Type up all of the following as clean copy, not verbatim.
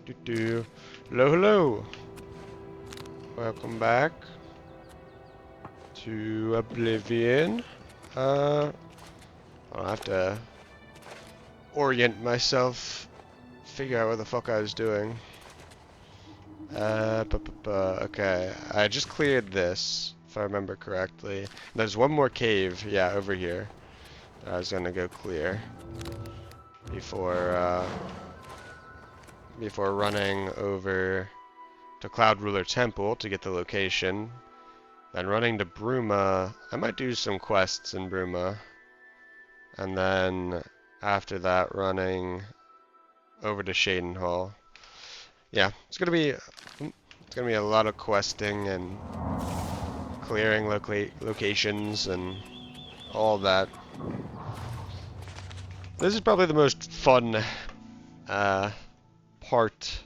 Hello, hello. Welcome back to Oblivion. I'll have to orient myself, figure out what the fuck I was doing. Okay, I just cleared this, if I remember correctly. There's one more cave, yeah, over here, that I was gonna go clear before running over to Cloud Ruler Temple to get the location. Then running to Bruma, I might do some quests in Bruma. And then after that, running over to Shaden Hall. Yeah, it's gonna be a lot of questing and clearing locations and all that. This is probably the most fun part.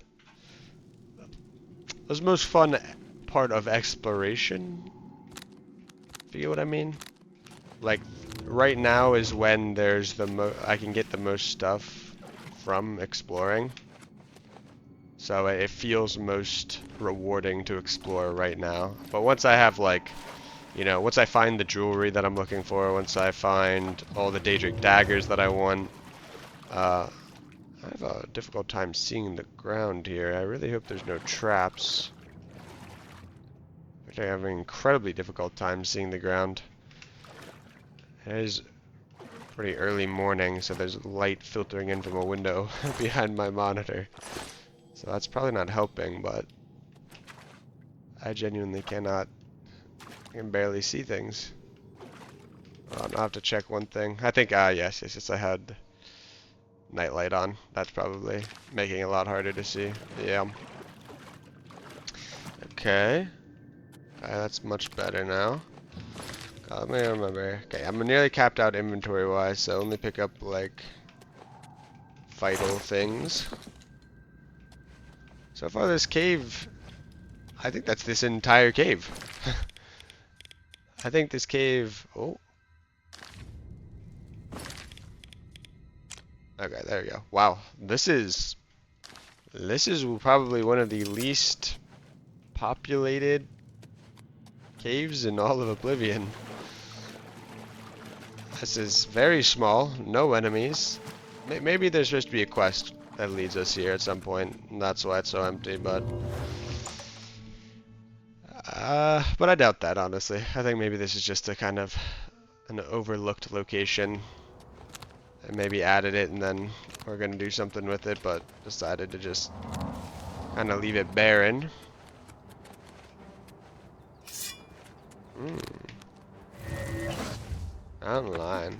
This is the most fun part of exploration. If you get what I mean? Like, right now is when there's I can get the most stuff from exploring. So it feels most rewarding to explore right now. But once I have, like, you know, once I find the jewelry that I'm looking for, once I find all the Daedric daggers that I want, I have a difficult time seeing the ground here. I really hope there's no traps. I have an incredibly difficult time seeing the ground. It is pretty early morning, so there's light filtering in from a window behind my monitor. So that's probably not helping, but I genuinely cannot. I can barely see things. I'll have to check one thing. I think, yes, I had nightlight on. That's probably making it a lot harder to see. Yeah. Okay. That's much better now. Let me remember. Okay, I'm nearly capped out inventory-wise, so only pick up, like, vital things. So far this cave, I think that's this entire cave. I think this cave, oh. Okay, there we go. Wow, this is probably one of the least populated caves in all of Oblivion. This is very small, no enemies. Maybe there's supposed to be a quest that leads us here at some point, and that's why it's so empty, but I doubt that, honestly. I think maybe this is just a kind of an overlooked location, and maybe added it, and then we're gonna do something with it, but decided to just kind of leave it barren. Online.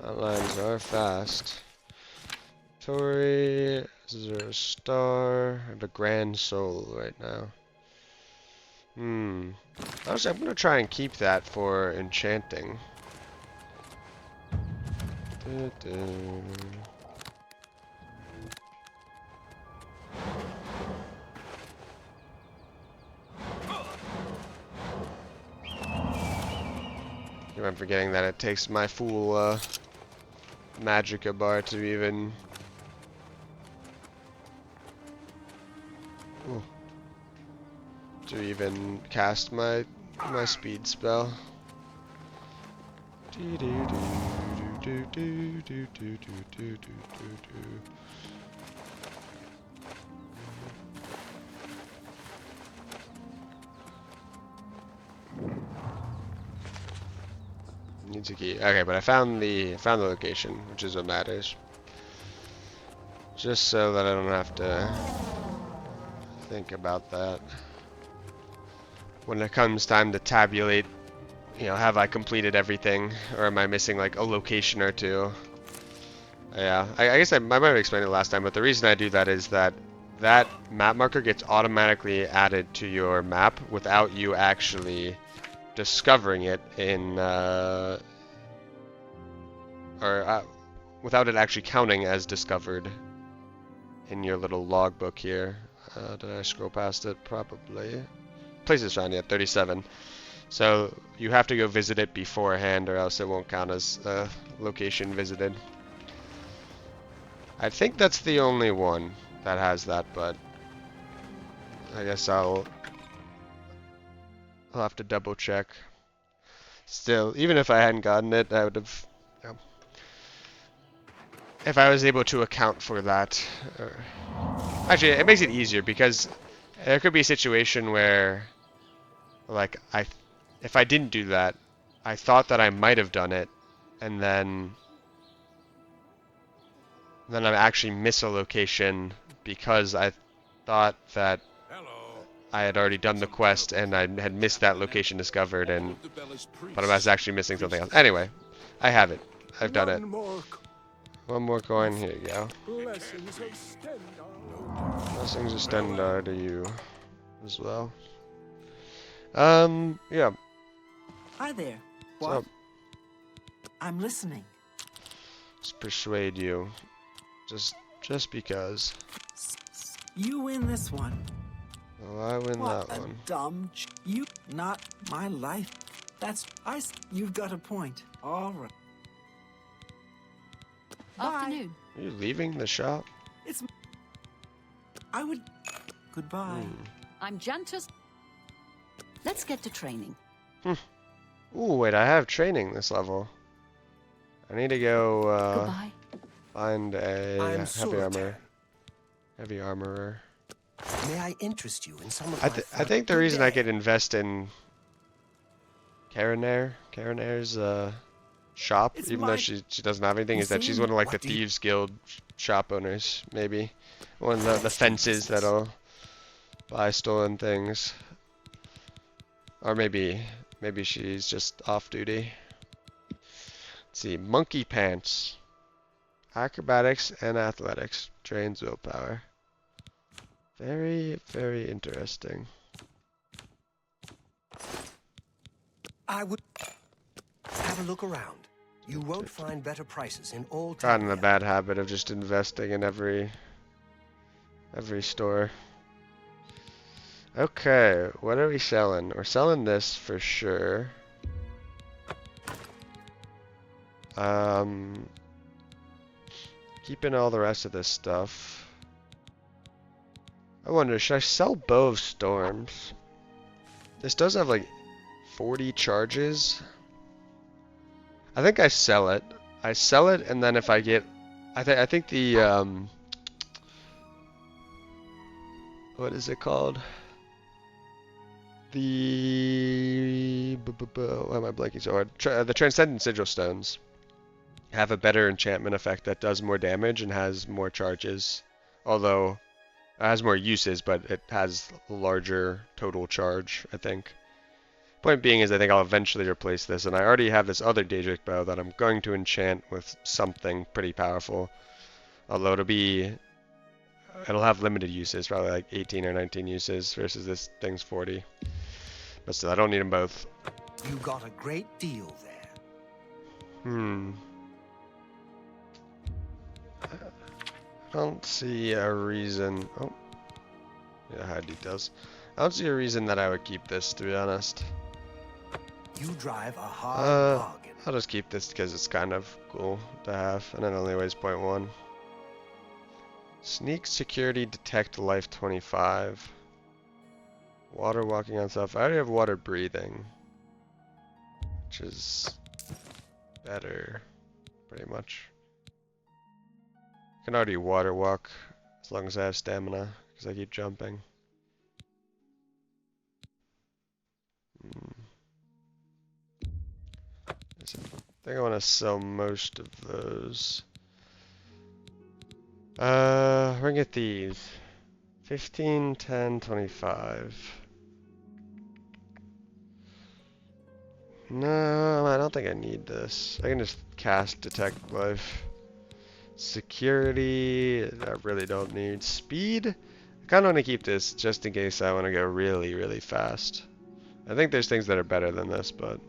Outlines are fast. Tori, 0 and a grand soul right now. Honestly, I'm gonna try and keep that for enchanting. I'm forgetting that it takes my full magicka bar to even cast my speed spell. Needs a key. Okay, but I found the location, which is what matters. Just so that I don't have to think about that when it comes time to tabulate. You know, have I completed everything, or am I missing like a location or two? Yeah, I guess I might have explained it last time, but the reason I do that is that map marker gets automatically added to your map without you actually discovering it in without it actually counting as discovered in your little logbook here. Did I scroll past it? Probably. Place is found yet, 37. So you have to go visit it beforehand, or else it won't count as a location visited. I think that's the only one that has that, but I guess I'll have to double check. Still, even if I hadn't gotten it, I would have, you know, if I was able to account for that. Actually, it makes it easier because there could be a situation where, like, if I didn't do that, I thought that I might have done it, and then I actually miss a location because I thought that I had already done the quest and I had missed that location discovered, but I was actually missing something else. Anyway, I have it. I've done it. One more coin. Here you go. Blessings of Stendar to you as well. Yeah. Hi there. What? I'm listening. Let's persuade you. Just because. You win this one. Well, I win What that a one. dumb you not my life. That's you've got a point. All right. Afternoon. Are you leaving the shop? I would. Goodbye. I'm Jantus. Let's get to training. Ooh, wait, I have training this level. I need to go Goodbye. find a I'm heavy armorer. May I interest you in some of I my think the reason I could invest in Karenair's shop, even though she doesn't have anything, is that she's one of like the Thieves Guild shop owners, maybe. One of the fences that'll buy stolen things. Or maybe she's just off duty. Let's see, monkey pants. Acrobatics and athletics. Trains willpower. Very, very interesting. I would have a look around. You won't find better prices in all Got in the Tavia. bad habit of just investing in every store. Okay, what are we selling? We're selling this for sure. Keeping all the rest of this stuff. I wonder, should I sell Bow of Storms? This does have like 40 charges. I think I sell it. I sell it, and then if I get, I think the what is it called? The why am I blanking so hard? The Transcendent Sigil Stones have a better enchantment effect that does more damage and has more charges, although it has more uses, but it has larger total charge, I think. Point being is I think I'll eventually replace this, and I already have this other Daedric bow that I'm going to enchant with something pretty powerful. Although it'll have limited uses, probably like 18 or 19 uses versus this thing's 40. But still, I don't need them both. You got a great deal there. I don't see a reason. Oh, yeah, hide details. I don't see a reason that I would keep this, to be honest. You drive a hard bargain. I'll just keep this because it's kind of cool to have, and it only weighs 0.1. Sneak, security, detect, life 25. Water walking on stuff. I already have water breathing, which is better, pretty much. I can already water walk as long as I have stamina, because I keep jumping. I think I want to sell most of those. We're gonna get these. 15, 10, 25. No, I don't think I need this. I can just cast Detect Life. Security, I really don't need. Speed, I kind of want to keep this just in case I want to go really, really fast. I think there's things that are better than this, but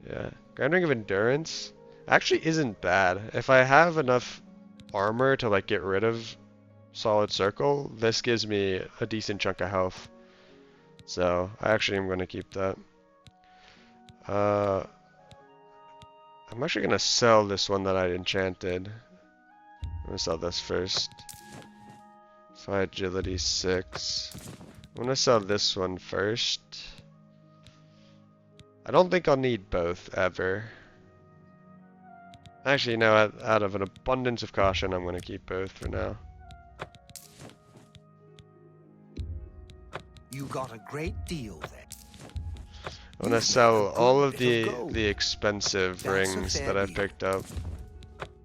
yeah. Grand Ring of Endurance actually isn't bad. If I have enough armor to like get rid of Solid Circle, this gives me a decent chunk of health. So I actually am gonna keep that. I'm actually gonna sell this one that I enchanted. I'm gonna sell this first. 5 agility 6. I'm gonna sell this one first. I don't think I'll need both ever. Actually, no, out of an abundance of caution, I'm gonna keep both for now. You got a great deal there. I'm gonna You've sell made a all good of bit of gold. the expensive That's a rings fair that I deal. picked up.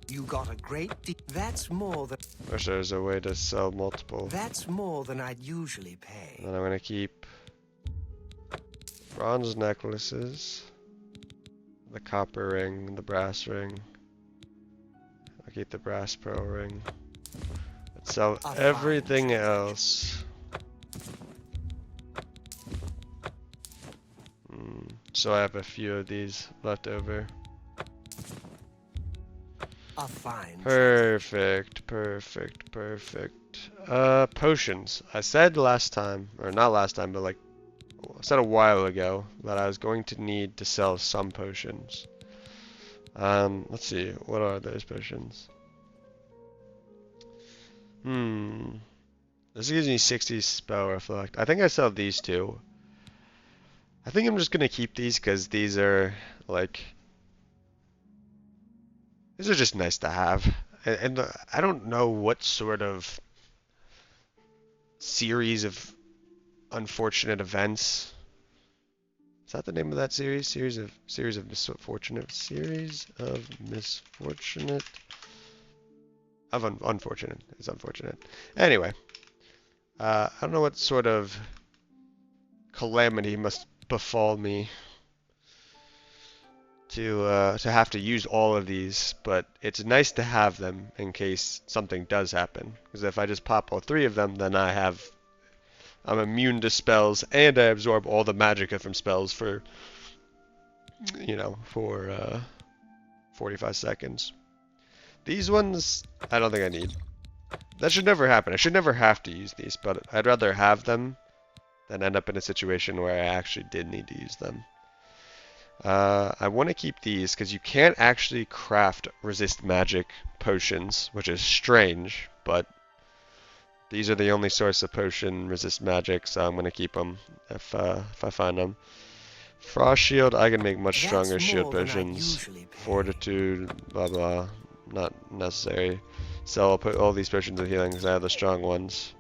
You got a great deal. That's more than Wish there was a way to sell multiple. I'd usually pay. And then I'm gonna keep bronze necklaces, the copper ring, the brass ring. I'll keep the brass pearl ring. Let's sell A fine everything transaction. else. So I have a few of these left over. A fine. Perfect, perfect, perfect. Potions. I said last time, or not last time, but like, I said a while ago that I was going to need to sell some potions. Let's see, what are those potions? This gives me 60 spell reflect. I think I sell these two. I think I'm just gonna keep these because these are like, these are just nice to have. And I don't know what sort of series of unfortunate events. Is that the name of that series? Series of misfortunate unfortunate. It's unfortunate. Anyway, I don't know what sort of calamity must befall me to have to use all of these, but it's nice to have them in case something does happen. Because if I just pop all 3 of them, then I'm immune to spells, and I absorb all the magicka from spells for, for 45 seconds. These ones, I don't think I need. That should never happen. I should never have to use these, but I'd rather have them than end up in a situation where I actually did need to use them. I want to keep these because you can't actually craft resist magic potions, which is strange, but these are the only source of potion resist magic, so I'm going to keep them if I find them. Frost shield, I can make much stronger shield potions. Fortitude, blah blah, not necessary. So I'll put all these potions of healing because I have the strong ones.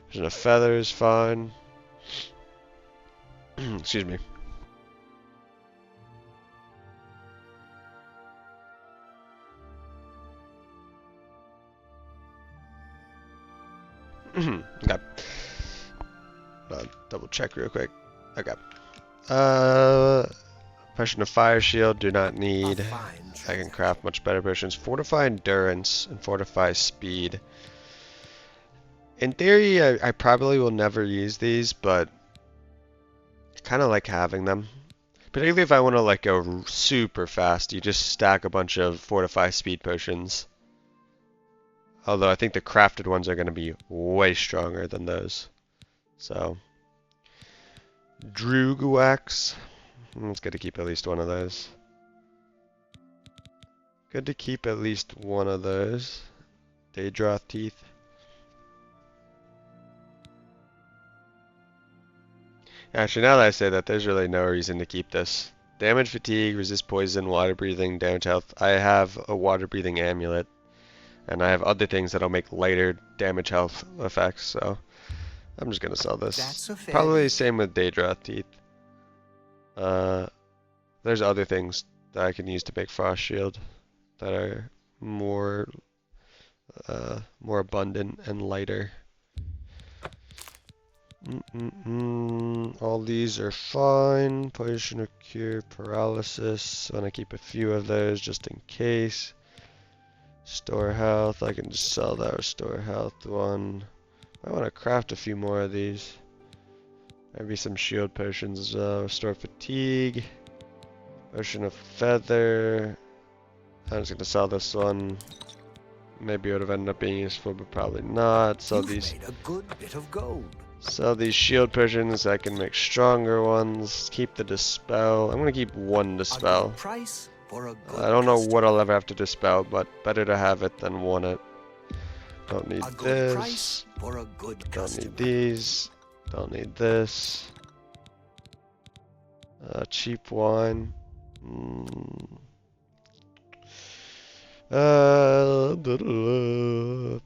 Vision of feathers, fine. Excuse me. Okay. Double check real quick. Okay. Potion of fire shield, do not need. I can craft much better potions. Fortify endurance and fortify speed. In theory, I probably will never use these, but I kind of like having them. Particularly if I want to like go super fast, you just stack a bunch of fortify speed potions. Although I think the crafted ones are going to be way stronger than those. So, Druguax. It's good to keep at least one of those. Good to keep at least one of those. Daedroth teeth. Actually, now that I say that, there's really no reason to keep this. Damage, fatigue, resist poison, water breathing, damage health. I have a water breathing amulet. And I have other things that'll make lighter damage health effects, so I'm just gonna sell this. Probably same with Daedroth teeth. There's other things that I can use to make frost shield that are more abundant and lighter. All these are fine. Potion of cure, paralysis. I'm gonna keep a few of those just in case. Store health, I can just sell that restore health one. I want to craft a few more of these. Maybe some shield potions as well. Restore fatigue. Potion of feather. I'm just going to sell this one. Maybe it would have ended up being useful, but probably not. Sell these. Made a good bit of gold. Sell these shield potions. I can make stronger ones. Keep the dispel. I'm gonna keep one A dispel. good price for a good I don't know customer. what I'll ever have to dispel, but better to have it than want it. Don't need A good price this. for a good Don't customer. need these. Don't need this. Cheap wine.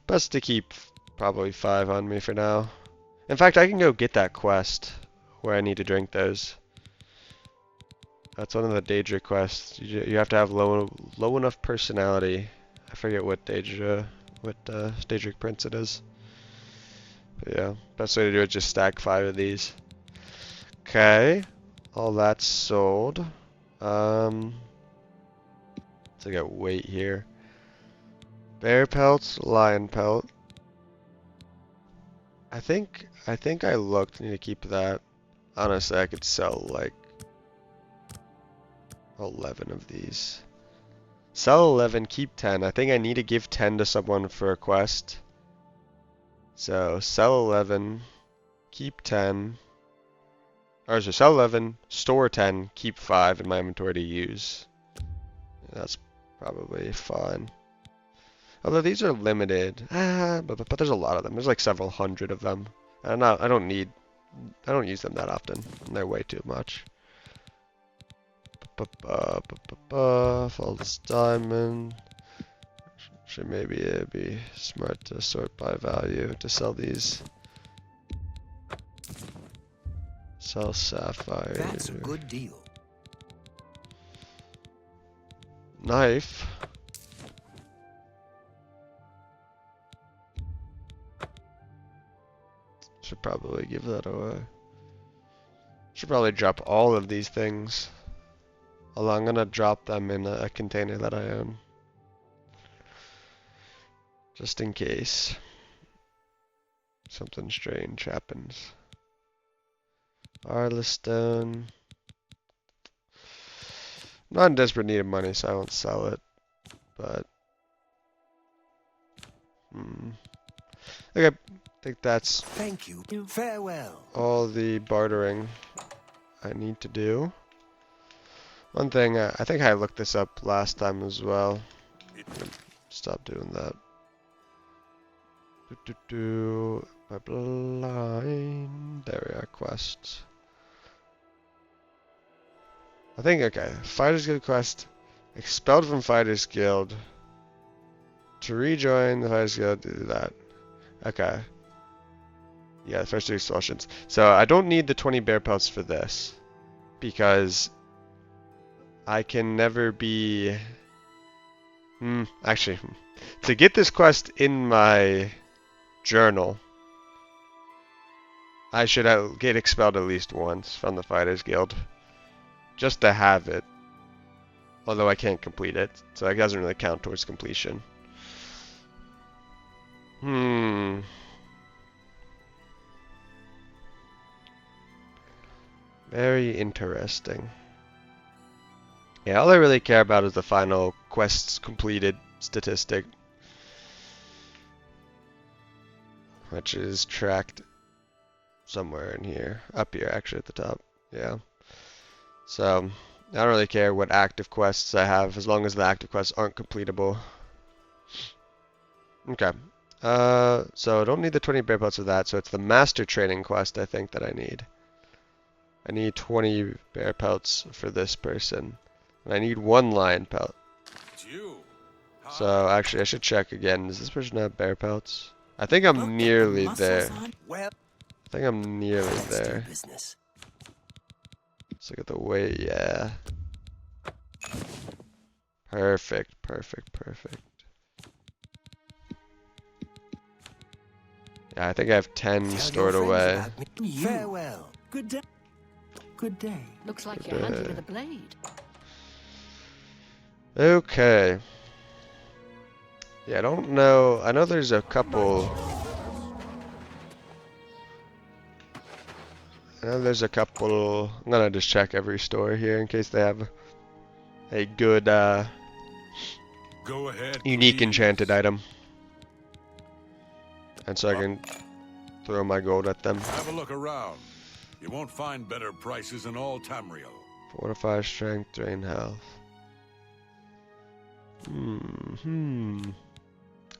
Best to keep probably 5 on me for now. In fact, I can go get that quest where I need to drink those. That's one of the Daedra quests. You have to have low enough personality. I forget what Daedric Prince it is. But yeah, best way to do it is just stack 5 of these. Okay, all that's sold. So I got weight here. Bear pelts, lion pelt. I think I looked. Need to keep that. Honestly, I could sell like 11 of these. Sell 11, keep 10. I think I need to give 10 to someone for a quest. So sell 11, keep 10. Or so sell 11, store 10, keep 5 in my inventory to use. That's probably fine. Although these are limited, but there's a lot of them. There's like several hundred of them. I don't use them that often. They're way too much. False diamond. Should maybe it'd be smart to sort by value to sell these. Sell sapphire. That's a good deal. Knife. Should probably give that away. Should probably drop all of these things. Although I'm gonna drop them in a container that I own. Just in case something strange happens. Artless stone. I'm not in desperate need of money, so I won't sell it. But okay, I think that's Thank you. Farewell. all the bartering I need to do. One thing, I think I looked this up last time as well. Stop doing that. Pipeline. There we are, quests. I think, okay, Fighters Guild quest. Expelled from Fighters Guild. To rejoin the Fighters Guild, do that. Okay. Yeah, the first 2 expulsions. So I don't need the 20 bear pelts for this. Because I can never be... actually, to get this quest in my journal, I should get expelled at least once from the Fighters Guild. Just to have it. Although I can't complete it, so it doesn't really count towards completion. Very interesting. Yeah, all I really care about is the final quests completed statistic. Which is tracked somewhere in here. Up here, actually, at the top. Yeah. So, I don't really care what active quests I have, as long as the active quests aren't completable. Okay. So I don't need the 20 bear pelts for that, so it's the master training quest I think that I need. I need 20 bear pelts for this person. And I need 1 lion pelt. So actually I should check again. Does this person have bear pelts? I think I'm nearly there. I think I'm nearly there. Let's look at the weight, yeah. Perfect, perfect, perfect. Yeah, I think I have 10 stored away. Farewell. Good day. Good day. Looks like you're handy with a blade. Okay. Yeah, I don't know. I know there's a couple. I'm gonna just check every store here in case they have a good, Go ahead, unique please. enchanted item. And so I can throw my gold at them. Have a look around. You won't find better prices in all Tamriel. Fortify strength, drain health.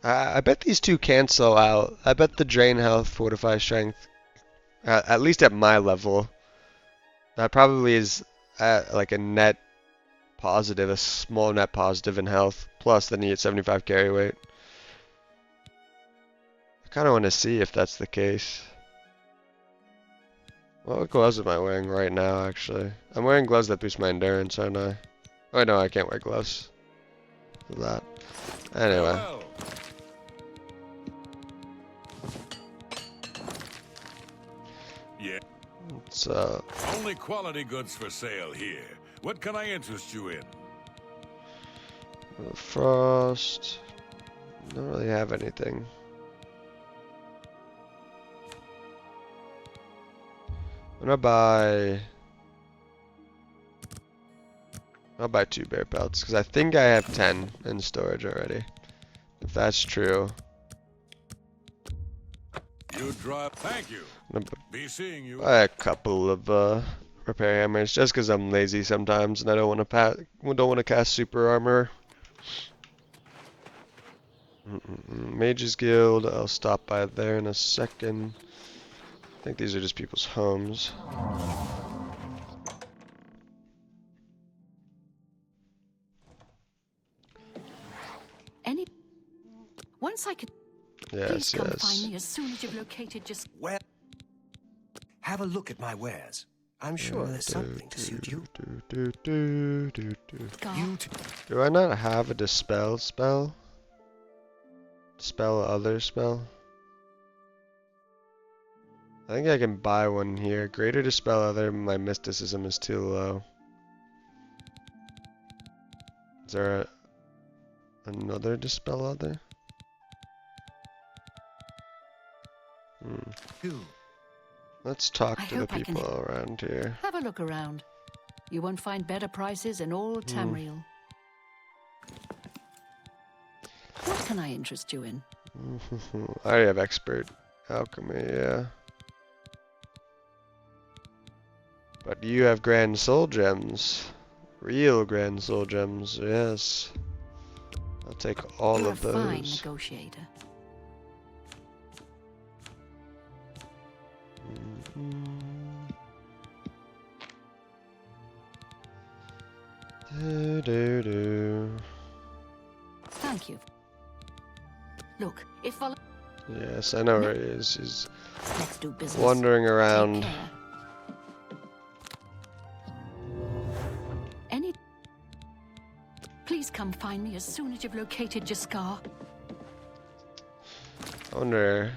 I bet these two cancel out. I bet the drain health, fortify strength, at least at my level, that probably is at like a net positive, a small net positive in health. Plus, then you get 75 carry weight. I kind of want to see if that's the case. What gloves am I wearing right now, actually? I'm wearing gloves that boost my endurance, aren't I? Oh, no, I can't wear gloves for that. Anyway. Well, yeah. It's, Only quality goods for sale here. What can I interest you in? Frost. Don't really have anything. I'm gonna buy. I'll buy 2 bear pelts because I think I have 10 in storage already. If that's true. You drive. Thank you. I'm gonna Be seeing you. buy a couple of repair hammers just because I'm lazy sometimes and I don't want to cast super armor. Mages Guild. I'll stop by there in a second. I think these are just people's homes. Once I could. Yes, Please come yes. find me as soon as you've located just. Well, have a look at my wares. I'm sure there's something to suit you. Do I not have a dispel spell? Dispel other spell? I think I can buy one here. Greater dispel other, my mysticism is too low. Is there another dispel other? Let's talk to the people around here. Have a look around. You won't find better prices in all Tamriel. What can I interest you in? I already have expert alchemy, yeah. But you have grand soul gems. Real grand soul gems, yes. I'll take all You're of a fine those. negotiator. Thank you. Look, if I'll... Yes, I know where he is. He's Let's do business. wandering around. Take care. Please come find me as soon as you've located Jaskar. I wonder.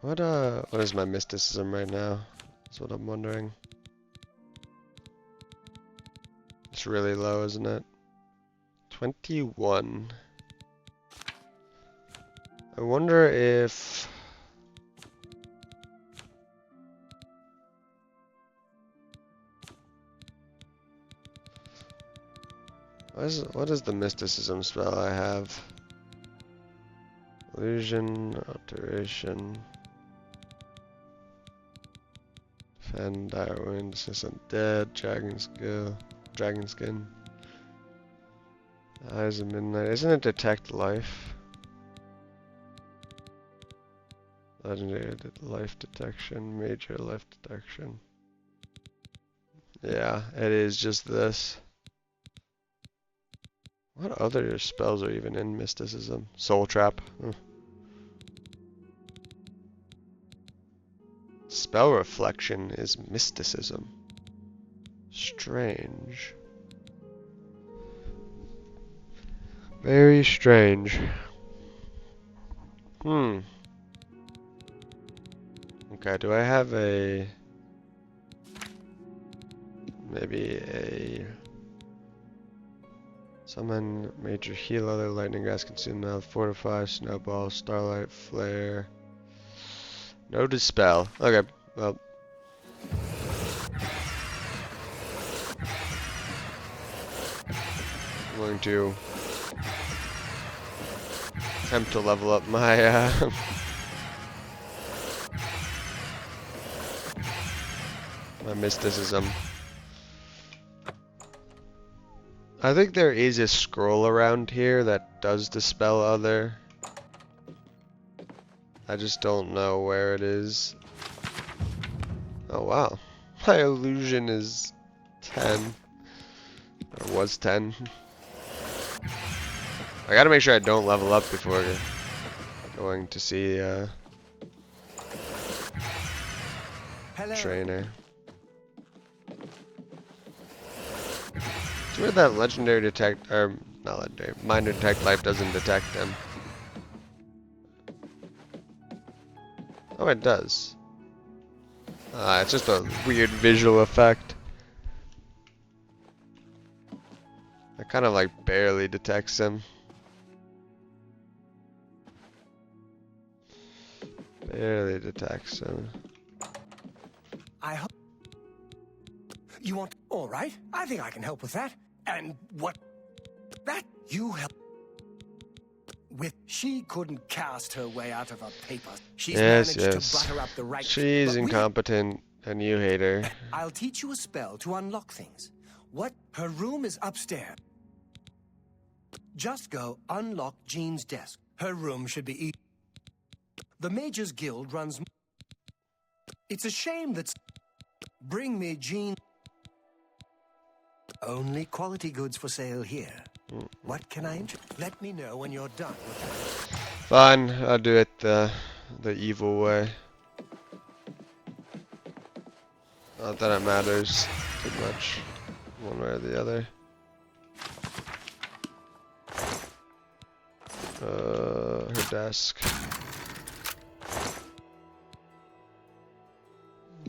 What is my mysticism right now? That's what I'm wondering. It's really low, isn't it? 21. I wonder if what is the mysticism spell I have? Illusion, alteration, defend, dire wound, assist undead, dragon skin. Eyes of midnight. Isn't it detect life? Legendary life detection, major life detection. Yeah, it is just this. What other spells are even in mysticism? Soul trap. Spell reflection is mysticism. Strange. Very strange. Okay, do I have maybe a summon, major heal, other lightning gas, consume mouth, fortify, snowball, starlight, flare. No dispel. Okay, well. I'm going to attempt to level up my my mysticism. I think there is a scroll around here that does dispel other. I just don't know where it is. Oh wow. My illusion is 10. Or was 10. I gotta make sure I don't level up before going to see trainer. It's weird that legendary detect, or not legendary, minor detect life doesn't detect them. Oh, it does. It's just a weird visual effect. It kind of like barely detects him. Barely detects him. I hope you want. All right, I think I can help with that. And what? That you help with? She couldn't cast her way out of a paper. She's managed to butter up the right. She's incompetent, and you hate her. I'll teach you a spell to unlock things. What? Her room is upstairs. Just go unlock Jean's desk. Her room should be. The Mages Guild runs. It's a shame that's. Bring me Jean. Only quality goods for sale here. What can I let me know when you're done with that. Fine, I'll do it the evil way. Not that it matters too much, one way or the other. Her desk.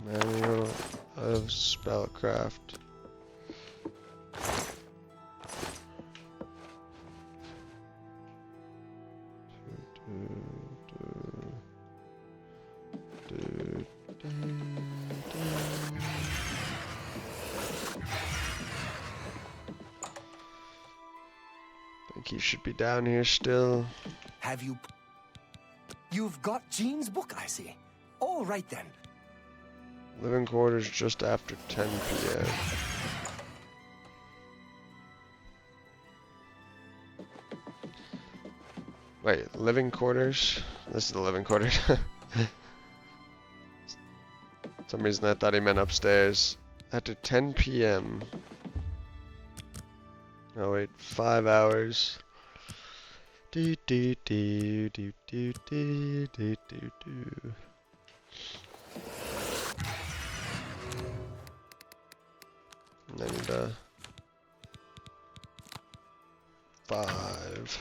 Manual of spellcraft. I think he should be down here still. Have you? You've got Jean's book, I see. All right then. Living quarters just after 10 p.m. Wait, living quarters? This is the living quarters. For some reason I thought he meant upstairs. After 10 p.m. Oh wait, 5 hours. Do do do do do do do do do. And 5.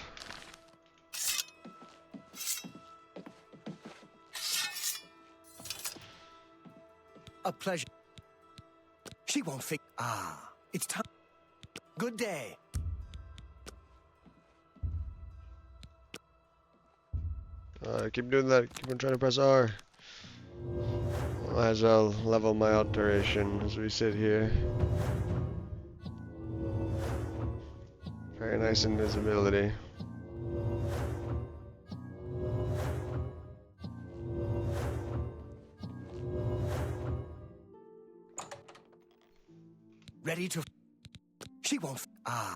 A pleasure. She won't fix. Ah, it's time. Good day. Keep doing that. Keep on trying to press R. Might as well level my alteration as we sit here. Very nice invisibility. Ready to. She won't. Ah.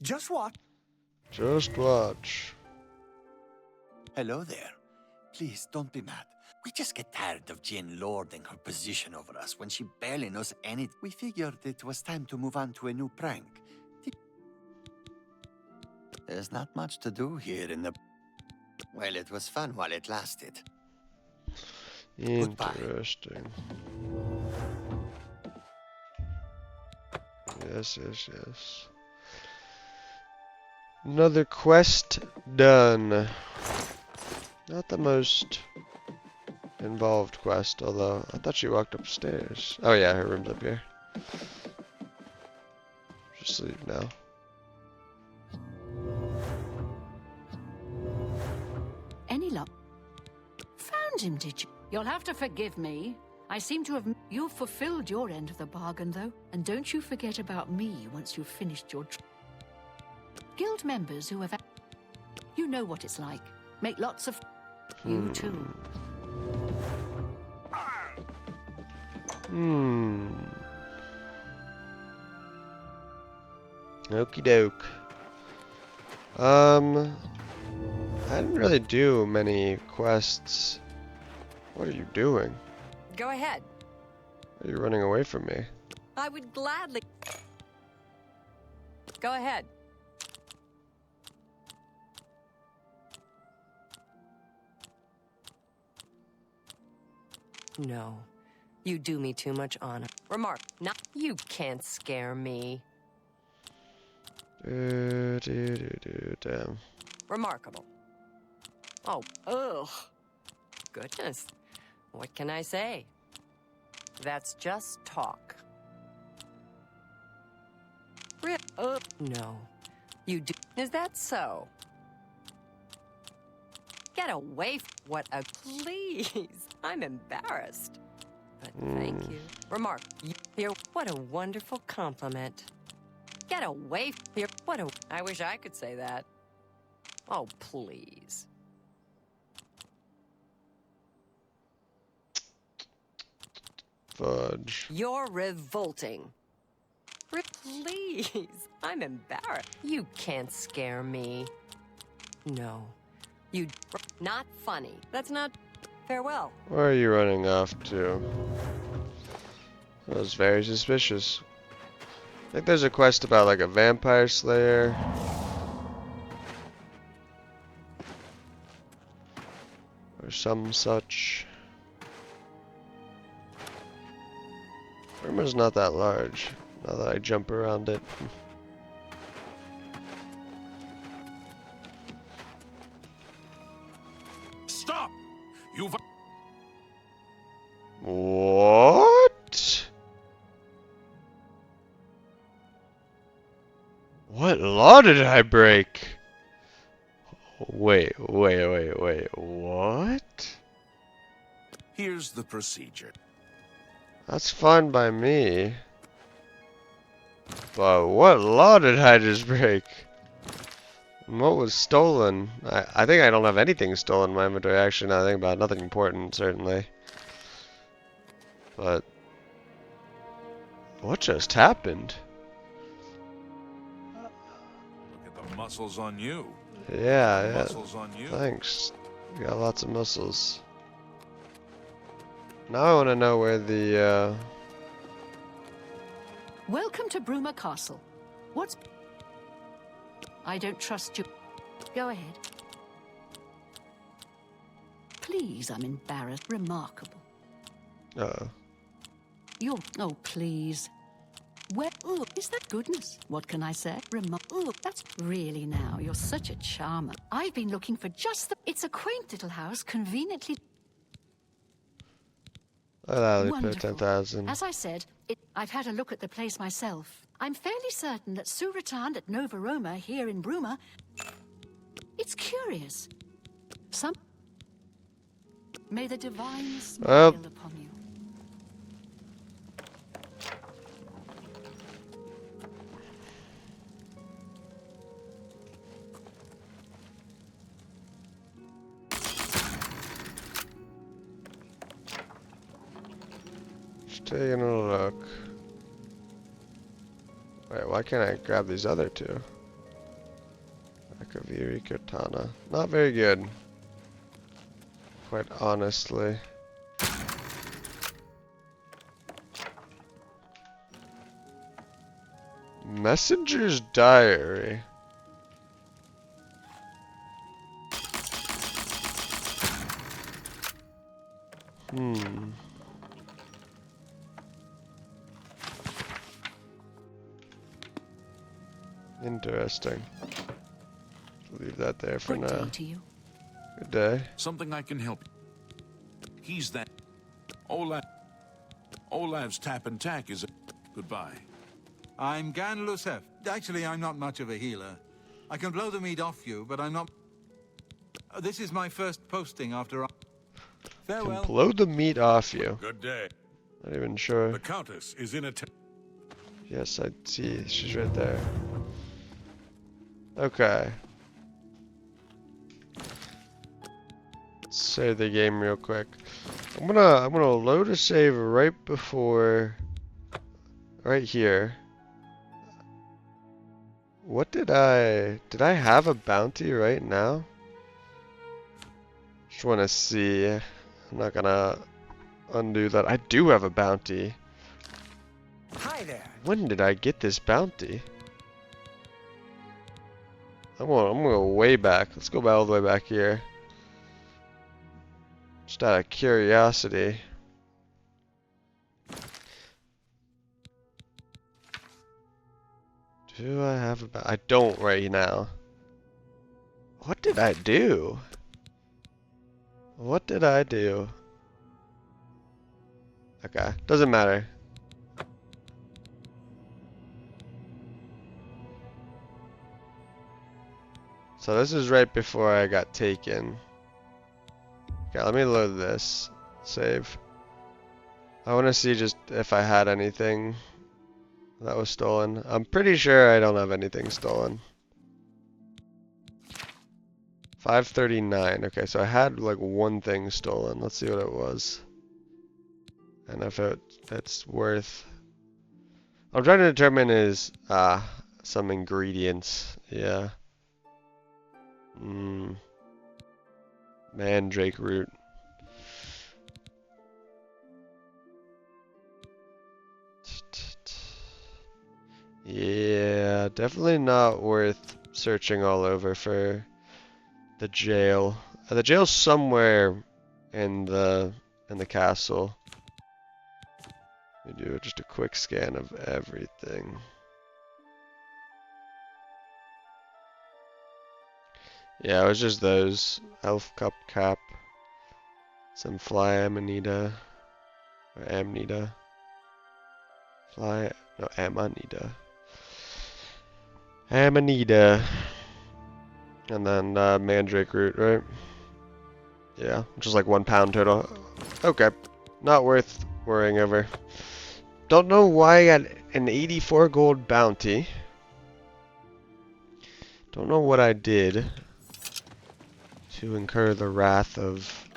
Just what? Just watch. Hello there. Please don't be mad. We just get tired of Jean lording her position over us when she barely knows anything. We figured it was time to move on to a new prank. There's not much to do here in the... Well, it was fun while it lasted. Interesting. Yes, yes, yes. Another quest done. Not the most involved quest, although I thought she walked upstairs. Oh yeah, her room's up here. Just sleep now. Any luck? Found him, did you? You'll have to forgive me. I seem to have... You've fulfilled your end of the bargain, though. And don't you forget about me once you've finished your... Guild members who have... You know what it's like. Make lots of... You too. Okie doke. I didn't really do many quests. What are you doing? Go ahead. Are you running away from me? I would gladly. Go ahead. No. You do me too much honor. Remark. Not. You can't scare me. Damn. Remarkable. Oh, ugh. Goodness. What can I say? That's just talk. No. You do. Is that so? Get away. What a please. I'm embarrassed. But thank you. Remark. Here. What a wonderful compliment. Get away here. What a. I wish I could say that. Oh, please. Fudge. You're revolting. Please. I'm embarrassed. You can't scare me. No. You. Not funny. That's not. Farewell. Where are you running off to? That was very suspicious. I think there's a quest about like a vampire slayer. Or some such. Rumor's not that large, now that I jump around it. Stop! You've... What? What law did I break? Wait, what? Here's the procedure. That's fine by me. But what law did I just break? And what was stolen? I think I don't have anything stolen in my inventory, actually, now I think about it. Nothing important, certainly. But what just happened? Look at the muscles on you. Yeah. Muscles on you. Thanks. You got lots of muscles. Now I want to know where the, Welcome to Bruma Castle. What's... I don't trust you. Go ahead. Please, I'm embarrassed. Remarkable. You're... Oh, please. Where... Oh, is that goodness? What can I say? Oh, that's... Really now, you're such a charmer. I've been looking for just the... It's a quaint little house, conveniently... I'll pay Wonderful. 10,000. As I said, I've had a look at the place myself. I'm fairly certain that Suratan at Nova Roma here in Bruma... It's curious. May the divine smile upon you. Just taking a look. Wait, why can't I grab these other two? Akaviri Katana. Not very good. Quite honestly. Messenger's Diary. Interesting. Leave that there for Good now. day to you. Good day. Something I can help you. He's that. Olav's tap and tack is a... Goodbye. I'm Gan Lusef. Actually, I'm not much of a healer. I can blow the meat off you, but I'm not... This is my first posting after... Farewell. Can blow the meat off you. Good day. Not even sure. The Countess is in a... Yes, I see. She's right there. Okay. save the game real quick. I'm gonna load a save right before, right here. What did I have a bounty right now? Just wanna see. I'm not gonna undo that. I do have a bounty. Hi there. When did I get this bounty? I'm gonna go way back. Let's go all the way back here. Just out of curiosity. Do I have a bounty? I don't right now. What did I do? What did I do? Okay, doesn't matter. So this is right before I got taken. Okay, let me load this. Save. I want to see just if I had anything that was stolen. I'm pretty sure I don't have anything stolen. 539. Okay, so I had like one thing stolen. Let's see what it was. And if it's worth... I'm trying to determine is some ingredients. Yeah. Mandrake root. Yeah, definitely not worth searching all over for the jail. The jail's somewhere in the castle. Let me do just a quick scan of everything. Yeah, it was just those. Elf cup cap. Some fly amanita. Or amanita. Fly, no, amanita. Amanita. And then mandrake root, right? Yeah, just like 1 pound total. Okay, not worth worrying over. Don't know why I got an 84 gold bounty. Don't know what I did to incur the wrath of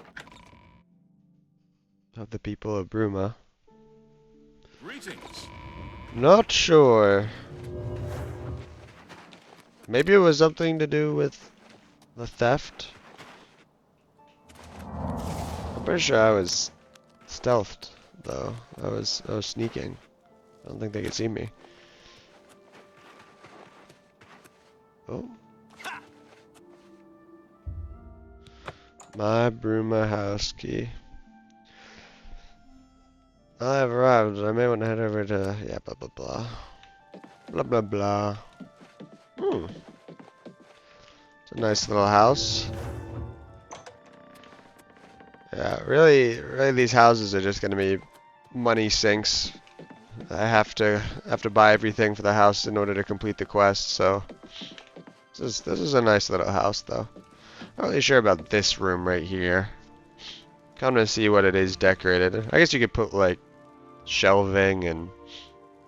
the people of Bruma. Greetings. Not sure. Maybe it was something to do with the theft. I'm pretty sure I was stealthed though. I was sneaking. I don't think they could see me. Oh. My Bruma house key. I have arrived. I may want to head over to... Yeah, blah, blah, blah. Blah, blah, blah. It's a nice little house. Yeah, really these houses are just going to be money sinks. I have to buy everything for the house in order to complete the quest, so... This is a nice little house, though. Not really sure about this room right here. Kind of see what it is decorated. I guess you could put, like, shelving and,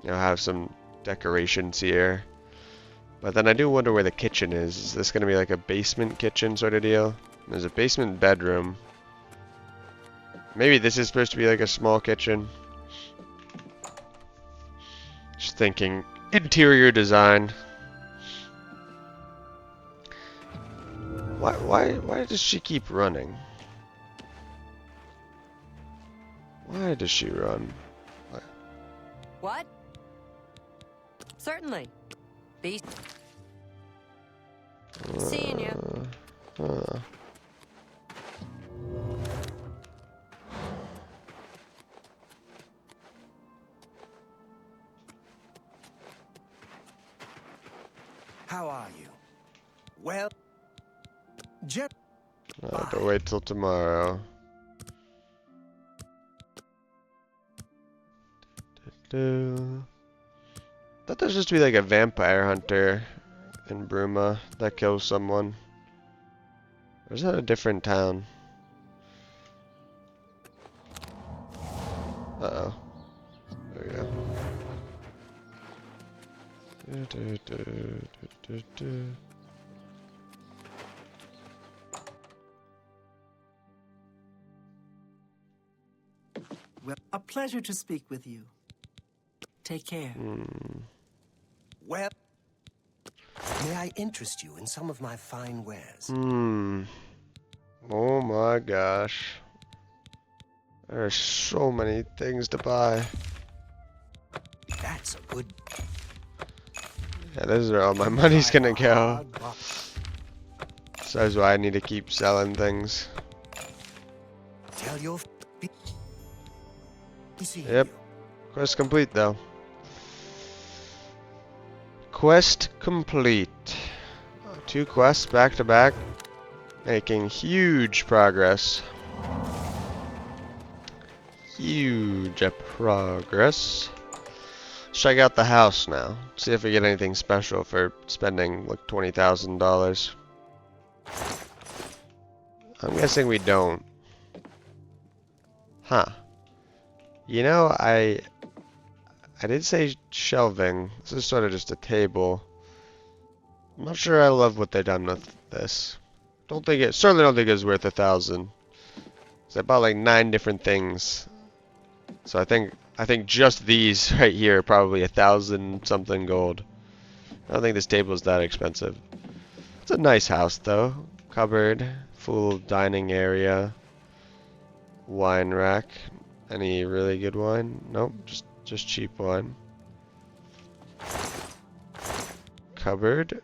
you know, have some decorations here. But then I do wonder where the kitchen is. Is this going to be like a basement kitchen sort of deal? There's a basement bedroom. Maybe this is supposed to be like a small kitchen. Just thinking interior design. Why does she keep running? Why does she run? What? Certainly. Be seeing you. How are you? Well, Jep. I'll have to wait till tomorrow. Thought there's just to be like a vampire hunter in Bruma that kills someone. Or is that a different town? Uh-oh. There we go. Pleasure to speak with you. Take care. Well, may I interest you in some of my fine wares? Oh my gosh. There's so many things to buy. That's a good... Yeah, this is where all my money's gonna go. Hard box. So that's why I need to keep selling things. Tell your... Be seeing Yep. you. Quest complete though. Quest complete. 2 quests back to back. Making huge progress. Huge progress. Let's check out the house now. See if we get anything special for spending like $20,000. I'm guessing we don't. Huh. You know, I did say shelving. This is sort of just a table. I'm not sure I love what they've done with this. Certainly don't think it's worth 1,000. So I bought like 9 different things. So I think just these right here are probably 1,000 something gold. I don't think this table is that expensive. It's a nice house though. Cupboard, full dining area, wine rack. Any really good wine? Nope, just cheap wine. Cupboard.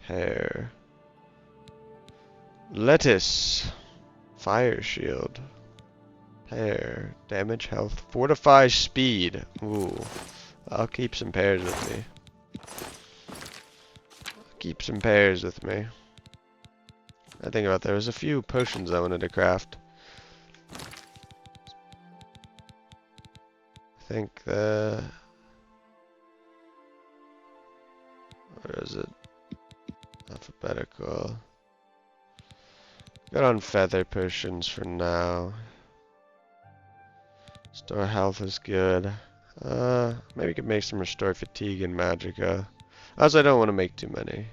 Pear. Lettuce. Fire shield. Pear. Damage, health. Fortify speed. Ooh. I'll keep some pears with me. Keep some pears with me. I think about there was a few potions I wanted to craft. I think where is it? Alphabetical. Got on feather potions for now. Store health is good. Maybe we could make some restore fatigue and magicka. Also, I don't want to make too many.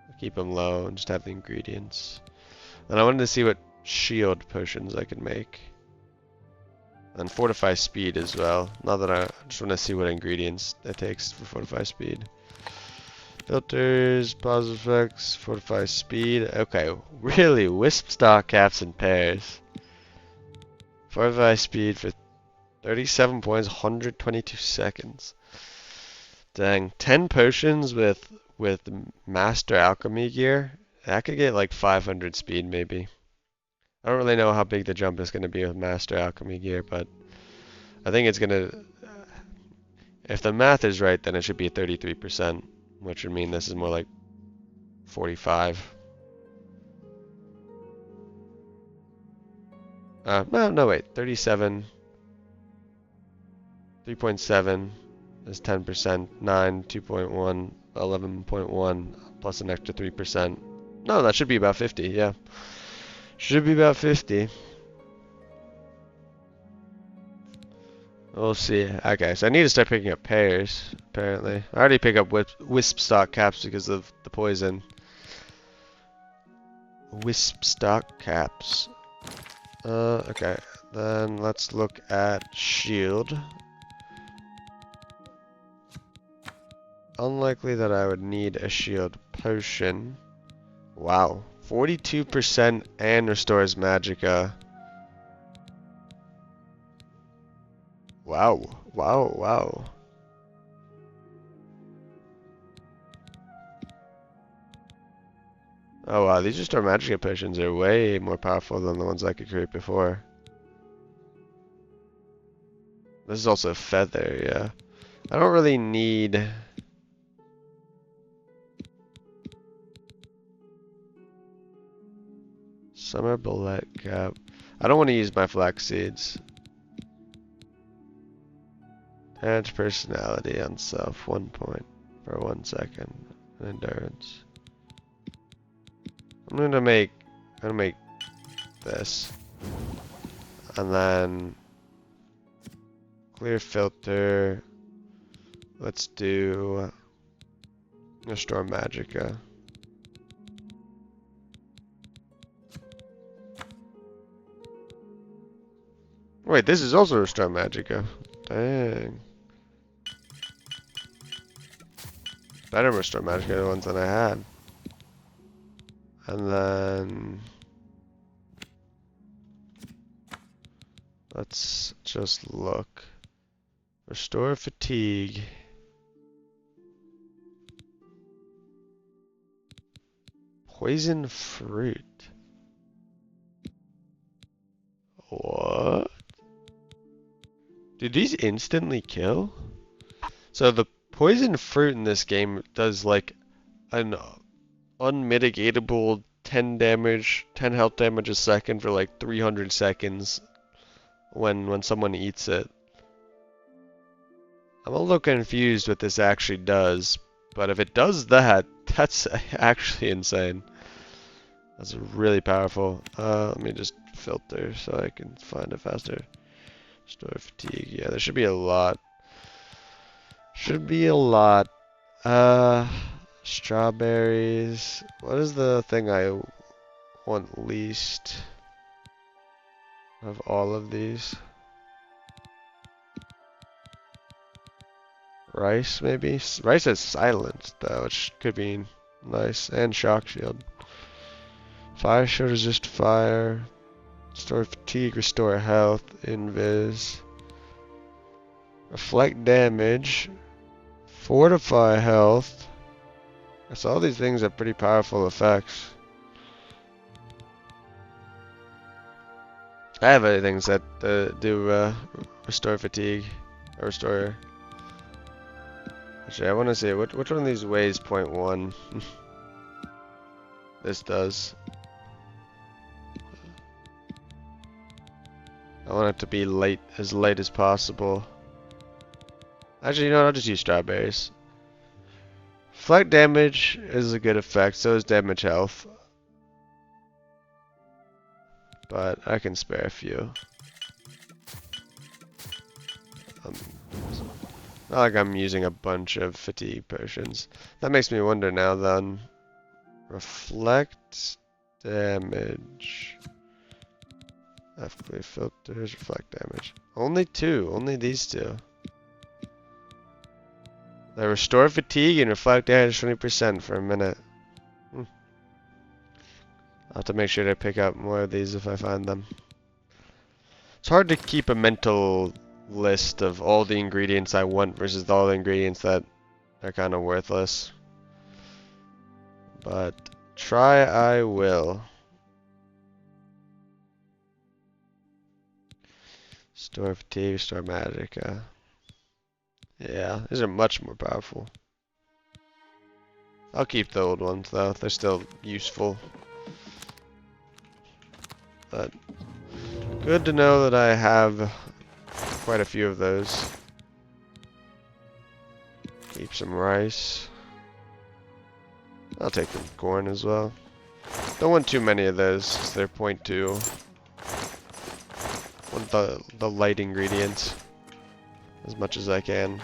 I'll keep them low and just have the ingredients. And I wanted to see what shield potions I could make. And fortify speed as well. Not that I just want to see what ingredients it takes for fortify speed. Filters, positive effects, fortify speed. Okay, really, wisp stock caps and pears. Fortify speed for 37 points, 122 seconds. Dang, 10 potions with Master Alchemy gear. That could get like 500 speed maybe. I don't really know how big the jump is going to be with Master Alchemy gear, but I think it's going to... If the math is right, then it should be 33%, which would mean this is more like 45. No, wait, 37. 3.7 is 10%, 9, 2.1, 11.1, plus an extra 3%. No, that should be about 50, yeah. Should be about 50. We'll see. Okay, so I need to start picking up pears, apparently. I already pick up wisp stock caps because of the poison. Wisp stock caps. Okay. Then let's look at shield. Unlikely that I would need a shield potion. Wow. 42% and restores magicka. Wow. Wow, wow. Oh wow, these restore magicka potions are way more powerful than the ones I could create before. This is also feather, yeah. I don't really need... Summer bullet cap. I don't want to use my flax seeds. Add personality on self, 1 point for 1 second. Endurance. I'm gonna make this, and then clear filter. Let's do restore magicka. Wait, this is also Restore Magica. Dang. Better Restore Magica than the ones that I had. And then... let's just look. Restore Fatigue. Poison Fruit. What? Do these instantly kill? So the poison fruit in this game does like an unmitigatable 10 damage, 10 health damage a second for like 300 seconds when someone eats it. I'm a little confused what this actually does, but if it does that, that's actually insane. That's really powerful. Let me just filter so I can find it faster. Store Fatigue. Yeah, there should be a lot. Should be a lot. Strawberries. What is the thing I want least of all of these? Rice, maybe? Rice is silent, though, which could be nice. And Shock Shield. Fire Shield, resist fire. Restore Fatigue, restore health. Invis. Reflect damage. Fortify health. Guess all these things have pretty powerful effects. I have other things that do restore fatigue. Or restore... Actually, I want to see which one of these weighs 0.1. This does. I want it to be light, as light as possible. Actually, you know what? I'll just use strawberries. Flight damage is a good effect, so is damage health. But I can spare a few. Not like I'm using a bunch of fatigue potions. That makes me wonder now then. Reflect damage. FP filters, reflect damage. Only two, only these two. They restore fatigue and reflect damage 20% for a minute. I'll have to make sure to pick up more of these if I find them. It's hard to keep a mental list of all the ingredients I want versus all the ingredients that are kind of worthless. But try I will. Store fatigue, store magica. Yeah, these are much more powerful. I'll keep the old ones though, they're still useful. But good to know that I have quite a few of those. Keep some rice. I'll take the corn as well. Don't want too many of those, they're 0.2. Want the light ingredients as much as I can.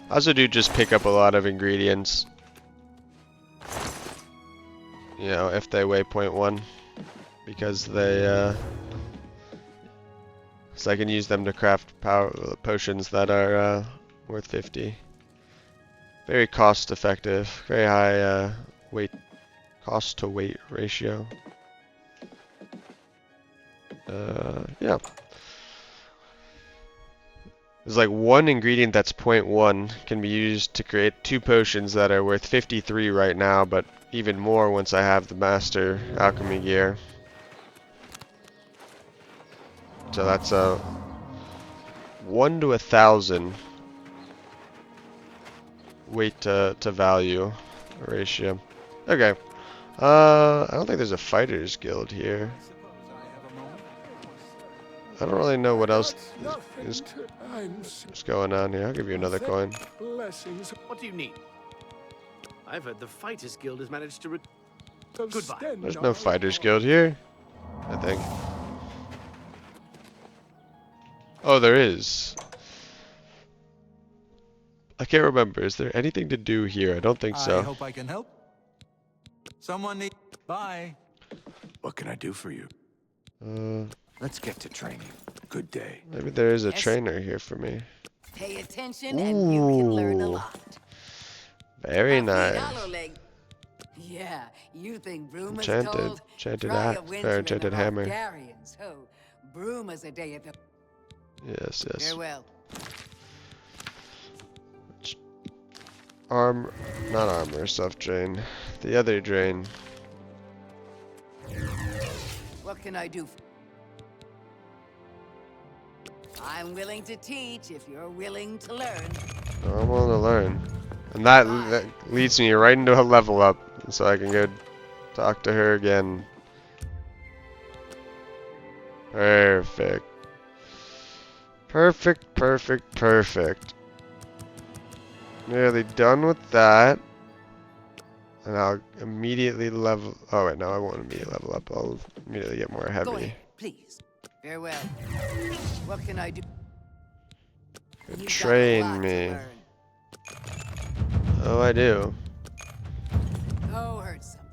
I also do just pick up a lot of ingredients. You know, if they weigh 0.1. Because they, so I can use them to craft potions that are worth 50. Very cost effective, very high cost to weight ratio. Yeah. There's like one ingredient that's 0.1 can be used to create 2 potions that are worth 53 right now, but even more once I have the Master Alchemy gear. So that's a 1 to 1,000 weight to value ratio. Okay. I don't think there's a fighters guild here. I don't really know what else is going on here. I'll give you another coin. What do you need? I've heard the Fighters Guild has managed to Goodbye. There's no fighters guild here, I think. Oh, there is. I can't remember. Is there anything to do here? I don't think so. I hope I can help. Someone need... Bye. What can I do for you? Let's get to training. Good day. Maybe there is a Yes. trainer here for me. Pay attention and you can learn a Ooh, lot. very My feet nice. hollow leg. Yeah, you think Bruma's Enchanted, cold? enchanted Try a axe, winter or in enchanted the hammer. Bulgarians. Oh, Bruma's a day at the Yes, yes. farewell. Not armor, stuff drain. The other drain. What can I do? I'm willing to teach if you're willing to learn. I'm willing to learn. And that leads me right into a level up, so I can go talk to her again. Perfect. Perfect, perfect, perfect. Nearly done with that. And I'll immediately level... Oh wait, no, I won't immediately level up. I'll immediately get more Go heavy. ahead, please. Farewell. What can I do? You've got a lot Train to me. learn. Oh, I do. Go hurt something.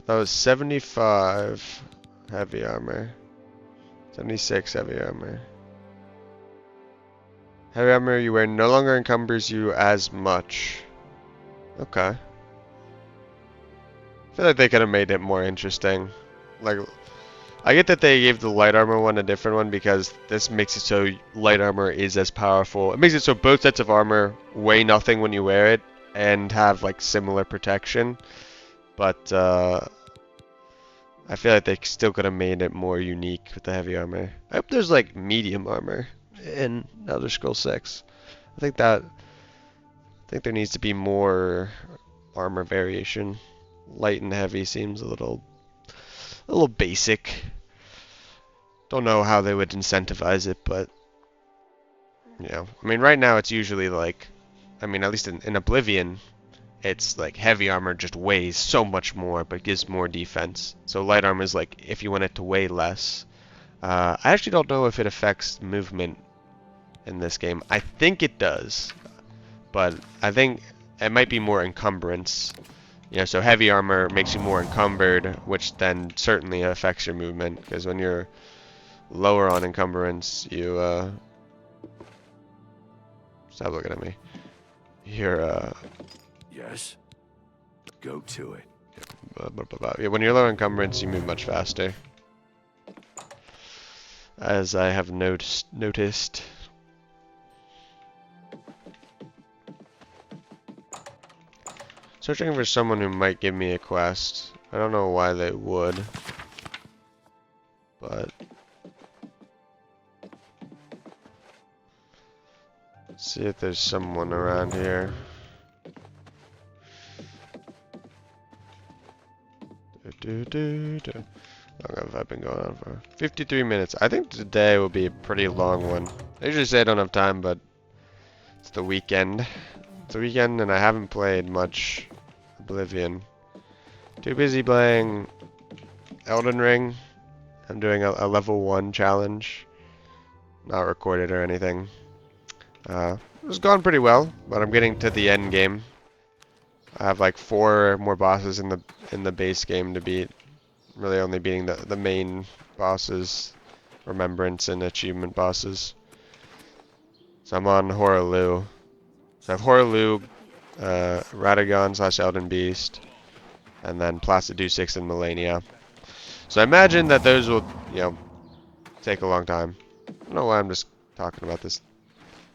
That was 75 heavy armor. 76 heavy armor. Heavy armor you wear no longer encumbers you as much. Okay. I feel like they could have made it more interesting. Like, I get that they gave the light armor one a different one because this makes it so light armor is as powerful. It makes it so both sets of armor weigh nothing when you wear it and have like similar protection. But I feel like they still could have made it more unique with the heavy armor. I hope there's like medium armor in Elder Scrolls 6. I think there needs to be more armor variation. Light and heavy seems a little basic. Don't know how they would incentivize it, but you know, I mean, right now it's usually like, I mean, at least in Oblivion, it's like heavy armor just weighs so much more, but gives more defense. So light armor is like if you want it to weigh less. I actually don't know if it affects movement in this game. I think it does, but I think it might be more encumbrance. You know, so heavy armor makes you more encumbered, which then certainly affects your movement, because when you're lower on encumbrance, you stop looking at me. You're Yes. Go to it. yeah, when you're low encumbrance, you move much faster, as I have noticed. Searching for someone who might give me a quest. I don't know why they would, but let's see if there's someone around here. How long have I been going on for? 53 minutes. I think today will be a pretty long one. I usually say I don't have time, but it's the weekend. It's the weekend and I haven't played much Oblivion. Too busy playing Elden Ring. I'm doing a level 1 challenge. Not recorded or anything. It's gone pretty well, but I'm getting to the end game. I have like 4 more bosses in the base game to beat. Really only beating the main bosses, remembrance and achievement bosses. So I'm on Horaloo. So I have Horaloo, Radagon / Elden Beast, and then Placidusix and Melania. So I imagine that those will, you know, take a long time. I don't know why I'm just talking about this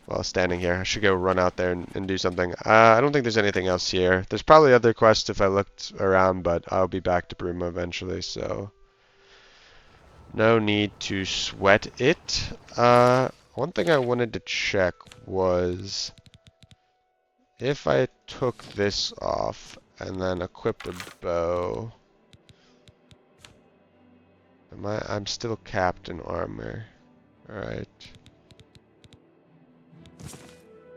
while standing here. I should go run out there and do something. I don't think there's anything else here. There's probably other quests if I looked around, but I'll be back to Bruma eventually, so no need to sweat it. One thing I wanted to check was if I took this off and then equipped a bow. I'm still capped in armor. Alright.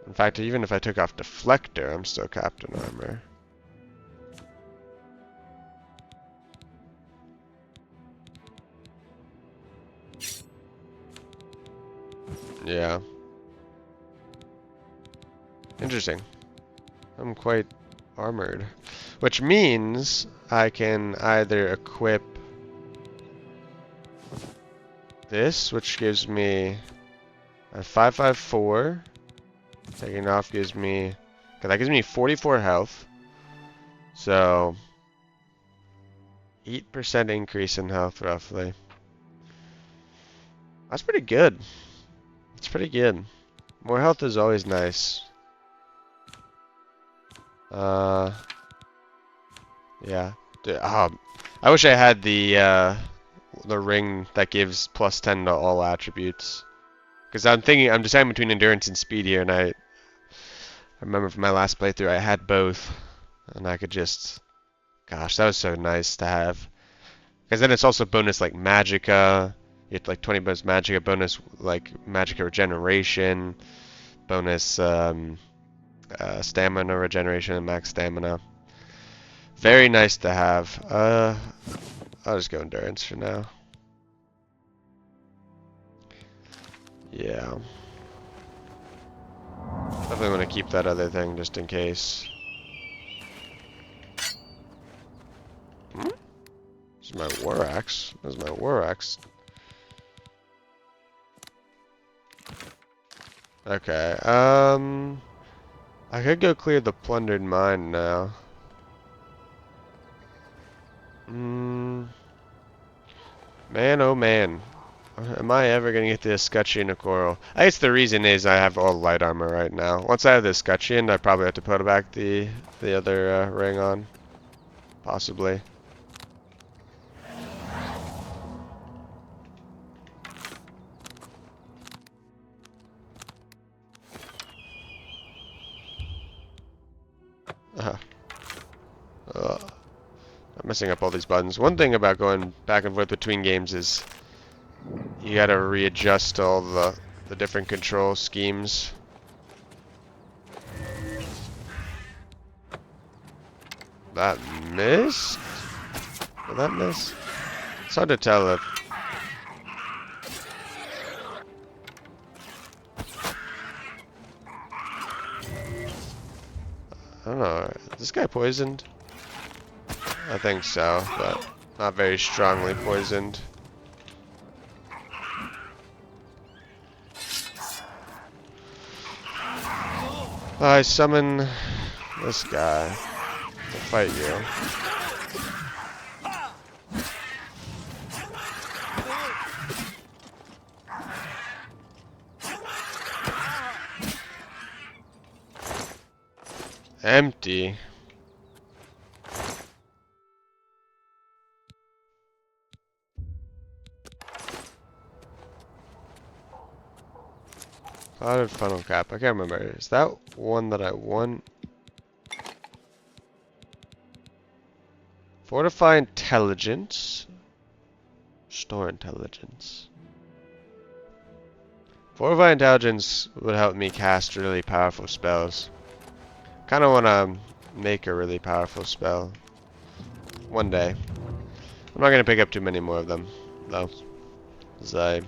In fact, even if I took off Deflector, I'm still capped in armor. Yeah. Interesting. I'm quite armored. Which means I can either equip this, which gives me a 554. Taking off gives me, okay, that gives me 44 health. So 8% increase in health roughly. That's pretty good. It's pretty good. More health is always nice. Yeah. Dude, I wish I had the ring that gives plus 10 to all attributes. Because I'm deciding between endurance and speed here, and I remember from my last playthrough I had both, and I could just, gosh, that was so nice to have. Because then it's also bonus like magicka. You get like 20 bonus magicka, bonus like magicka regeneration, bonus stamina regeneration and max stamina. Very nice to have. I'll just go endurance for now. Yeah. Definitely want to keep that other thing just in case. This is my war axe. This is my war axe. Okay. I could go clear the plundered mine now. Man, oh man. Am I ever gonna get the escutcheon of chorrol? I guess the reason is I have all light armor right now. Once I have the escutcheon, I probably have to put back the other ring on. Possibly. I'm messing up all these buttons. One thing about going back and forth between games is you gotta readjust all the different control schemes. That missed? Did that miss? It's hard to tell if... I don't know. Is this guy poisoned? I think so, but not very strongly poisoned. I summon this guy to fight you. Empty. Clouded funnel cap. I can't remember. Is that one that I want? Fortify intelligence. Store intelligence. Fortify intelligence would help me cast really powerful spells. Kind of want to make a really powerful spell. One day. I'm not going to pick up too many more of them, though. Because I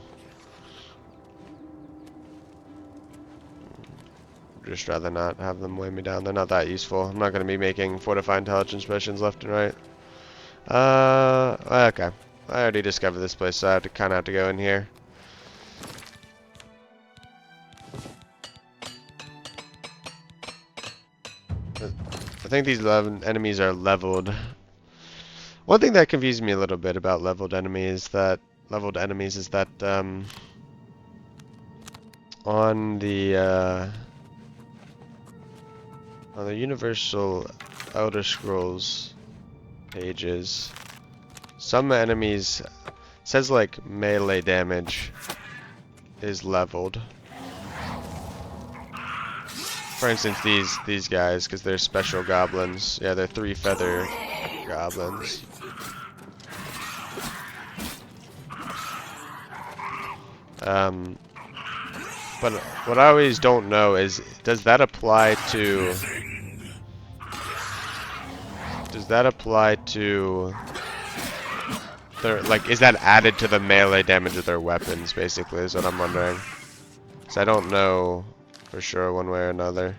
just rather not have them weigh me down. They're not that useful. I'm not going to be making Fortify Intelligence missions left and right. Okay. I already discovered this place, so I kind of have to go in here. I think these enemies are leveled. One thing that confuses me a little bit about leveled enemies is that on the Universal Elder Scrolls pages, some enemies says like melee damage is leveled. For instance, these guys, because they're special goblins. Yeah, they're 3 feather goblins. But what I always don't know is, does that apply to their, like, is that added to the melee damage of their weapons, basically, is what I'm wondering. Because I don't know for sure one way or another.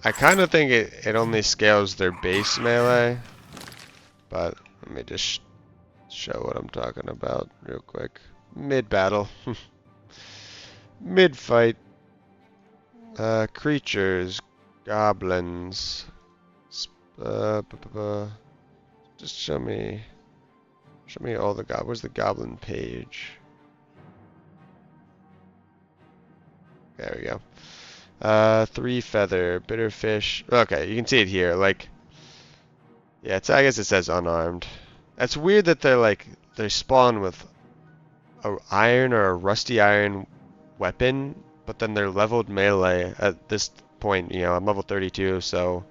I kind of think it only scales their base melee, but let me just show what I'm talking about real quick. Mid-battle. Mid-fight. Creatures. Goblins. Just show me all the where's the goblin page? There we go. 3 feather, bitter fish. Okay, you can see it here. Like, yeah, I guess it says unarmed. That's weird that they spawn with a iron or a rusty iron weapon, but then they're leveled melee at this point. You know, I'm level 32, so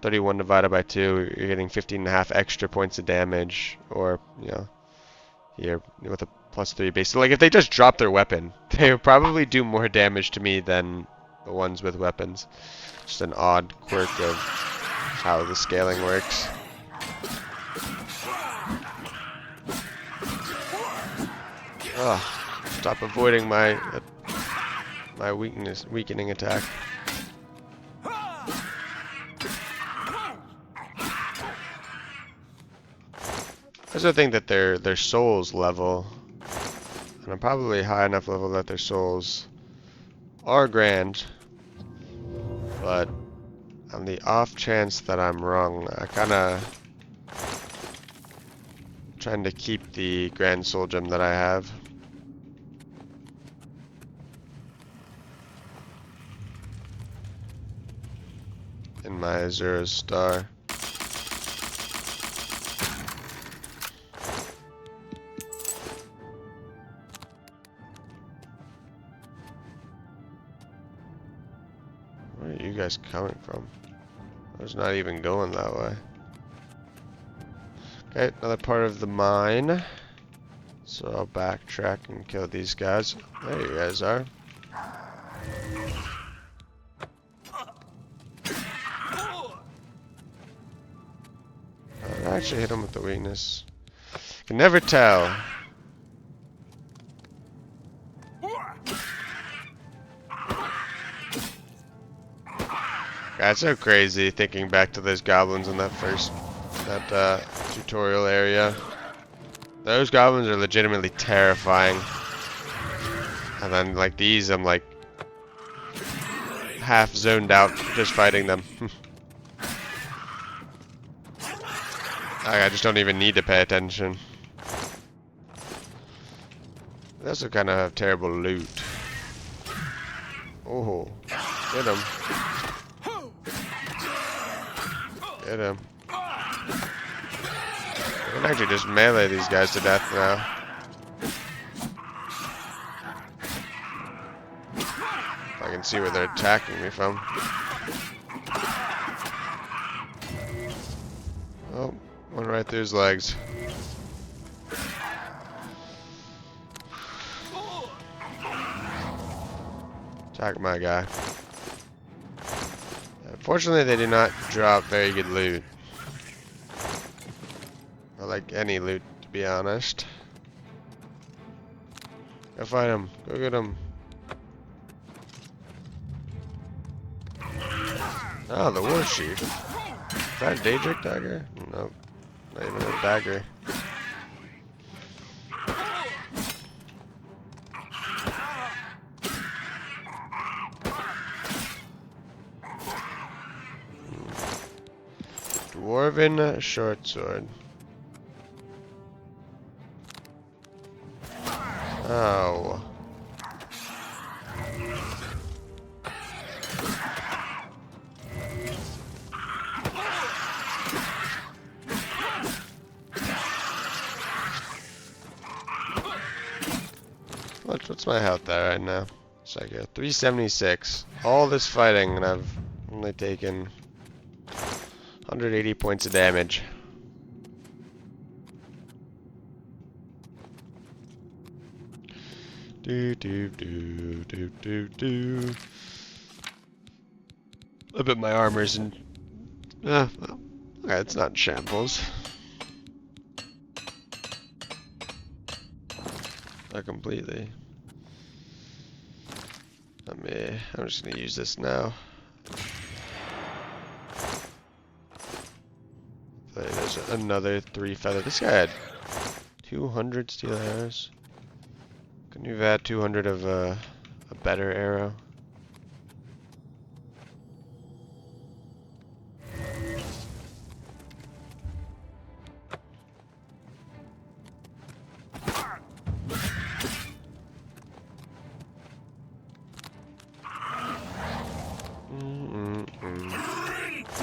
31 divided by 2, you're getting 15.5 extra points of damage, or, you know, here with a +3 base. Like, if they just drop their weapon, they would probably do more damage to me than the ones with weapons. Just an odd quirk of how the scaling works. Ugh, stop avoiding my weakening attack. I also think that their souls level, and I'm probably high enough level that their souls are grand, but on the off chance that I'm wrong, I kinda trying to keep the grand soul gem that I have. In my Azura's star. Where are you guys coming from? I was not even going that way. Okay, another part of the mine. So I'll backtrack and kill these guys. There you guys are. I actually hit him with the weakness. Can never tell. That's so crazy thinking back to those goblins in that tutorial area. Those goblins are legitimately terrifying. And then like these, I'm like half zoned out just fighting them. I just don't even need to pay attention. They also kind of have terrible loot. Oh, get him. Get him. I can actually just melee these guys to death now. If I can see where they're attacking me from. Oh, went right through his legs. Attack my guy. Unfortunately, they do not drop very good loot. Or like any loot, to be honest. Go fight him. Go get him. Oh, the war chief. Is that a Daedric dagger? Nope. Not even a dagger. Dwarven short sword. Oh. What's my health at right now? It's like a 376. All this fighting and I've only taken 180 points of damage. Do do do do do do. I bet my armor's in. Well, okay, it's not in shambles. Not completely. I'm just gonna use this now. There's another 3 feather. This guy had 200 steel arrows. Couldn't you have had 200 of a better arrow?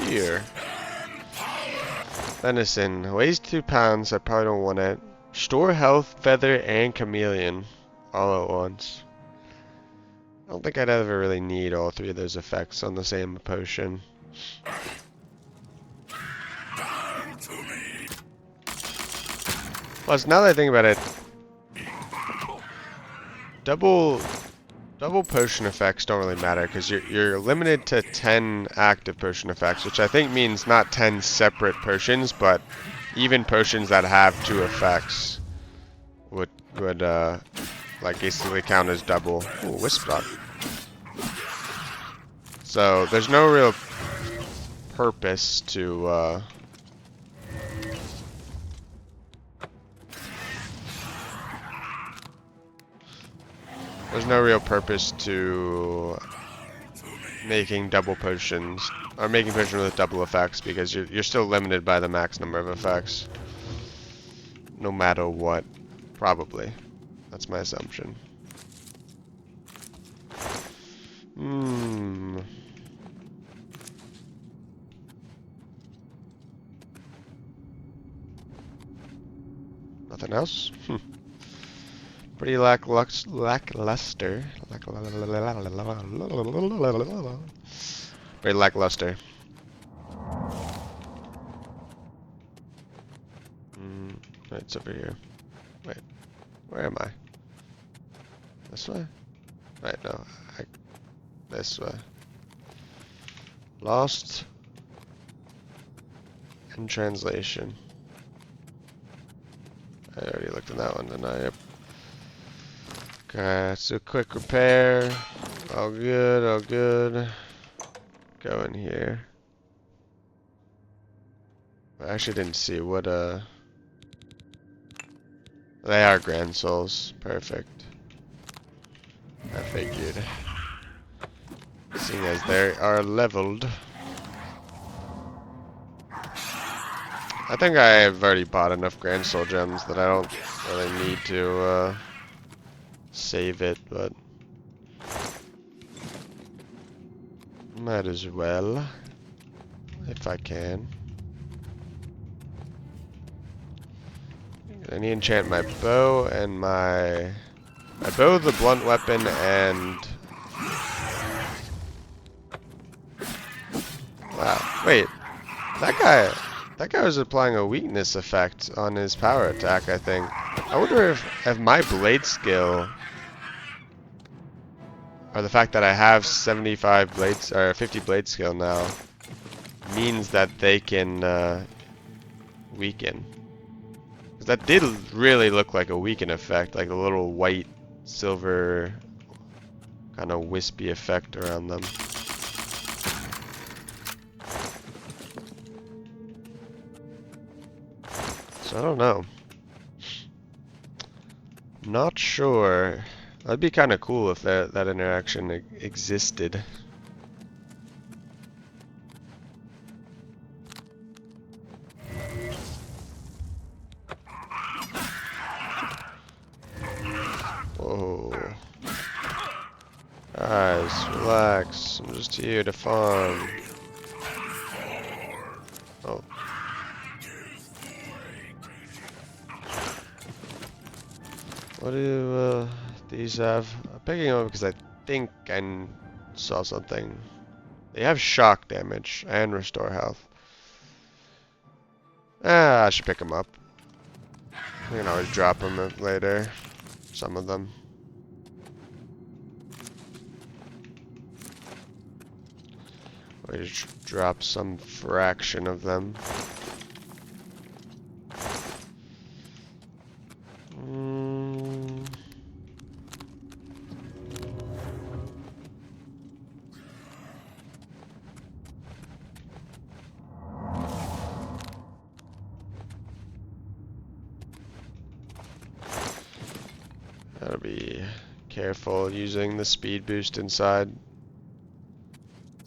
Deer. Venison. Weighs 2 pounds. I probably don't want it. Store health, feather, and chameleon all at once. I don't think I'd ever really need all 3 of those effects on the same potion. Plus, now that I think about it, double potion effects don't really matter because you're limited to 10 active potion effects, which I think means not 10 separate potions, but even potions that have 2 effects would like basically count as double. Ooh, wisp dog. So there's no real purpose to making double potions or making potions with double effects because you're still limited by the max number of effects, no matter what. Probably, that's my assumption. Nothing else? Pretty lackluster. Very lackluster. It's over here. Wait, where am I? This way? Right, no. This way. Lost in translation. I already looked at that one, didn't I? Yep. Okay, so quick repair. All good, all good. Go in here. I actually didn't see what, they are Grand Souls. Perfect. I figured. Seeing as they are leveled. I think I've already bought enough Grand Soul gems that I don't really need to, save it, but might as well if I can. I need to enchant my bow and my bow, the blunt weapon, and wow, wait, that guy was applying a weakness effect on his power attack, I think. I wonder if my blade skill, or the fact that I have 75 blades, or 50 blade skill now, means that they can weaken. Because that did really look like a weaken effect, like a little white, silver, kind of wispy effect around them. So I don't know. Not sure. That'd be kind of cool if that interaction existed. Whoa. Guys, relax. I'm just here to farm. Oh. What do these have? I'm picking them up because I think I saw something. They have shock damage and restore health. I should pick them up. I can always drop them later. Some of them. Or just drop some fraction of them. careful using the speed boost inside.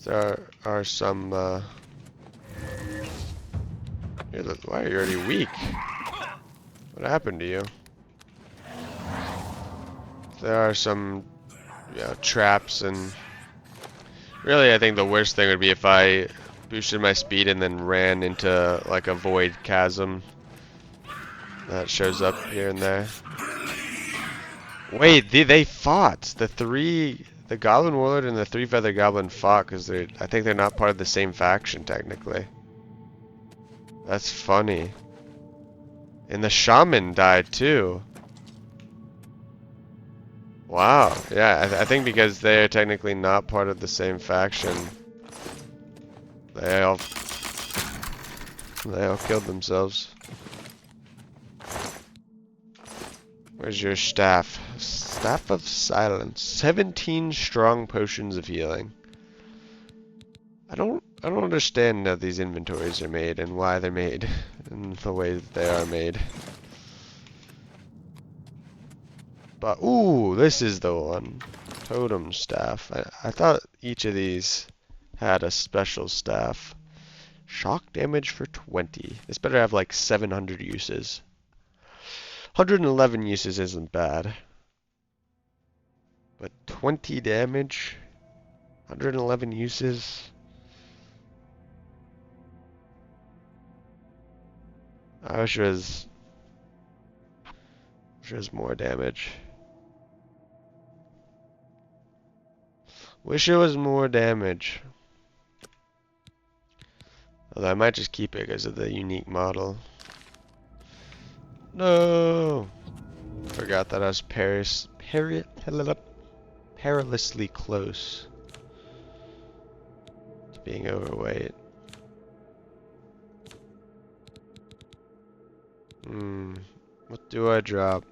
There are some, why are you already weak? What happened to you? There are some, traps, and really I think the worst thing would be if I boosted my speed and then ran into like a void chasm that shows up here and there. Wait, they fought! The Goblin Warlord and the Three Feather Goblin fought because I think they're not part of the same faction technically. That's funny. And the Shaman died too. Wow, yeah, I think because they're technically not part of the same faction, they all killed themselves. Where's your staff? Staff of Silence. 17 strong potions of healing. I don't understand how these inventories are made and why they're made in the way that they are made. But ooh, this is the one. Totem staff. I thought each of these had a special staff. Shock damage for 20. This better have like 700 uses. 111 uses isn't bad. But 20 damage? 111 uses? I wish it was more damage. Wish it was more damage. Although I might just keep it because of the unique model. No! Forgot that I was perilously close to being overweight. What do I drop?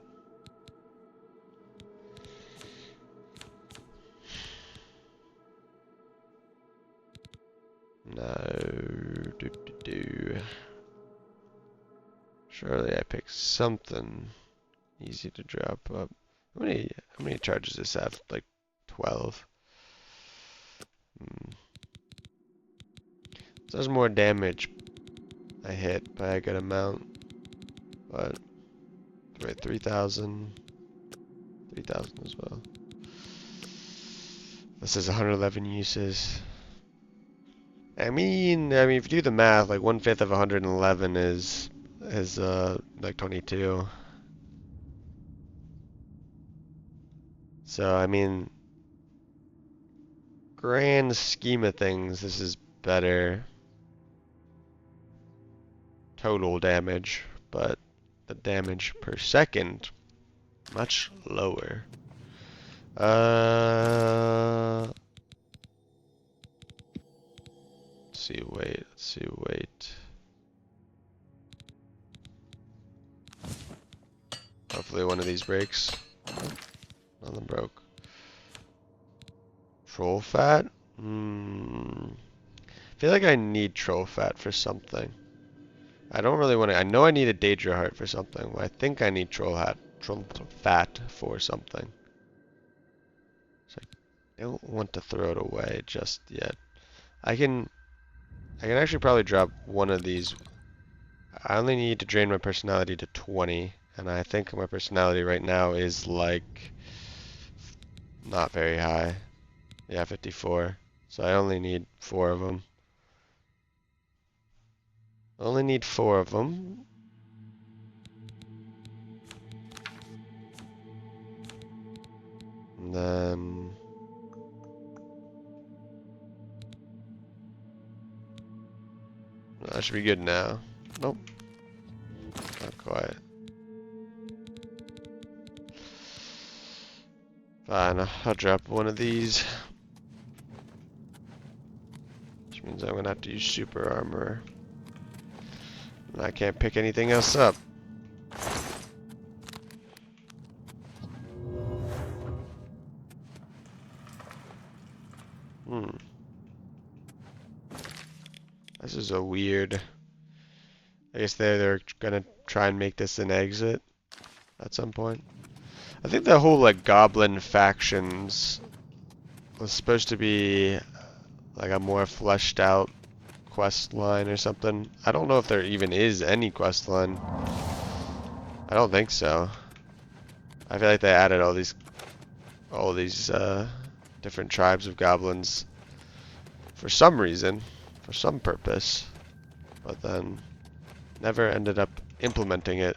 No. Surely I picked something easy to drop up. How many charges does this have? Like 12. So there's more damage I hit by a good amount. But wait, 3,000. 3,000 as well. This is 111 uses. I mean, if you do the math, like 1/5 of 111 is like 22. So I mean, grand scheme of things, this is better total damage, but the damage per second much lower. Let's see, wait. Hopefully one of these breaks. Nothing broke. Troll fat? I feel like I need troll fat for something. I don't really want to. I know I need a Daedra heart for something, but I think I need troll fat for something. So I don't want to throw it away just yet. I can actually probably drop one of these. I only need to drain my personality to 20, and I think my personality right now is like not very high. Yeah, 54. So I only need 4 of them. Only need 4 of them. And then that should be good now. Nope. Not quite. Fine, I'll drop one of these. Which means I'm gonna have to use super armor. And I can't pick anything else up. This is a weird. I guess they're gonna try and make this an exit at some point. I think the whole like goblin factions was supposed to be like a more fleshed out quest line or something. I don't know if there even is any quest line. I don't think so. I feel like they added all these different tribes of goblins for some reason, for some purpose, but then never ended up implementing it.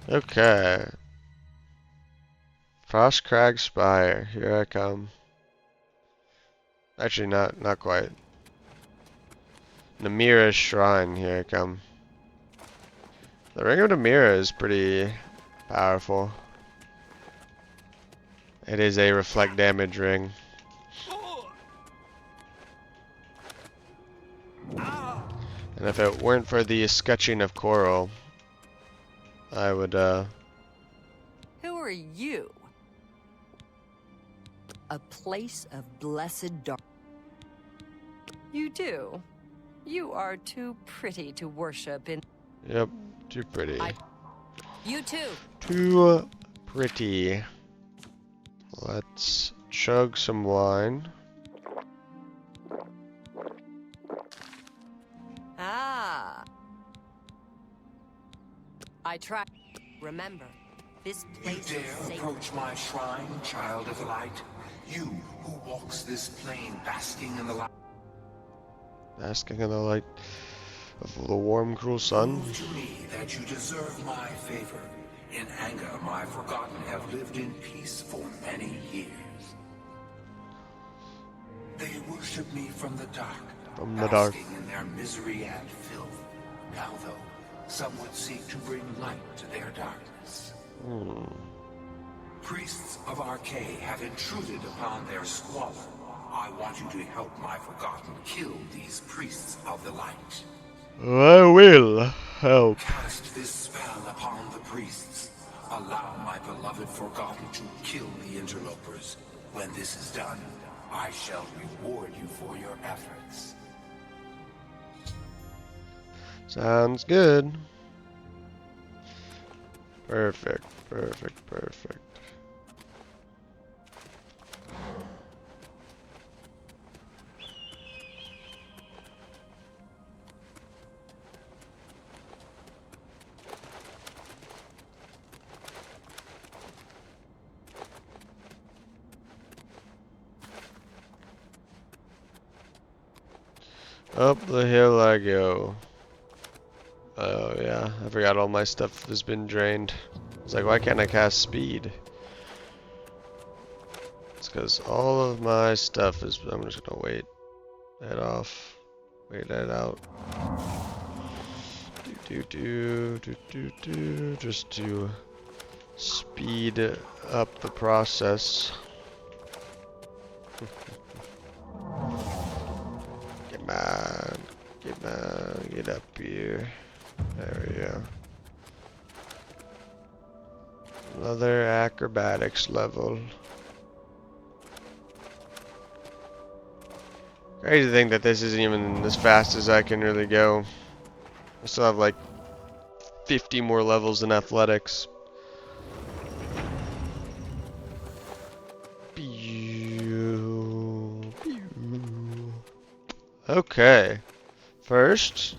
Okay. Frostcrag Spire, here I come. Actually, not quite. Namira's Shrine, here I come. The Ring of Namira is pretty powerful. It is a reflect damage ring. And if it weren't for the escutcheon of chorrol, I would, Who are you? A place of blessed dark. You do. You are too pretty to worship in. Yep, too pretty. You too. Too pretty. Let's chug some wine. Ah. I try. Remember, this place You is dare sacred. approach my shrine, child of light? You who walks this plain basking in the light. Basking in the light of the warm, cruel sun. Prove to me that you deserve my favor. In anger, my forgotten have lived in peace for many years. They worship me from the dark, From the dark. basking in their misery and filth. Now, though, some would seek to bring light to their darkness. Priests of Arcade have intruded upon their squalor. I want you to help my forgotten kill these priests of the light. I will help. Cast this spell upon the priests. Allow my beloved forgotten to kill the interlopers. When this is done, I shall reward you for your efforts. Sounds good. Perfect, perfect, perfect. Up the hill I go. Oh yeah, I forgot all my stuff has been drained. It's like, why can't I cast speed? It's because all of my stuff is, I'm just gonna wait it off. Wait it out. Just to speed up the process. Come on, come on, get up here. There we go. Another acrobatics level. Crazy to think that this isn't even as fast as I can really go. I still have like 50 more levels in athletics. Okay. First,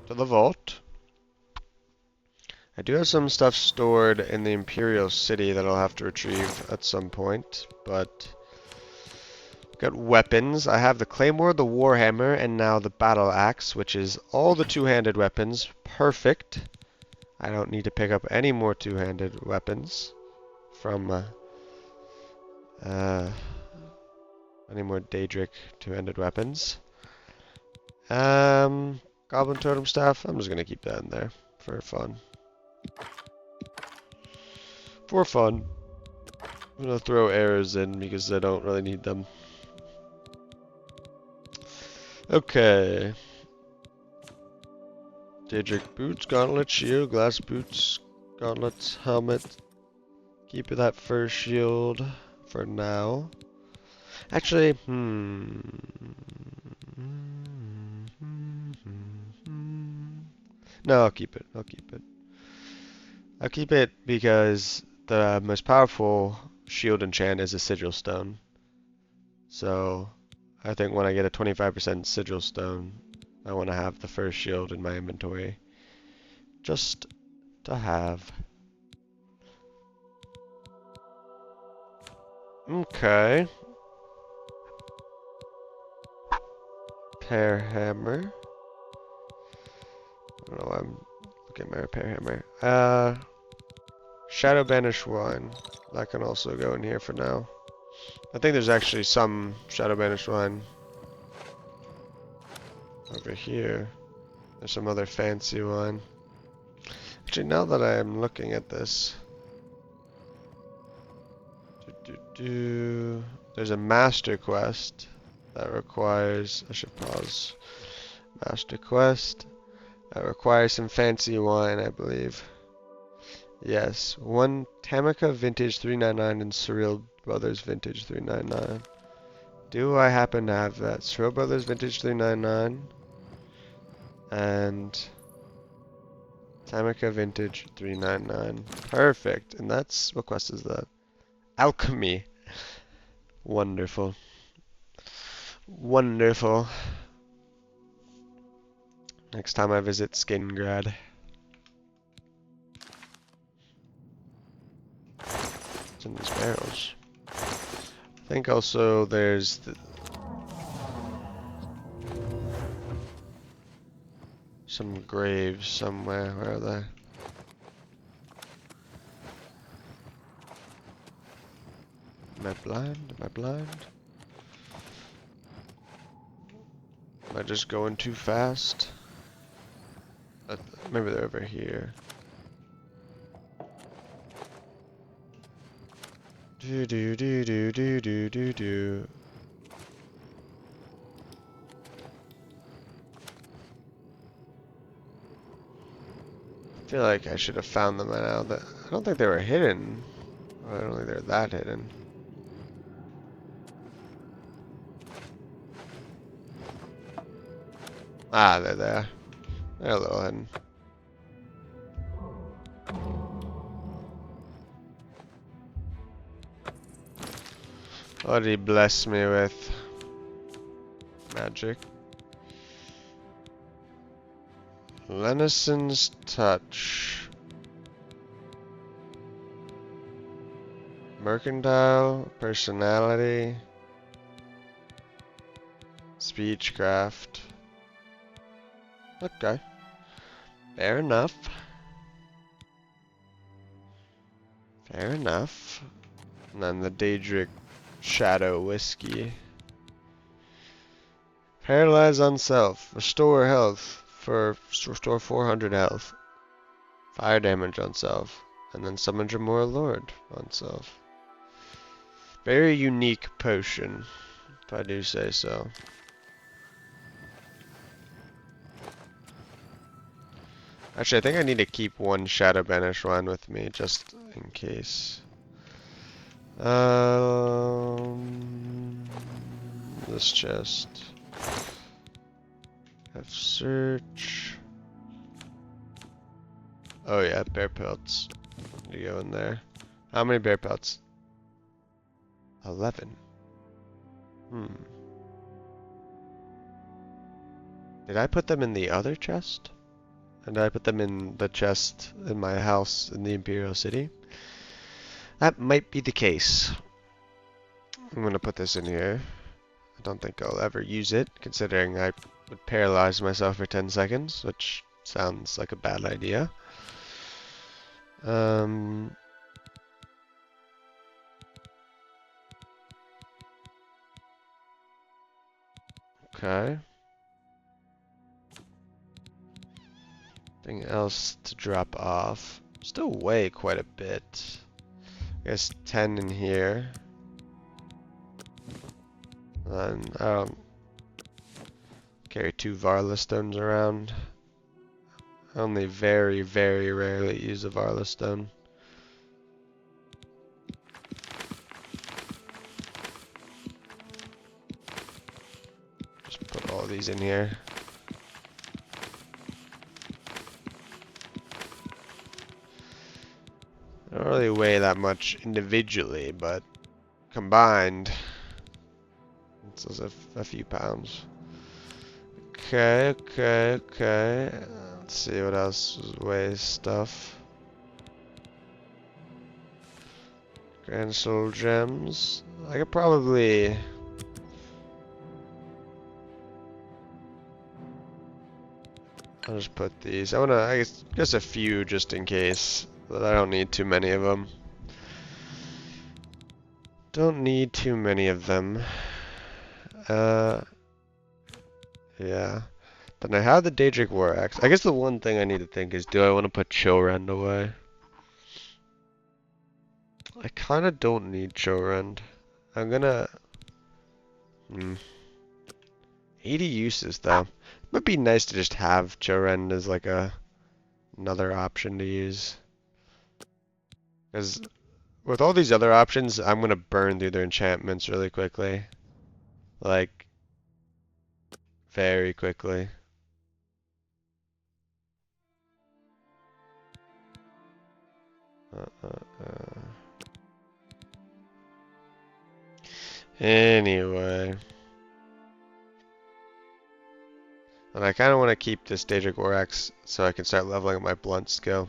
to the vault. I do have some stuff stored in the Imperial City that I'll have to retrieve at some point, but got weapons. I have the Claymore, the Warhammer, and now the Battle Axe, which is all the two-handed weapons. Perfect. I don't need to pick up any more two-handed weapons from any more Daedric two-handed weapons. Goblin Totem Staff, I'm just gonna keep that in there for fun. For fun. I'm gonna throw arrows in because I don't really need them. Okay. Daedric boots, gauntlet, shield, glass boots, gauntlets, helmet. Keep that first shield for now. Actually, No, I'll keep it. I'll keep it. I'll keep it because the most powerful shield enchant is a sigil stone. So I think when I get a 25% sigil stone, I want to have the first shield in my inventory. Just to have. Okay. Repair hammer. I don't know why I'm looking at my repair hammer. Shadow Banish wine. That can also go in here for now. I think there's actually some Shadow Banish wine over here. There's some other fancy wine. Actually, now that I am looking at this, there's a master quest that requires. I should pause. Master quest that requires some fancy wine, I believe. Yes, one Tamika Vintage 399 and Surreal Brothers Vintage 399. Do I happen to have that? Surreal Brothers Vintage 399 and Tamika Vintage 399. Perfect. And that's, what quest is that? Alchemy. Wonderful. Wonderful. Next time I visit Skingrad. What's in these barrels? I think also there's some graves somewhere. Where are they? Am I blind? Am I blind? Am I just going too fast? Maybe they're over here. Do do do do do do do do. I feel like I should have found them by now. I don't think they were hidden. I don't think they're that hidden. Ah, they're there. They're a little hidden. What did he bless me with? Magic. Lenison's touch. Mercantile, personality, speechcraft. Okay. Fair enough. Fair enough. And then the Daedric Shadow Whiskey. Paralyze on self. Restore health. Restore 400 health. Fire damage on self. And then summon Dremora Lord on self. Very unique potion, if I do say so. Actually, I think I need to keep one Shadow Banish wine with me, just in case. This chest. Have search. Oh yeah, bear pelts. Need to go in there. How many bear pelts? 11. Did I put them in the other chest? And did I put them in the chest in my house in the Imperial City? That might be the case. I'm gonna put this in here. I don't think I'll ever use it, considering I would paralyze myself for 10 seconds, which sounds like a bad idea. Okay. Anything else to drop off? Still weigh quite a bit. I guess 10 in here. And I don't carry 2 Varla stones around. I only very, very rarely use a Varla stone. Just put all these in here. weigh that much individually, but combined, it's a few pounds. Okay. Let's see what else weighs stuff. Grand Soul Gems. I could probably... I'll just put these. I guess a few just in case, but I don't need too many of them. Don't need too many of them. Yeah. Then I have the Daedric War Axe. I guess the one thing I need to think is, do I want to put Chorrol away? I kind of don't need Chorrol. I'm gonna... 80 uses though. It would be nice to just have Chorrol as like another option to use. Because with all these other options, I'm gonna burn through their enchantments really quickly. Like, very quickly. Anyway. And I kind of want to keep this Daedric War Axe so I can start leveling up my blunt skill.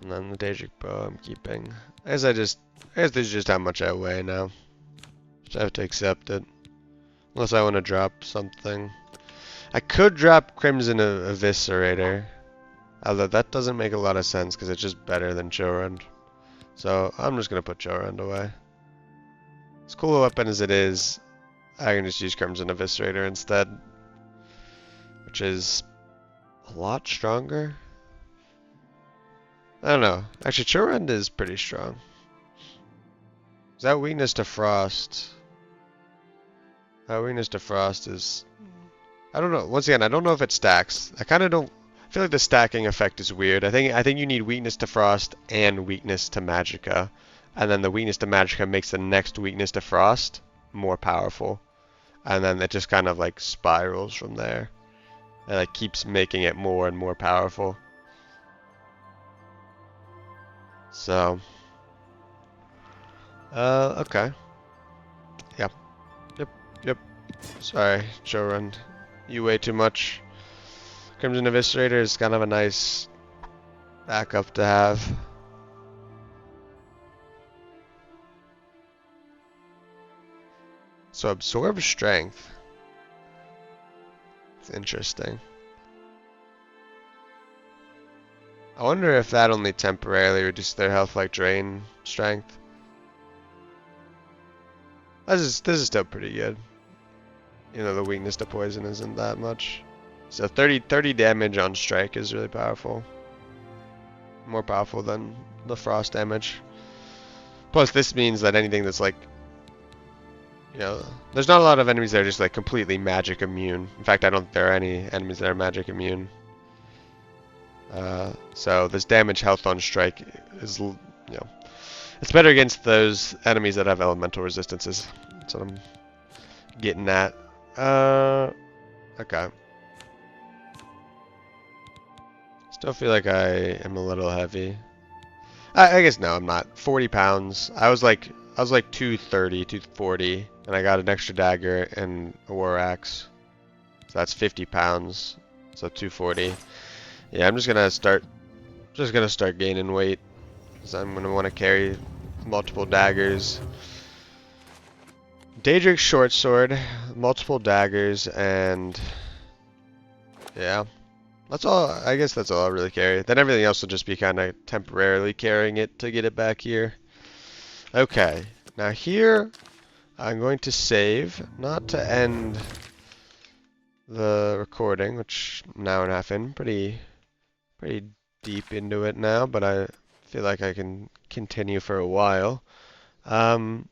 And then the Daedric Bow I'm keeping. I guess this is just how much I weigh now. Just have to accept it. Unless I want to drop something. I could drop Crimson Eviscerator. Although that doesn't make a lot of sense because it's just better than Chorrol. So I'm just going to put Chorrol away. As cool a weapon as it is, I can just use Crimson Eviscerator instead. Which is a lot stronger. I don't know. Actually, Chorrol is pretty strong. Is that weakness to Frost? That weakness to Frost is... I don't know. Once again, I don't know if it stacks. I kind of don't... I feel like the stacking effect is weird. I think you need weakness to Frost and weakness to Magicka. And then the weakness to Magicka makes the next weakness to Frost more powerful. And then it just kind of like spirals from there. It like keeps making it more and more powerful. So... okay. Yep. Sorry, Chorrol. You weigh too much. Crimson Eviscerator is kind of a nice backup to have. So absorb strength. It's interesting. I wonder if that only temporarily reduces their health like drain strength. This is still pretty good. You know, the weakness to poison isn't that much. So 30 damage on strike is really powerful. More powerful than the frost damage. Plus this means that anything that's like, you know, there's not a lot of enemies that are just like completely magic immune. In fact, I don't think there are any enemies that are magic immune. So this damage health on strike is, you know, it's better against those enemies that have elemental resistances. That's what I'm getting at. Okay. Still feel like I am a little heavy. I guess no, I'm not. 40 pounds. I was like 230, 240, and I got an extra dagger and a war axe. So that's 50 pounds. So 240. Yeah, I'm just gonna start gaining weight. So I'm gonna want to carry multiple daggers. Daedric short sword, multiple daggers, and yeah. That's all. I guess that's all I'll really carry. Then everything else will just be kind of temporarily carrying it to get it back here. Okay. Now here, I'm going to save, not to end the recording, which I'm an hour and a half in, pretty deep into it now, but I feel like I can continue for a while. But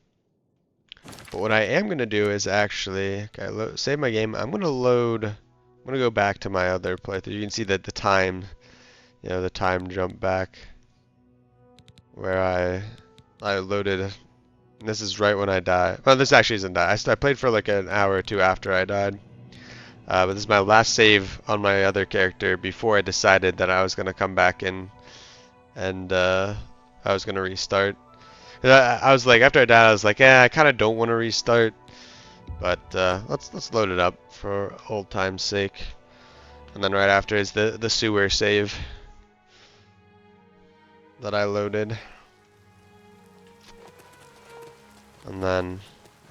what I am going to do is actually, okay, save my game. I'm going to go back to my other playthrough. You can see that the time, you know, the time jump back where I loaded. And this is right when I died. Well, this actually isn't die. I played for like an hour or two after I died. But this is my last save on my other character before I decided that I was going to come back and and I was gonna restart. I was like, after I died, I was like, yeah, I kind of don't want to restart, but let's load it up for old time's sake. And then right after is the sewer save that I loaded. And then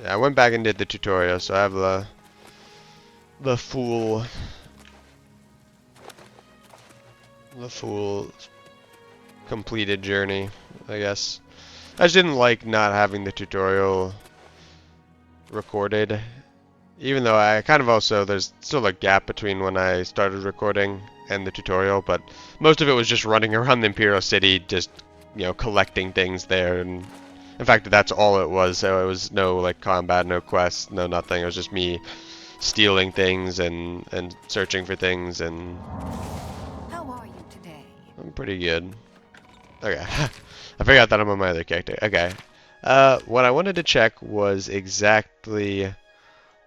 yeah, I went back and did the tutorial, so I have the full completed journey, I guess. I just didn't like not having the tutorial recorded, even though I kind of also, there's still a gap between when I started recording and the tutorial, but most of it was just running around the Imperial City, just, you know, collecting things there, and in fact that's all it was. So it was no like combat, no quests, no nothing. It was just me stealing things and searching for things, and How are you today? I'm pretty good. Okay. I forgot that I'm on my other character. Okay. What I wanted to check was exactly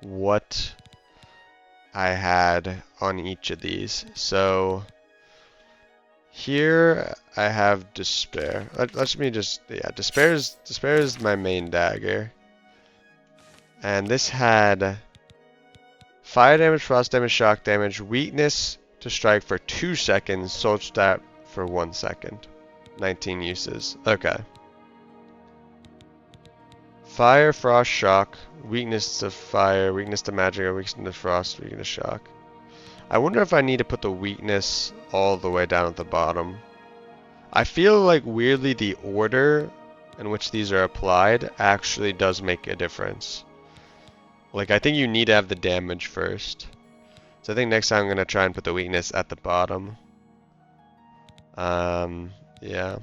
what I had on each of these. So here I have despair. Let me just, yeah, despair is my main dagger. And this had fire damage, frost damage, shock damage, weakness to strike for 2 seconds, soul stab for 1 second. 19 uses. Okay. Fire, frost, shock, weakness to fire, weakness to magic, or weakness to frost, weakness to shock. I wonder if I need to put the weakness all the way down at the bottom. I feel like weirdly the order in which these are applied actually does make a difference. Like I think you need to have the damage first. So I think next time I'm going to try and put the weakness at the bottom. Yeah.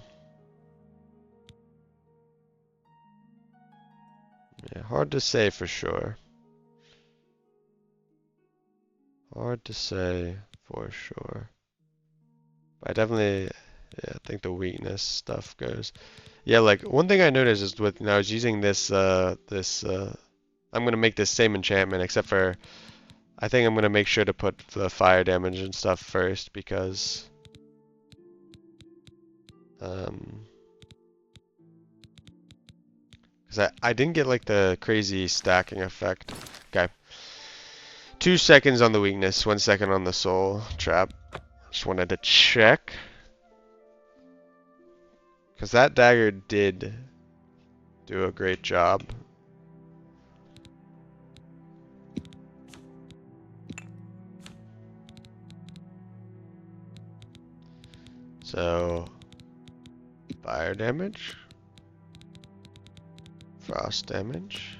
Yeah, hard to say for sure. Hard to say for sure. But I definitely, yeah, I think the weakness stuff goes. Yeah, like one thing I noticed is with, when I was using this, I'm gonna make this same enchantment, except for, I think I'm gonna make sure to put the fire damage and stuff first because, because I didn't get like the crazy stacking effect. Okay. 2 seconds on the weakness, 1 second on the soul trap. Just wanted to check. Because that dagger did do a great job. So, fire damage. Frost damage.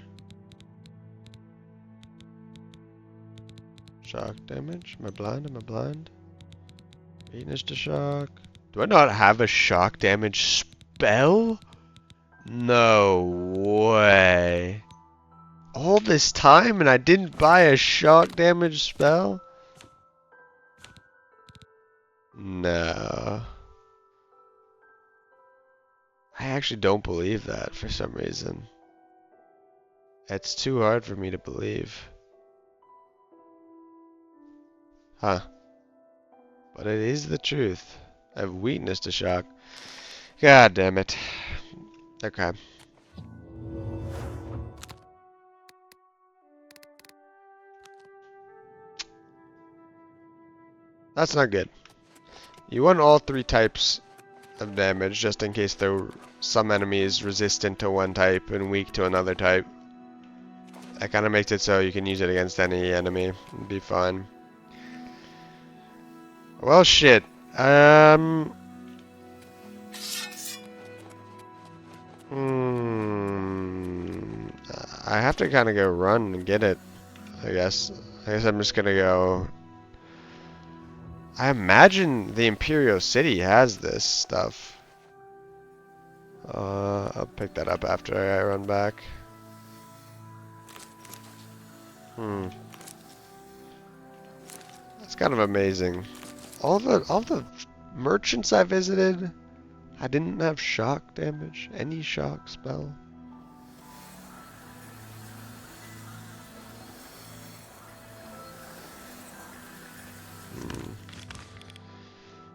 Shock damage. Am I blind? Am I blind? Weakness to shock. Do I not have a shock damage spell? No way. All this time and I didn't buy a shock damage spell? No. I actually don't believe that for some reason. It's too hard for me to believe. Huh. But it is the truth. I have weakness to shock. God damn it. Okay. That's not good. You want all 3 types of damage just in case there were some enemies resistant to one type and weak to another type. That kind of makes it so you can use it against any enemy and be fine. Well, shit. I have to kind of go run and get it, I guess. I guess I'm just gonna go. I imagine the Imperial City has this stuff. I'll pick that up after I run back. That's kind of amazing. All the merchants I visited, I didn't have shock damage, any shock spell.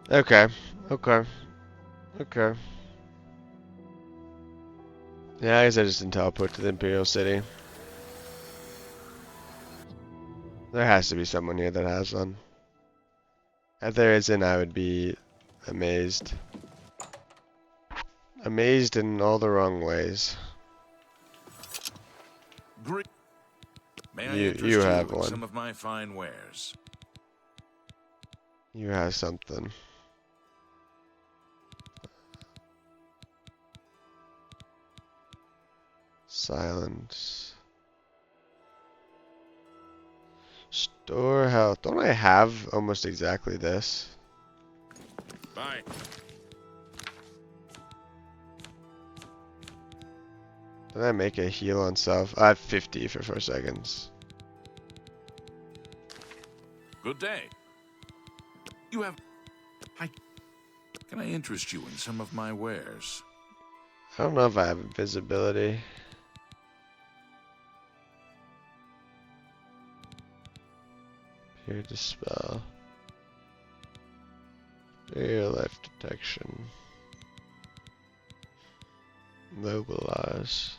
Okay, okay. Okay. Yeah, I guess I just didn't teleport to the Imperial City. There has to be someone here that has one. If there isn't, I would be amazed. Amazed in all the wrong ways. May I You interest you have in one. some of my fine wares? You have something. Silence. Store health. Don't I have almost exactly this? Bye. Did I make a heal on self? I have 50 for 4 seconds. Good day. You have... Can I interest you in some of my wares? I don't know if I have invisibility. Here to spell. Real life detection. Mobilize.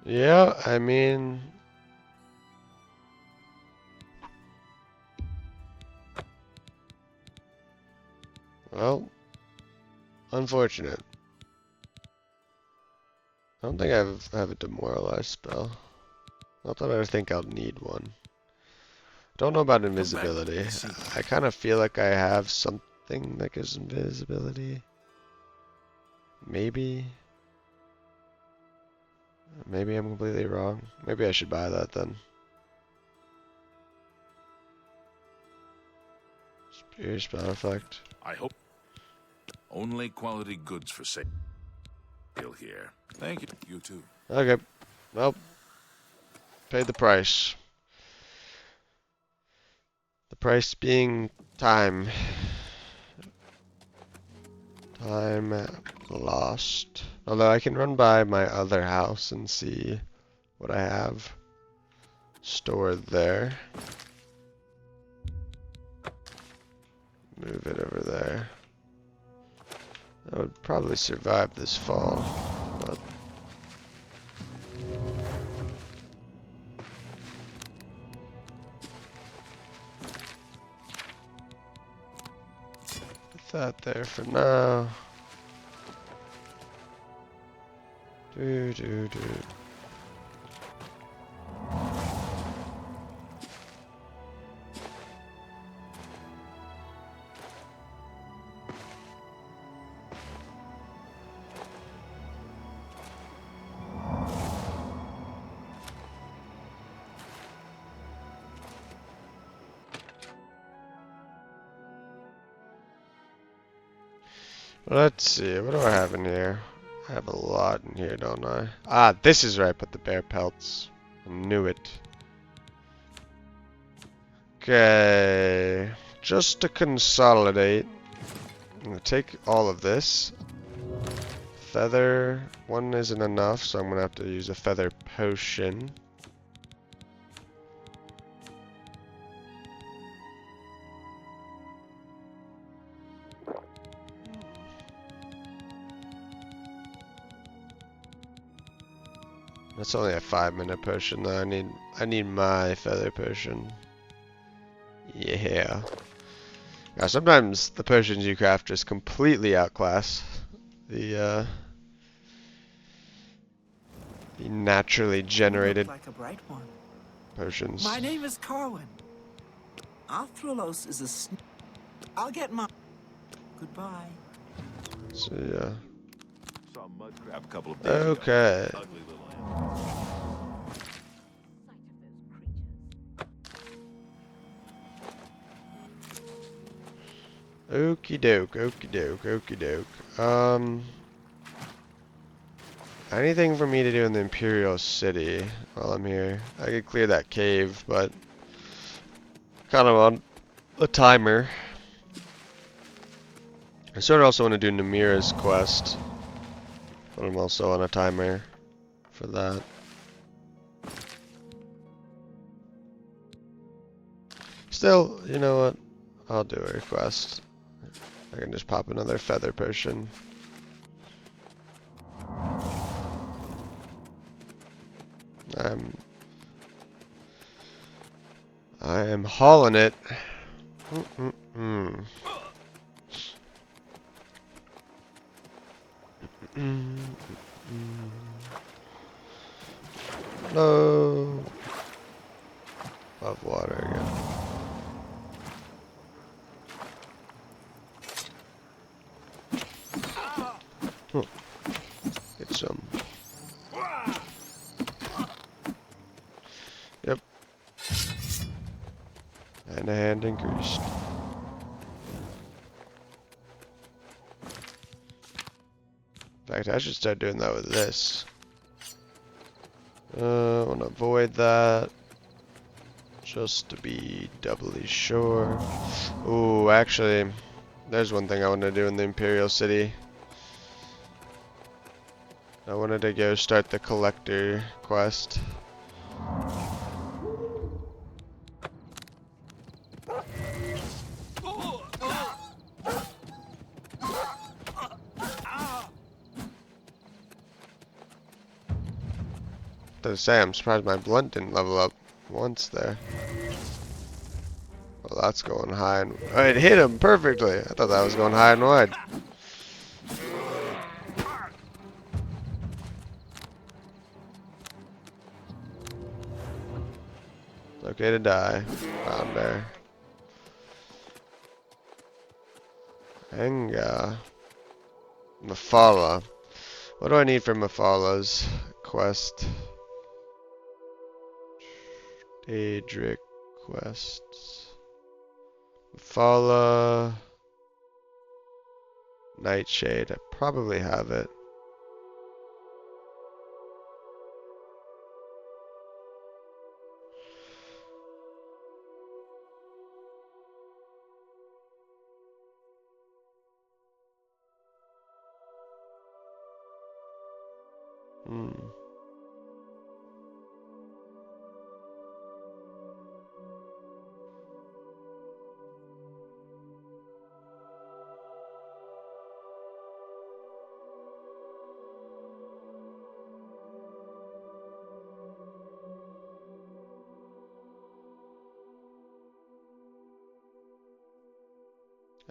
Yeah, I mean... Well, unfortunate. I don't think I have a demoralize spell. Not that I think I'll need one. Don't know about invisibility. I kind of feel like I have something that gives invisibility. Maybe. Maybe I'm completely wrong. Maybe I should buy that then. Superior spell effect. I hope. Only quality goods for sale here. Thank you. You too. Okay. Well, paid the price. The price being time. Time lost. Although I can run by my other house and see what I have stored there. Move it over there. I would probably survive this fall, but put that there for now. Do. Let's see, what do I have in here? I have a lot in here, don't I? Ah, this is where I put the bear pelts. I knew it. Okay, just to consolidate, I'm gonna take all of this. Feather, one isn't enough, so I'm gonna have to use a feather potion. That's only a 5-minute potion though. I need my feather potion. Yeah. Now sometimes the potions you craft just completely outclass the naturally generated You look like a bright one. potions. My name is Carwin. Arthrolos is a I'll get my... Goodbye. So yeah. Saw a mud crab a couple of days ago. Okay. Ugly little animal. Okie doke, okie doke, okie doke. Anything for me to do in the Imperial City while I'm here? I could clear that cave, but kind of on a timer. I sort of also want to do Namira's quest, but I'm also on a timer for that. Still, you know what? I'll do a request. I can just pop another feather potion. I am hauling it. No. Above water again. Get some. Yep. And a hand increased. In fact, I should start doing that with this. I want to avoid that. Just to be doubly sure. Ooh, actually, there's one thing I want to do in the Imperial City. I wanted to go start the collector quest. To say, I'm surprised my blunt didn't level up once there. Well, that's going high and oh, it hit him perfectly. I thought that was going high and wide. It's okay to die. Found there. Enga. Mafala. What do I need for Mafala's quest? Daedric quests. Mafala. Nightshade. I probably have it.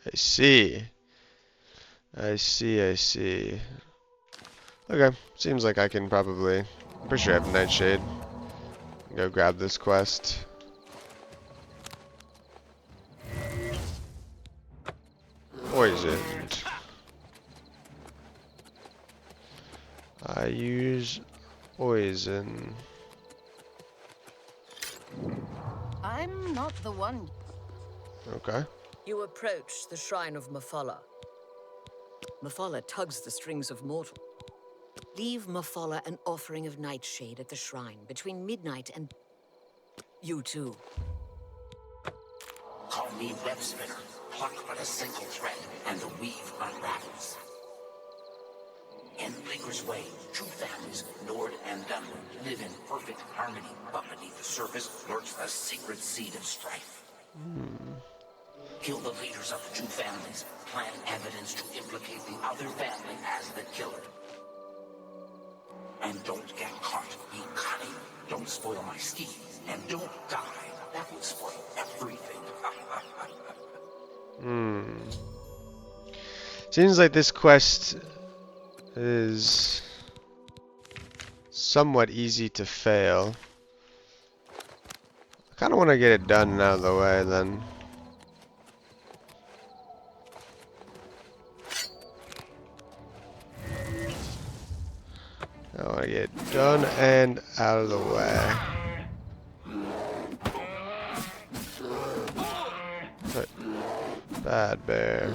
I see. I see. Okay, seems like I can probably... I'm pretty sure I have Nightshade. Go grab this quest. Poisoned. I use poison. I'm not the one. Okay. You approach the shrine of Mafala. Mafala tugs the strings of mortal. Leave Mafala an offering of nightshade at the shrine between midnight and... You too. Call me web spinner. Pluck but a single thread, and the weave unravels. In Blinker's way, two families, Nord and Dunwood, live in perfect harmony, but beneath the surface lurks the secret seed of strife. Kill the leaders of the two families, plant evidence to implicate the other family as the killer. And don't get caught. Be cunning. Don't spoil my scheme. And don't die. That would spoil everything. Seems like this quest is somewhat easy to fail. I kind of want to get it done and out of the way then. I want to get it done and out of the way. But bad bear.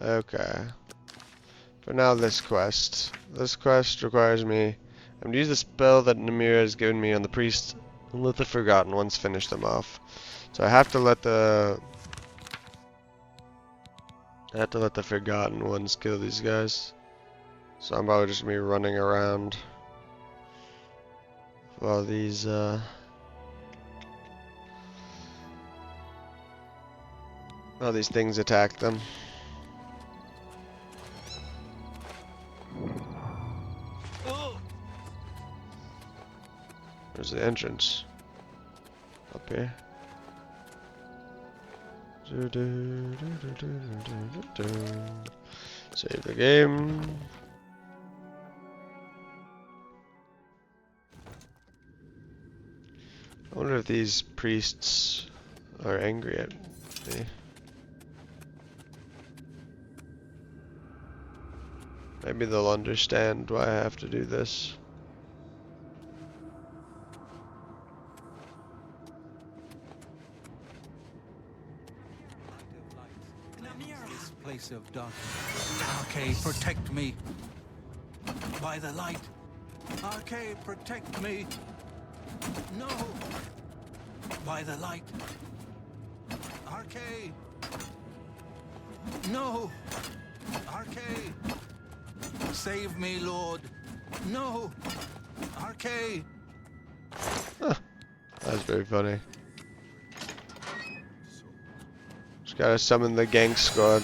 Okay. For now, this quest. This quest requires me... I'm to use the spell that Namira has given me on the priest and let the Forgotten Ones finish them off. So I have to let the... I have to let the Forgotten Ones kill these guys. So I'm probably just gonna be running around while these things attack them. Where's the entrance? Up here. Save the game. I wonder if these priests are angry at me. Maybe they'll understand why I have to do this. This place of darkness. Arcade, protect me. By the light. Arcade, protect me. No. By the light. Arcade. No. Arcade. Save me, Lord. No. Arcade. That's very funny. Just gotta summon the gang squad.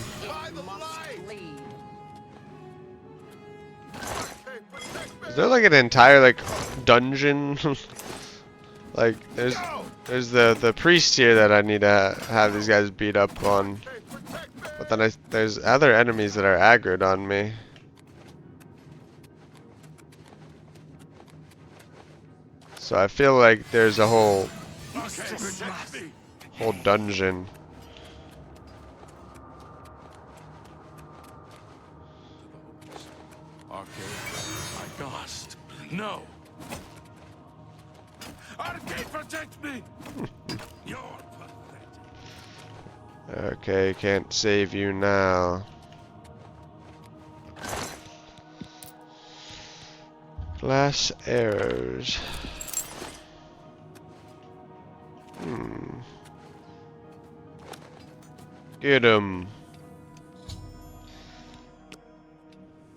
Is there like an entire like dungeon? Like there's the priest here that I need to have these guys beat up on. But then there's other enemies that are aggroed on me. So I feel like there's a whole dungeon. I must. No. Arcade, protect me. You're pathetic. Okay, can't save you now. Glass arrows. Get 'em.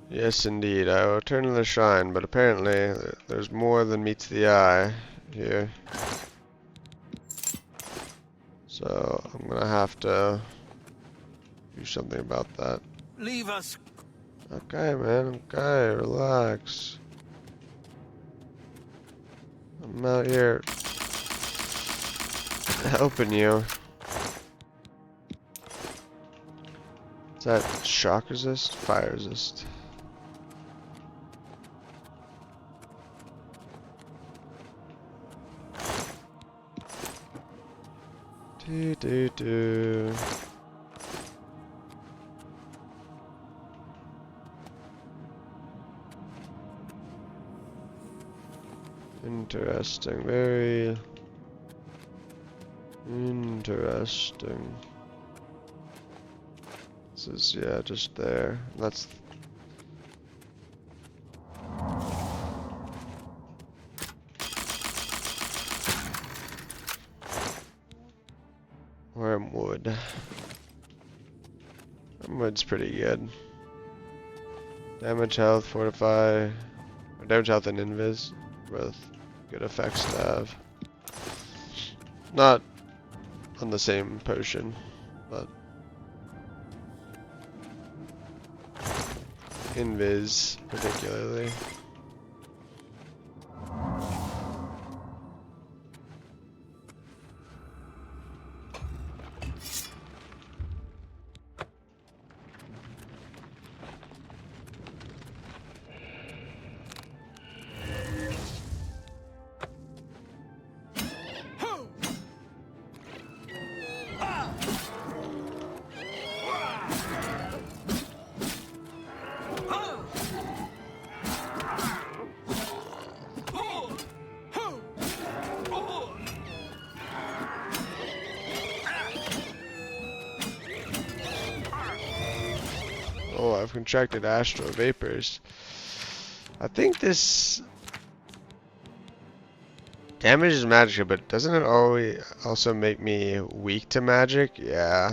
Yes, indeed. I will return to the shrine, but apparently there's more than meets the eye here. So I'm gonna have to do something about that. Leave us. Okay, man. Okay, relax. I'm out here helping you. Is that shock resist? Fire resist. Do. Interesting, very interesting. This is, yeah, just there. That's Wormwood. Wormwood's pretty good. Damage, health, fortify, or damage, health, and invis. Both good effects to have. Not on the same potion, but invis particularly. Oh, I've contracted astral vapors. I think this damages magic, but doesn't it always also make me weak to magic? Yeah.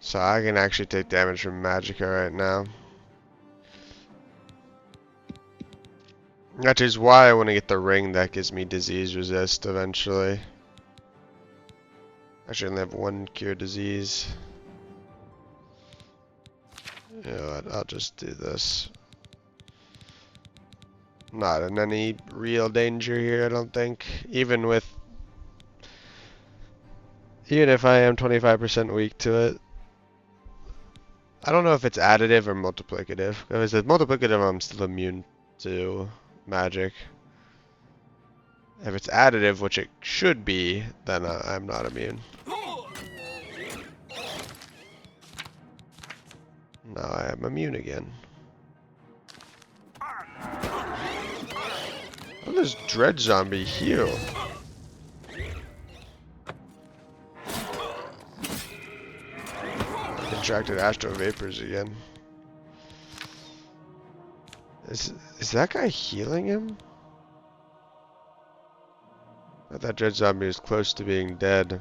So I can actually take damage from magicka right now. That is why I want to get the ring that gives me disease resist eventually. I should only have one cure disease. You know what, I'll just do this. Not in any real danger here, I don't think. Even if I am 25% weak to it. I don't know if it's additive or multiplicative. If it's multiplicative, I'm still immune to magic. If it's additive, which it should be, then I'm not immune. Now I am immune again. How does Dread Zombie heal? Contracted astral vapors again. Is that guy healing him? I thought Dread Zombie was close to being dead.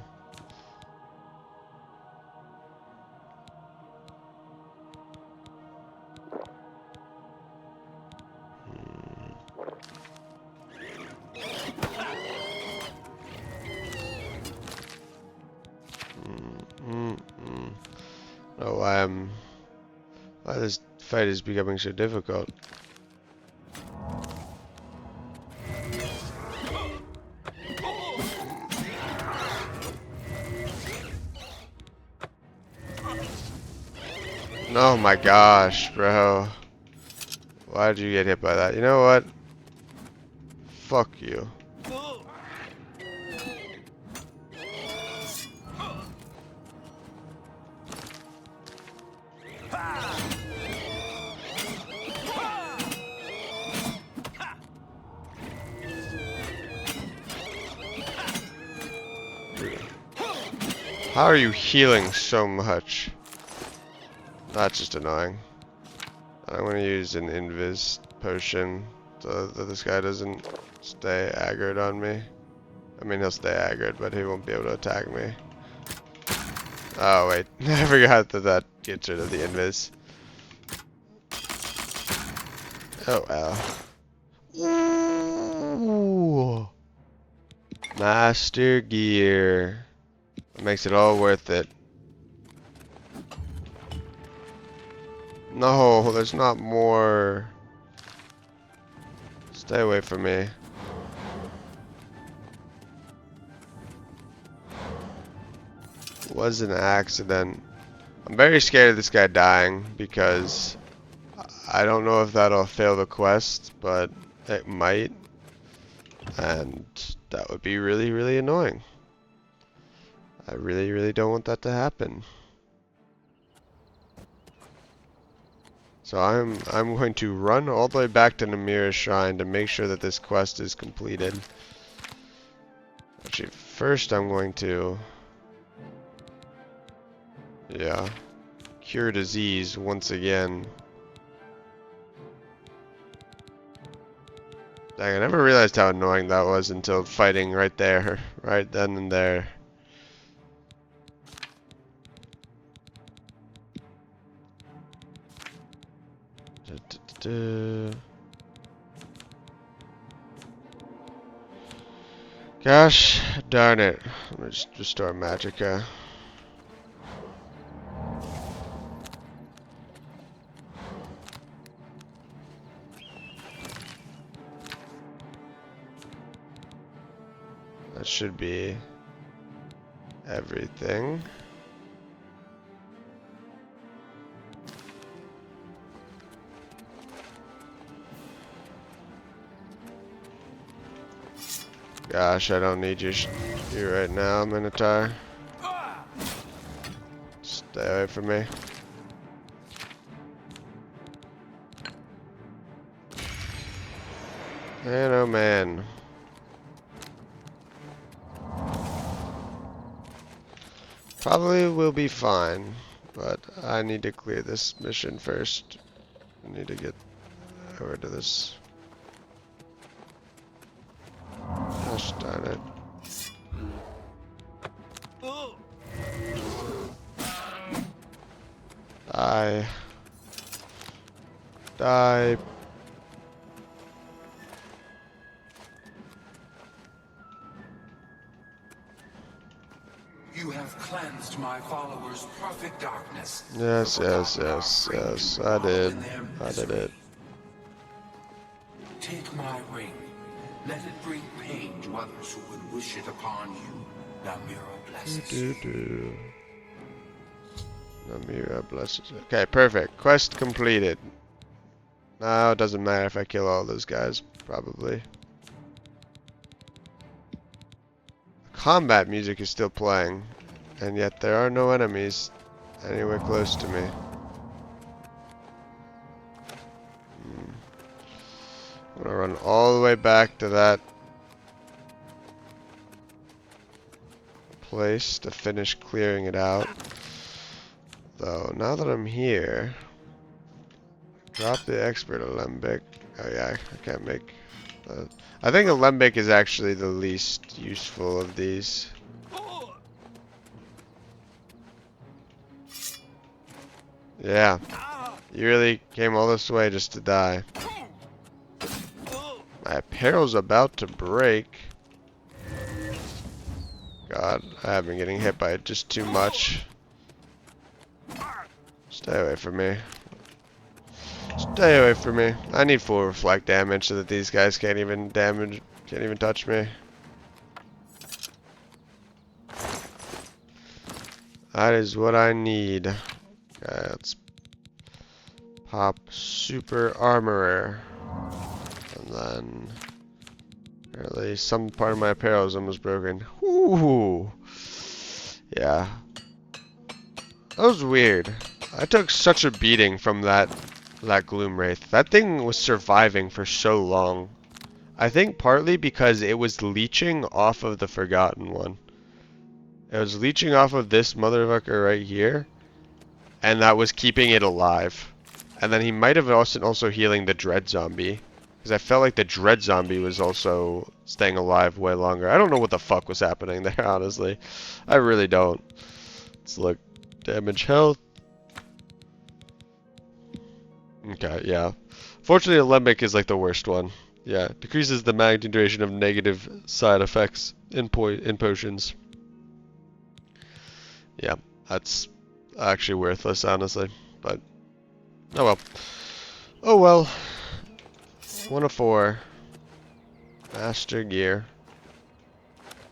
Oh, why this fight is becoming so difficult. Oh my gosh, bro. Why did you get hit by that? You know what? Fuck you. How are you healing so much? That's just annoying. I'm gonna use an invis potion so that this guy doesn't stay aggroed on me. I mean, he'll stay aggroed, but he won't be able to attack me. Oh wait, I forgot that gets rid of the invis. Oh wow. Ooh. Master gear. That makes it all worth it. No, there's not more. Stay away from me. It was an accident. I'm very scared of this guy dying because I don't know if that'll fail the quest, but it might. And that would be really, really annoying. I really, really don't want that to happen. So I'm going to run all the way back to Namira's Shrine to make sure that this quest is completed. Actually, first I'm going to, cure disease once again. Dang, I never realized how annoying that was until fighting right there, right then and there. Gosh darn it. I'm gonna just restore magicka. That should be everything. Gosh, I don't need you right now, Minotaur. Stay away from me. Man, oh man. Probably will be fine, but I need to clear this mission first. I need to get over to this. Gosh darn it. Die. Die. You have cleansed my followers' perfect darkness. Yes, yes, yes, yes. I did. I did it. Take my ring. Let it bring pain to others who would wish it upon you. Namira blesses you. Namira blesses. Okay, perfect. Quest completed. Now it doesn't matter if I kill all those guys. Probably. Combat music is still playing, and yet there are no enemies anywhere close to me. I'm gonna run all the way back to that place to finish clearing it out. Though, now that I'm here, drop the expert alembic. Oh yeah, I can't make... I think alembic is actually the least useful of these. Yeah, you really came all this way just to die. My apparel's about to break. God, I have been getting hit by it just too much. Stay away from me. Stay away from me. I need full reflect damage so that these guys can't even touch me. That is what I need. Okay, let's pop super armorer. And then apparently some part of my apparel is almost broken. Ooh. Yeah. That was weird. I took such a beating from that gloom wraith. That thing was surviving for so long. I think partly because it was leeching off of the Forgotten One. It was leeching off of this motherfucker right here, and that was keeping it alive. And then he might have also healing the dread zombie, because I felt like the dread zombie was also staying alive way longer. I don't know what the fuck was happening there, honestly. I really don't. Let's look. Damage, health. Okay, yeah. Fortunately, alembic is like the worst one. Yeah, decreases the magnitude duration of negative side effects in potions. Yeah, that's actually worthless, honestly. But, oh well. Oh well. 1 of 4. Master gear.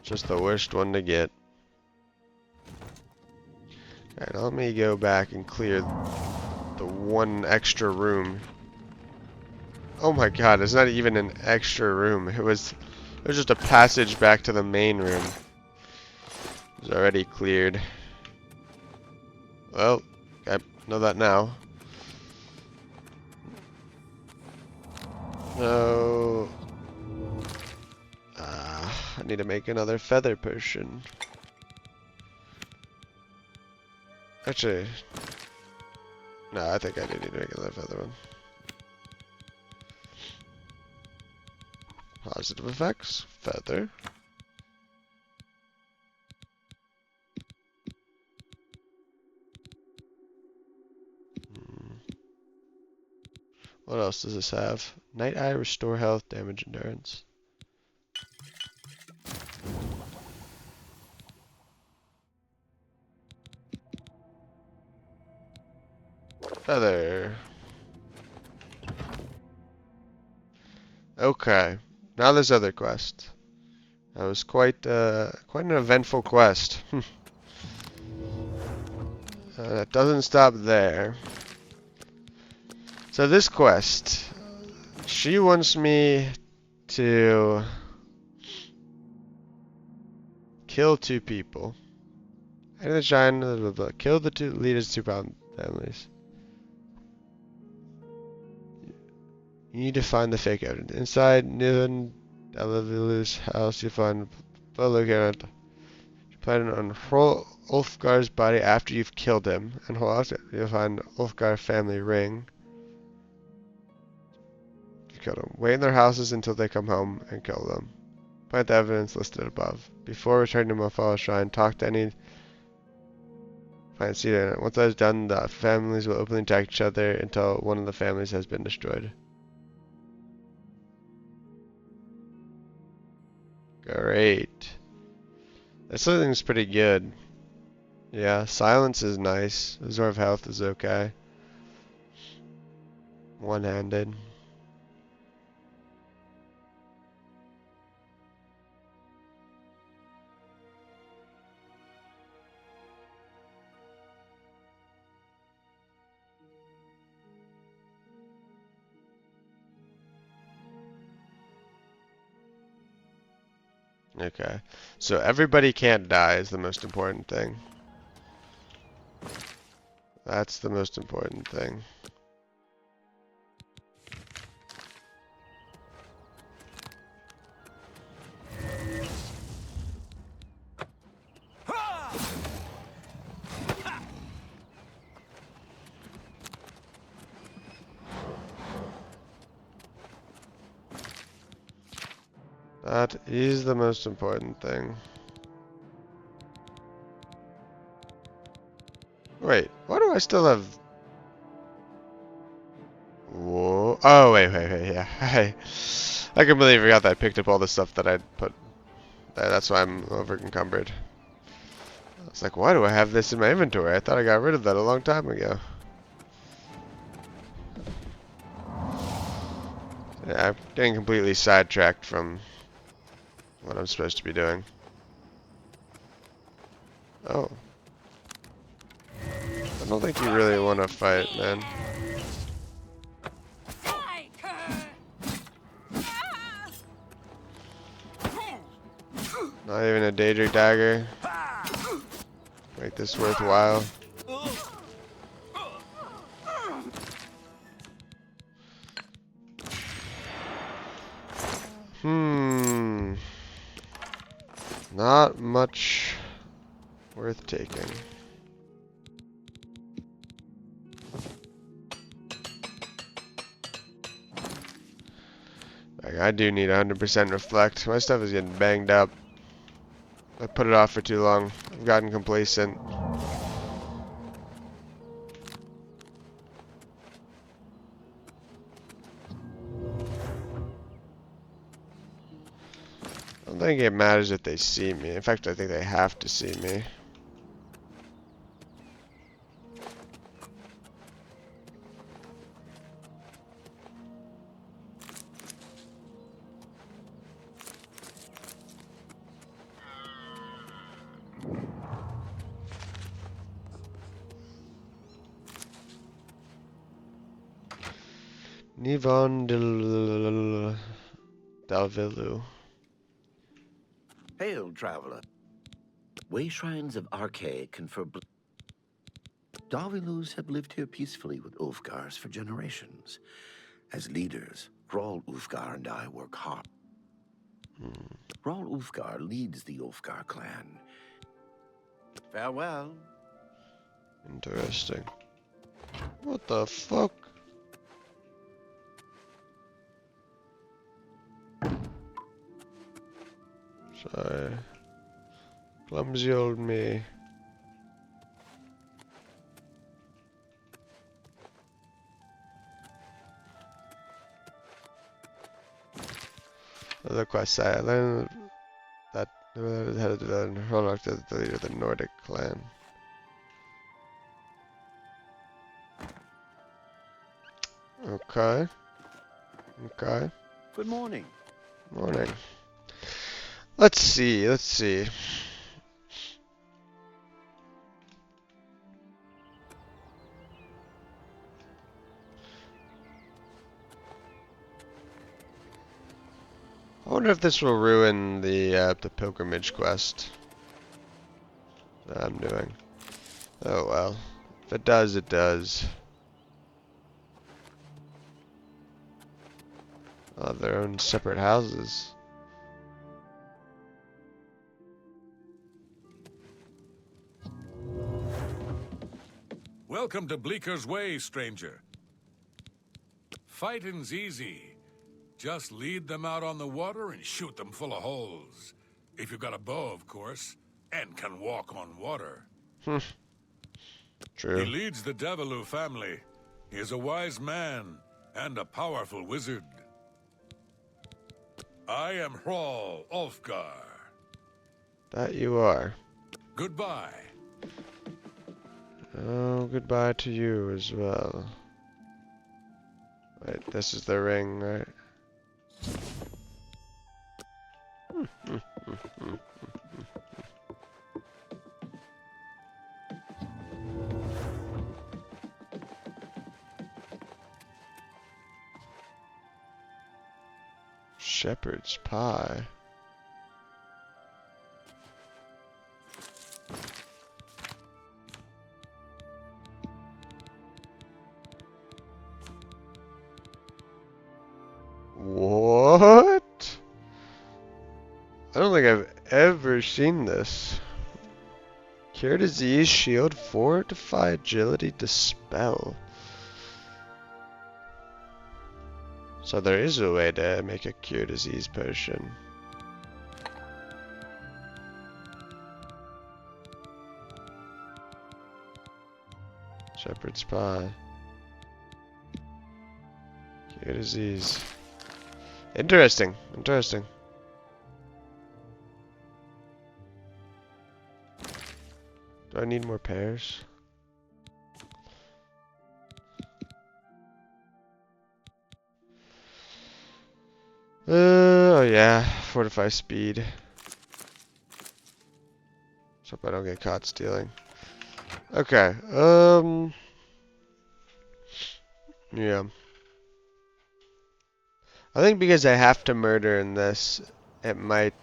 Just the worst one to get. Alright, let me go back and clear the one extra room. Oh my god, it's not even an extra room. It was just a passage back to the main room. It was already cleared. Well, I know that now. No. I need to make another feather potion. Actually, no, I think I do need to make another feather one. Positive effects, feather. What else does this have? Night Eye, restore health, damage, endurance. Feather. Okay. Now this other quest. That was quite an eventful quest. That doesn't stop there. So this quest, she wants me to kill 2 people. And the giant, blah, blah, blah. Kill the 2 leaders, 2 families. You need to find the fake evidence. Inside Niven Delavilu's house, you find located. You plan on Ulfgar's body after you've killed him, and you'll find Ulfgar family ring. You killed them. Wait in their houses until they come home and kill them. Plant the evidence listed above. Before returning to Mafala Shrine, talk to any Plant seed in it. Once that is done, the families will openly attack each other until one of the families has been destroyed. Great. This thing's pretty good. Yeah, silence is nice. Absorb health is okay. One-handed. Okay, so everybody can't die is the most important thing. That's the most important thing. That is the most important thing. Wait, why do I still have... Whoa. Oh, wait, yeah. I completely forgot that I picked up all the stuff that I'd put there. That's why I'm over encumbered. I was like, why do I have this in my inventory? I thought I got rid of that a long time ago. Yeah, I'm getting completely sidetracked from what I'm supposed to be doing. Oh. I don't think you really want to fight, man. Not even a Daedric dagger. Make this worthwhile. Not much worth taking. Like, I do need 100% reflect. My stuff is getting banged up. I put it off for too long. I've gotten complacent. I don't think it matters if they see me. In fact, I think they have to see me. Nivon Dalvilu. Hail, traveler. Way shrines of Arche confer. Darvilus have lived here peacefully with Ulfgars for generations. As leaders, Chorrol Ulfgar and I work hard. Chorrol Ulfgar leads the Ulfgar clan. Farewell. Interesting. What the fuck? Sorry. Clumsy old me. Other quest I learned that had to learn Hrolok, the leader of the Nordic clan. Okay. Okay. Good morning. Morning. Let's see, let's see. I wonder if this will ruin the pilgrimage quest that I'm doing. Oh well. If it does, it does. They'll have their own separate houses. Welcome to Bleaker's Way, stranger. Fighting's easy. Just lead them out on the water and shoot them full of holes. If you've got a bow, of course, and can walk on water. True. He leads the Devilu family. He is a wise man and a powerful wizard. I am Chorrol Ulfgar. That you are. Goodbye. Oh, goodbye to you as well. Wait, this is the ring, right? Shepherd's pie. What? I don't think I've ever seen this. Cure disease, shield, fortify, agility, dispel. So there is a way to make a cure disease potion. Shepherd's pie. Cure disease. Interesting. Interesting. Do I need more pears? Oh yeah, fortify speed. Let's hope I don't get caught stealing. Okay, yeah. I think because I have to murder in this, it might,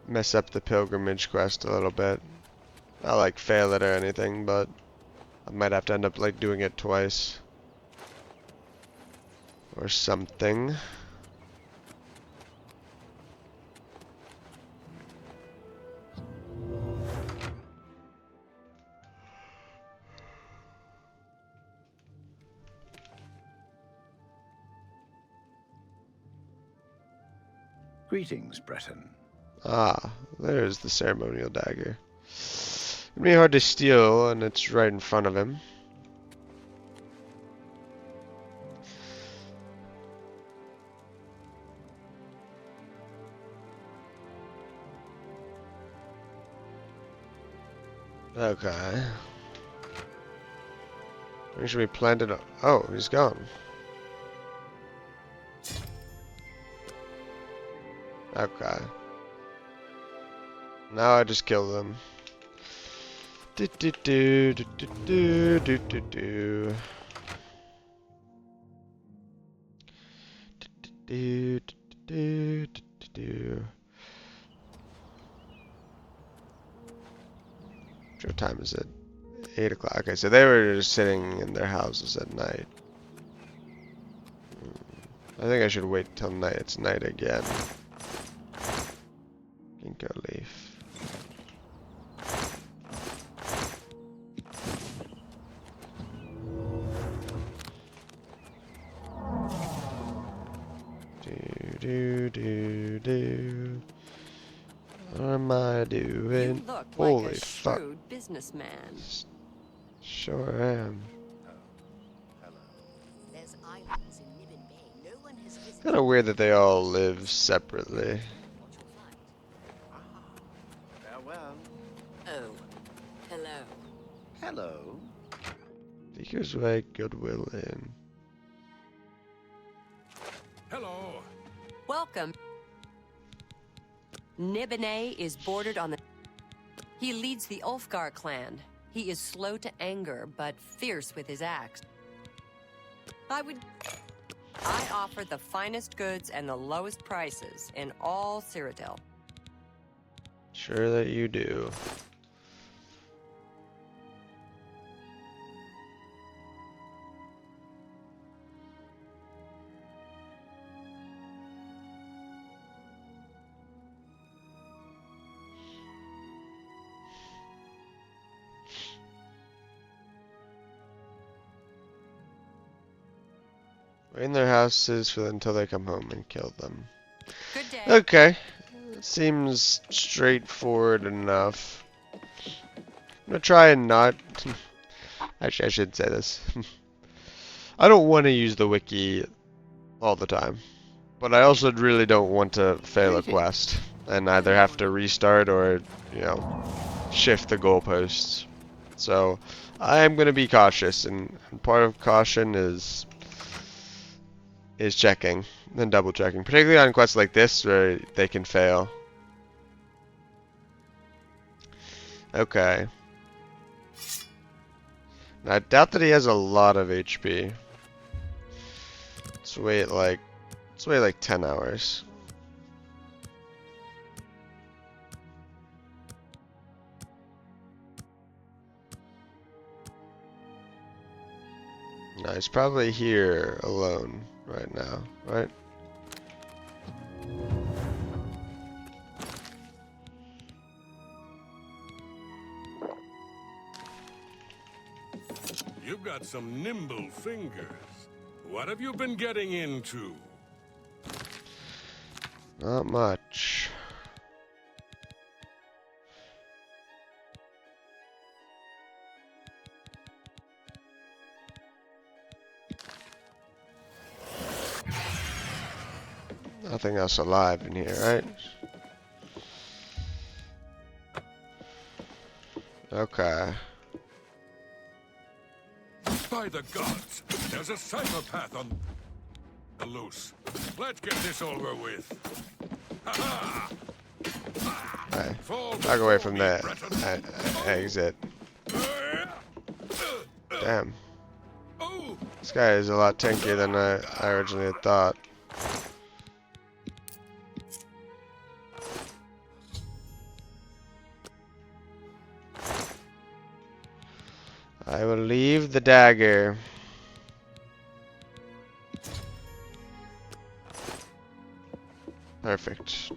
mess up the pilgrimage quest a little bit. Not like fail it or anything, but I might have to end up like doing it twice. Or something. Greetings, Breton. Ah, there's the ceremonial dagger. It'd be hard to steal, and it's right in front of him. Okay. Where should we plant it? Oh, he's gone. Okay. Now I just kill them. Do do do do do do do do. Do do do do. What time is it? 8 o'clock. Okay, so they were just sitting in their houses at night. I think I should wait till night. It's night again. Ginkgo leaf. Do do do. What am I doing? You look Holy like a fuck! shrewd businessman. Sure am. There's islands in Nibbin Bay. No one has visited. Kind of weird that they all live separately. Farewell. Oh, hello. Hello. Seeker's Way, Goodwill Inn. Hello. Welcome. Nibbin is bordered on the... He leads the Ulfgar clan. He is slow to anger, but fierce with his axe. I offer the finest goods and the lowest prices in all Cyrodiil. Sure that you do. Wait in their houses until they come home and kill them. Good day. Okay. Seems straightforward enough. gonna try and not. Actually, I should say this. I don't want to use the wiki all the time, but I also really don't want to fail a quest and either have to restart or, you know, shift the goalposts. So I'm gonna be cautious, and part of caution is checking and double checking, particularly on quests like this where they can fail. Okay. Now, I doubt that he has a lot of HP. Let's wait like 10 hours. No, he's probably here alone right now, right? You've got some nimble fingers. What have you been getting into? Not much. Nothing else alive in here, right? Okay. By the gods, there's a psychopath on the loose. Let's get this over with. Ha-ha! Hey, back away from that. Exit. Damn. This guy is a lot tankier than I originally had thought. I will leave the dagger. Perfect.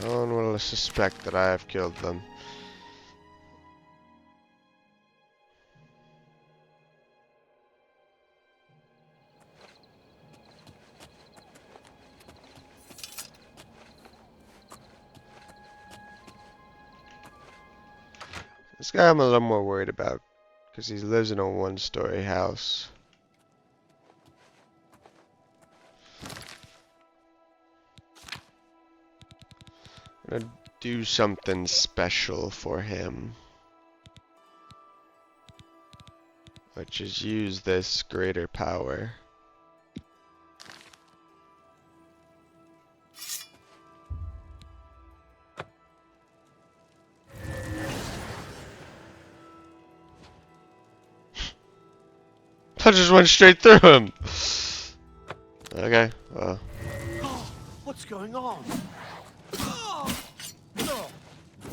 No one will suspect that I have killed them. This guy I'm a little more worried about, because he lives in a one-story house. I'm gonna do something special for him, which is use this greater power. I just went straight through him. Okay, well. What's going on?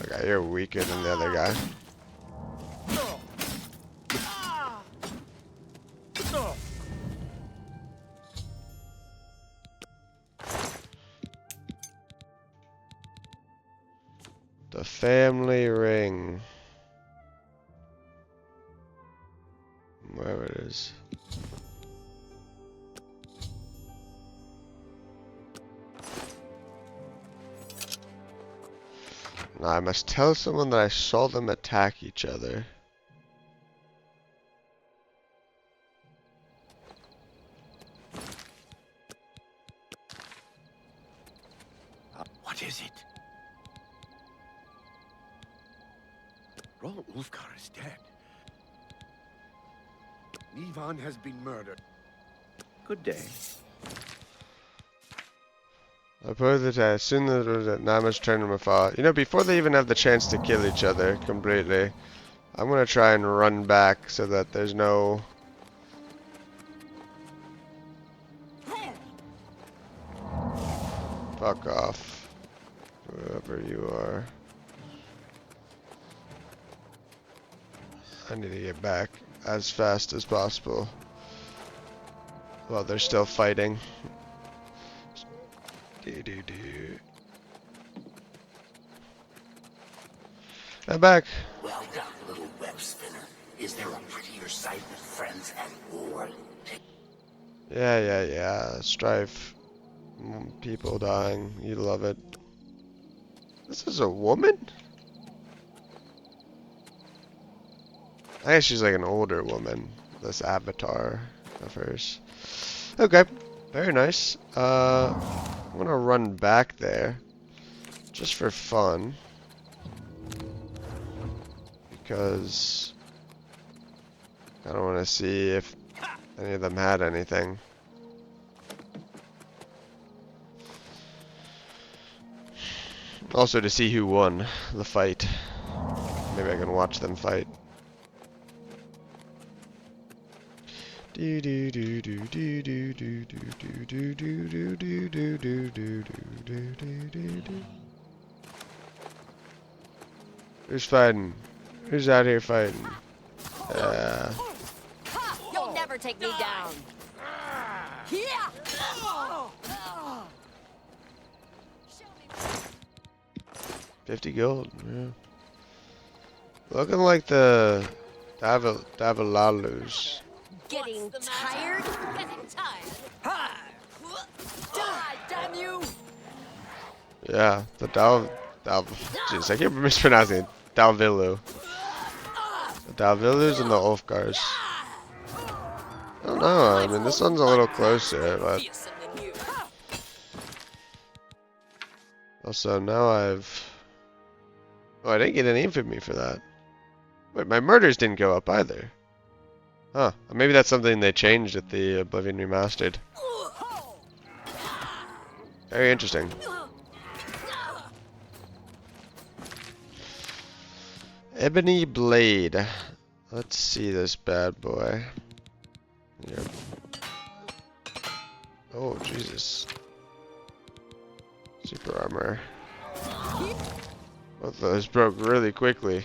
Okay, you're weaker than the other guy. The family ring. Wherever it is. Now I must tell someone that I saw them attack each other. What is it? Chorrol Ulfgar is dead. Ivan has been murdered. Good day. I pose the test. Soon now I must turn to Mafala. You know, before they even have the chance to kill each other completely, I'm gonna try and run back so that there's no... Fuck off. Whoever you are. I need to get back as fast as possible. Well, they're still fighting. I'm back. Well done, little web spinner. Is there a prettier sight with friends at war? Yeah. Strife People dying. You love it. This is a woman? I guess she's like an older woman. This avatar of hers. Okay. Very nice. I'm gonna run back there. Just for fun. Because I don't want to see if any of them had anything. Also to see who won the fight. Maybe I can watch them fight. Who's fighting? Who's out here fighting? You'll never take me down. Yeah. 50 gold, yeah. Looking like the Davilalus. Getting tired? Getting tired. Die, damn you! Yeah, the jeez, I keep mispronouncing it. Dalvilu. The Dalvilus and the Ulfgars. I don't know, I mean, this one's a little closer, but... Also, now I've... Oh, I didn't get any infamy for that. Wait, my murders didn't go up either. Huh. Maybe that's something they changed at the Oblivion Remastered. Very interesting. Ebony Blade. Let's see this bad boy. Yep. Oh, Jesus. Super armor. Both of those broke really quickly.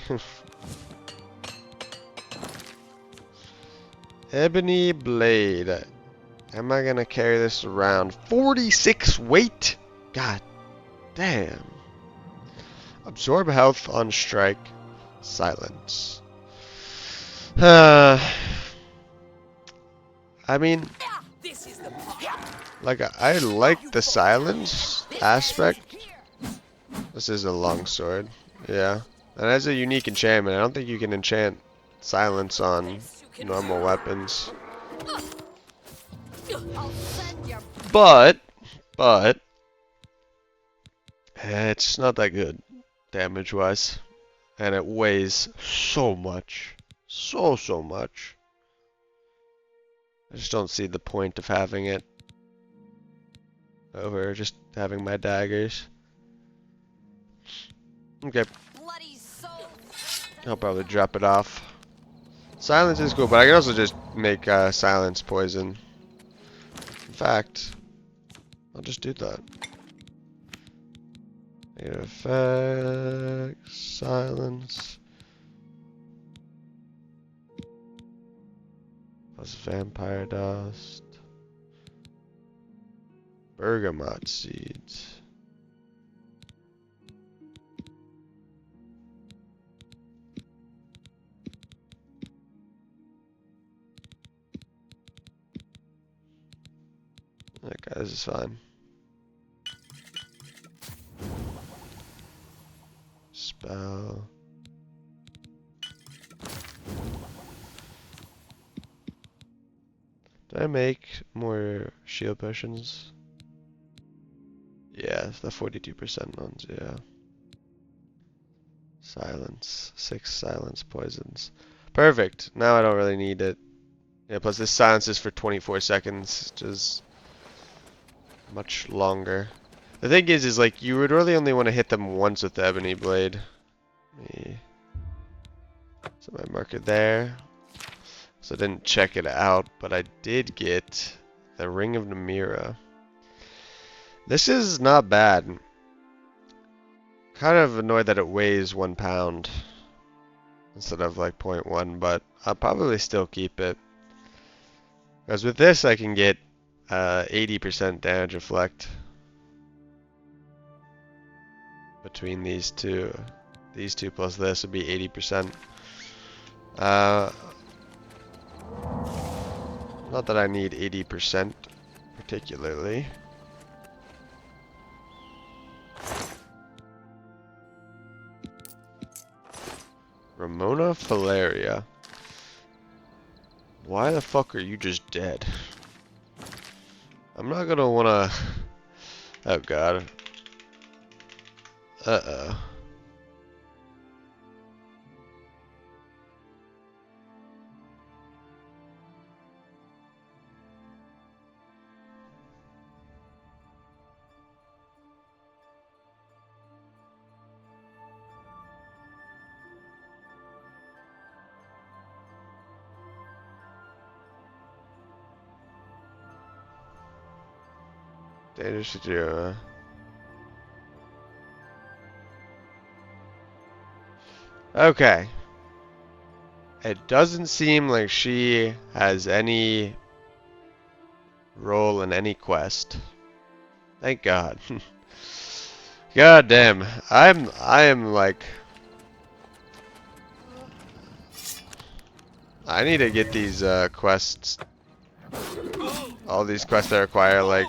Ebony Blade. Am I gonna carry this around? 46 weight? God damn. Absorb health on strike. Silence. I mean, like, I like the silence aspect. This is a longsword. Yeah. And as a unique enchantment, I don't think you can enchant silence on normal weapons. But it's not that good damage wise. And it weighs so much. So much. I just don't see the point of having it over just having my daggers. Okay. I'll probably drop it off. Silence is cool, but I can also just make silence poison. In fact, I'll just do that. Negative effect, silence. Plus vampire dust. Bergamot seeds. Okay, this is fine. Spell. Did I make more shield potions? Yeah, the 42% ones, yeah. Silence. 6 silence poisons. Perfect. Now I don't really need it. Yeah, plus this silence is for 24 seconds, which is much longer. The thing is like, you would really only want to hit them once with the Ebony Blade. So my marker there. So I didn't check it out, but I did get the Ring of Namira. This is not bad. Kind of annoyed that it weighs 1 pound instead of like 0.1, but I'll probably still keep it. Because with this I can get 80% damage reflect between these two. These two plus this would be 80%. Not that I need 80% particularly. Ramona Filaria. Why the fuck are you just dead? I'm not gonna wanna... Oh god. Uh-oh. Dangerous to do, huh? Okay. It doesn't seem like she has any role in any quest. Thank God. God damn. I am like... I need to get these quests. All these quests that require like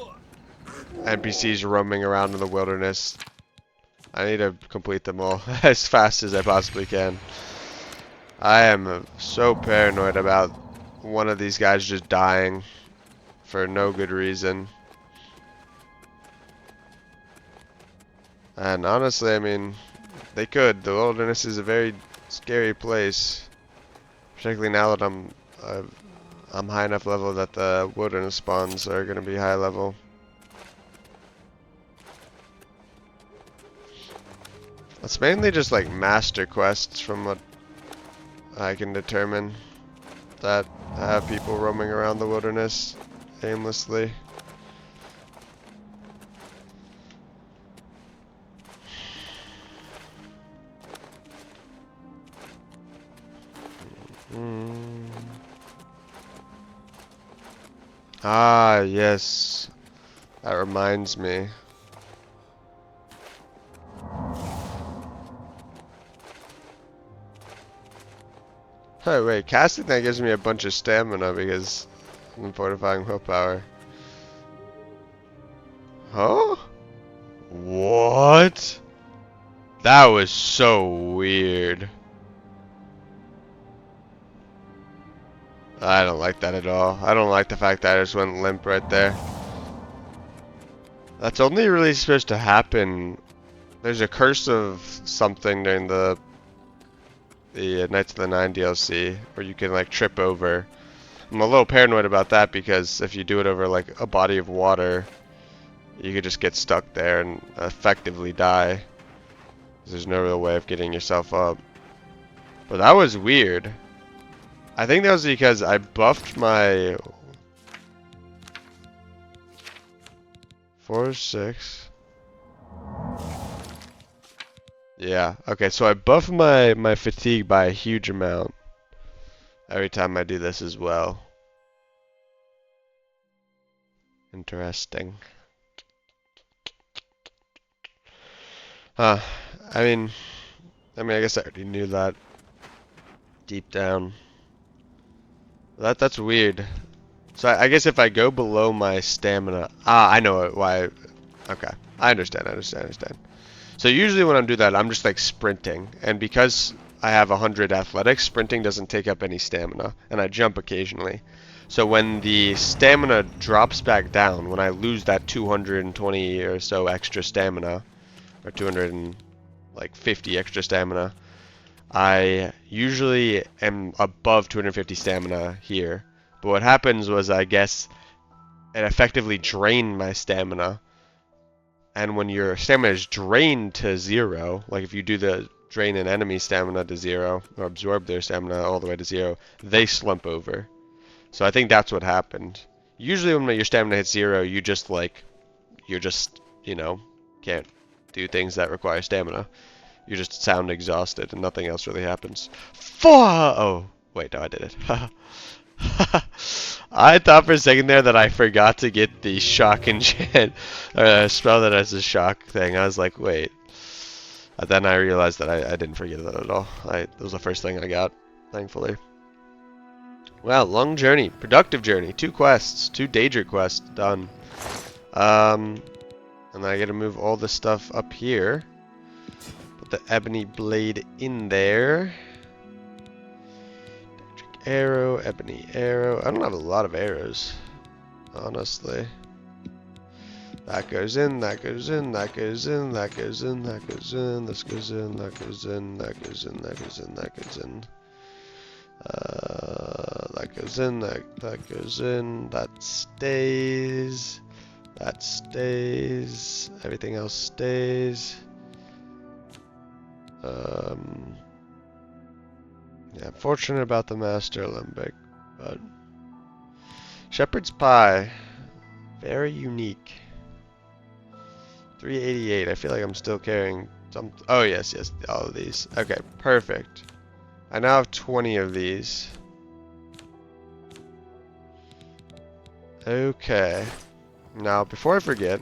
NPCs roaming around in the wilderness. I need to complete them all as fast as I possibly can. I am so paranoid about one of these guys just dying for no good reason. And honestly, I mean, they could. The wilderness is a very scary place. Particularly now that I'm high enough level that the wilderness spawns are going to be high level. It's mainly just like master quests from what I can determine that have people roaming around the wilderness aimlessly. Ah, yes. That reminds me. Oh wait, casting that gives me a bunch of stamina because I'm fortifying willpower. Huh? What? That was so weird. I don't like that at all. I don't like the fact that I just went limp right there. That's only really supposed to happen. There's a curse of something during the Knights of the Nine DLC where you can like trip over. I'm a little paranoid about that because if you do it over like a body of water, you could just get stuck there and effectively die. There's no real way of getting yourself up. But that was weird. I think that was because I buffed my 4, 6. Yeah, okay, so I buff my fatigue by a huge amount every time I do this as well. Interesting. Huh. I mean, I guess I already knew that deep down. That's weird. So I guess if I go below my stamina... Ah, I know why... Okay, I understand. So usually when I'm doing that, I'm just like sprinting. And because I have 100 athletics, sprinting doesn't take up any stamina. And I jump occasionally. So when the stamina drops back down, when I lose that 220 or so extra stamina, or 250 extra stamina, I usually am above 250 stamina here. But what happens was, I guess, it effectively drained my stamina. And when your stamina is drained to 0, like if you do the drain an enemy stamina to 0, or absorb their stamina all the way to 0, they slump over. So I think that's what happened. Usually when your stamina hits 0, you just, you know, can't do things that require stamina. You just sound exhausted and nothing else really happens. Oh, wait, no, I did it. I thought for a second there that I forgot to get the shock enchant, or spell that has a shock thing. I was like, wait. And then I realized that I didn't forget that at all. That was the first thing I got, thankfully. Well, long journey, productive journey, 2 quests, 2 Daedric quests done. And then I get to move all the stuff up here. Put the ebony blade in there. arrow, ebony arrow. I don't have a lot of arrows, honestly. That goes in, that goes in, that goes in, that goes in, that goes in, this goes in, that goes in, that goes in, that goes in, that goes in. That goes in, that goes in, that stays, that stays, everything else stays. Yeah, I'm fortunate about the Master Olympic, but Shepherd's Pie, very unique. 388. I feel like I'm still carrying some. Oh yes, yes, all of these. Okay, perfect. I now have 20 of these. Okay. Now, before I forget,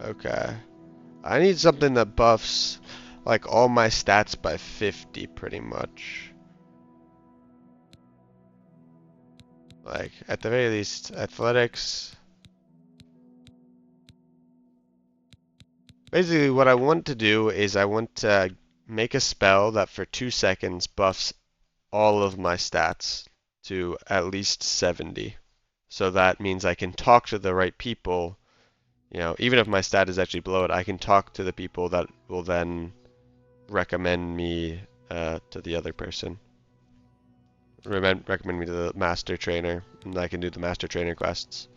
okay, I need something that buffs like all my stats by 50 pretty much. Like, at the very least, athletics. Basically, what I want to do is I want to make a spell that for 2 seconds buffs all of my stats to at least 70. So that means I can talk to the right people. You know, even if my stat is actually below it, I can talk to the people that will then recommend me to the other person. Recommend me to the master trainer, and I can do the master trainer quests.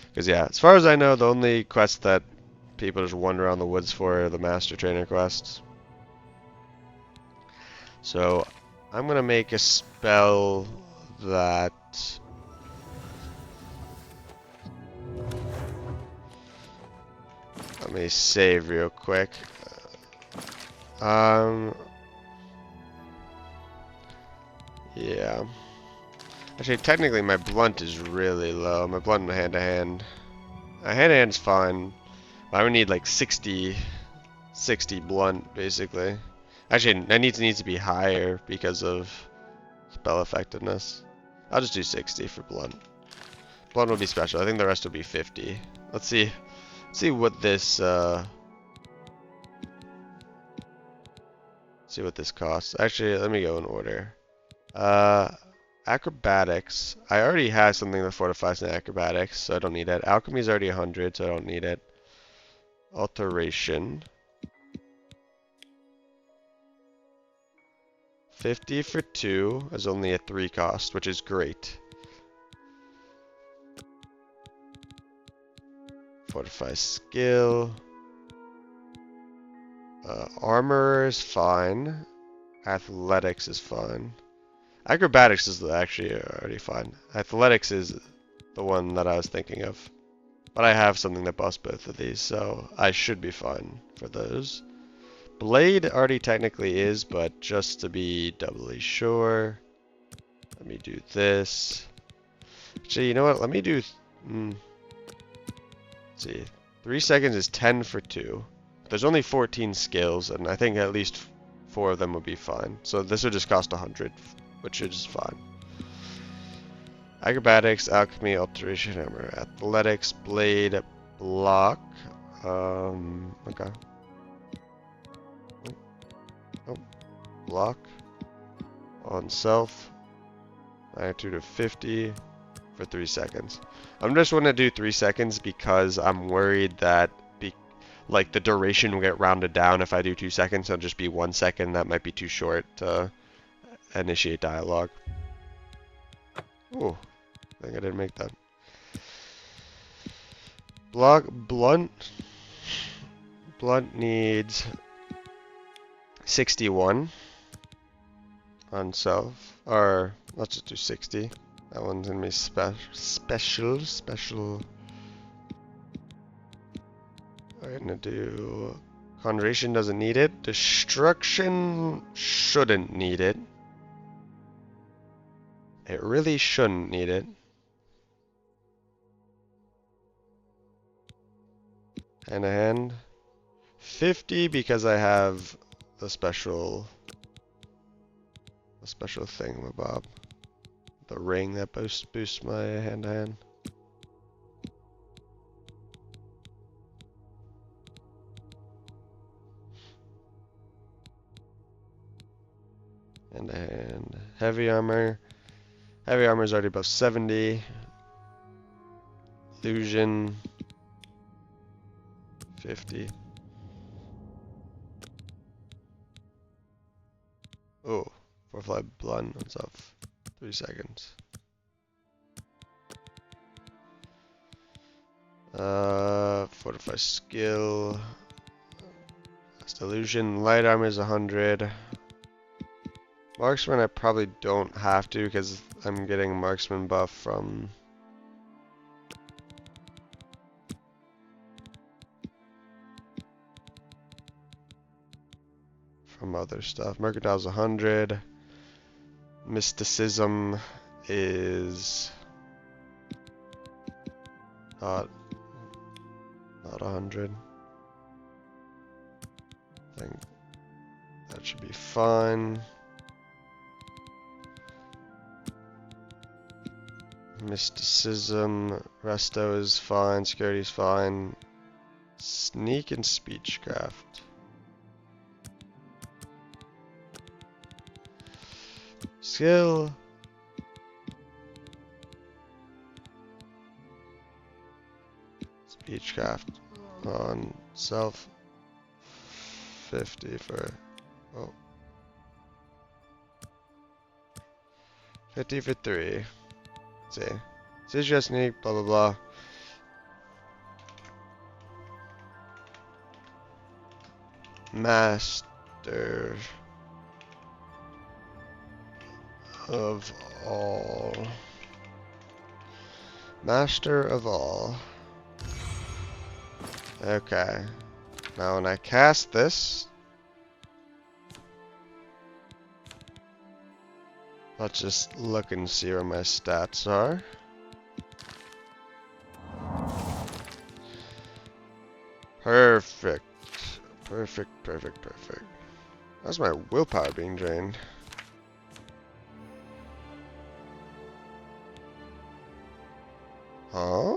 Because yeah, as far as I know, the only quests that people just wander around the woods for are the master trainer quests. So I'm gonna make a spell that let me save real quick. Yeah. Actually, technically my blunt is really low. My blunt and hand-to-hand. Hand-to-hand is fine. But I would need like 60 blunt, basically. Actually, that needs to be higher because of spell effectiveness. I'll just do 60 for blunt. Blunt will be special. I think the rest will be 50. Let's see what this see what this costs. Actually, let me go in order. Acrobatics. I already have something that fortifies in acrobatics, so I don't need it. Alchemy is already 100, so I don't need it. Alteration. 50 for 2 is only a 3 cost, which is great. Fortify skill. Armor is fine. Athletics is fine. Acrobatics is actually already fine. Athletics is the one that I was thinking of. But I have something that buffs both of these, so I should be fine for those. Blade already technically is, but just to be doubly sure, let me do this. Actually, you know what? Let me do... let's see. 3 seconds is 10 for 2. There's only 14 skills, and I think at least 4 of them would be fine. So this would just cost 100, which is fine. Acrobatics, alchemy, alteration, hammer, athletics, blade, block. Okay. Oh, block. On self. Magnitude of 50 for 3 seconds. I'm just want to do 3 seconds because I'm worried that like the duration will get rounded down if I do 2 seconds. It'll just be 1 second. That might be too short to initiate dialogue. Ooh, I think I didn't make that. Blunt needs 61 on self, or let's just do 60. That one's gonna be special. I'm gonna do Conjuration doesn't need it. Destruction shouldn't need it. It really shouldn't need it. Hand to hand. 50 because I have the special a special thingamabob. The ring that boosts my hand-to-hand. Hand-to-hand. Heavy armor. Heavy armor is already above 70. Illusion. 50. Oh, Forfly Blunt on off 3 seconds. Fortify skill. Last illusion. Light armor is 100. Marksman I probably don't have to because I'm getting marksman buff from other stuff. Mercantile's 100. Mysticism is not 100. I think that should be fine. Mysticism, resto is fine, security is fine. Sneak and speechcraft. Skill. Speechcraft on self 50 for 50 for 3. Let's see. Decision sneak, blah blah blah. Master of all. Master of all. Okay. Now when I cast this, let's just look and see where my stats are. Perfect. Perfect, perfect, perfect. How's my willpower being drained? Huh?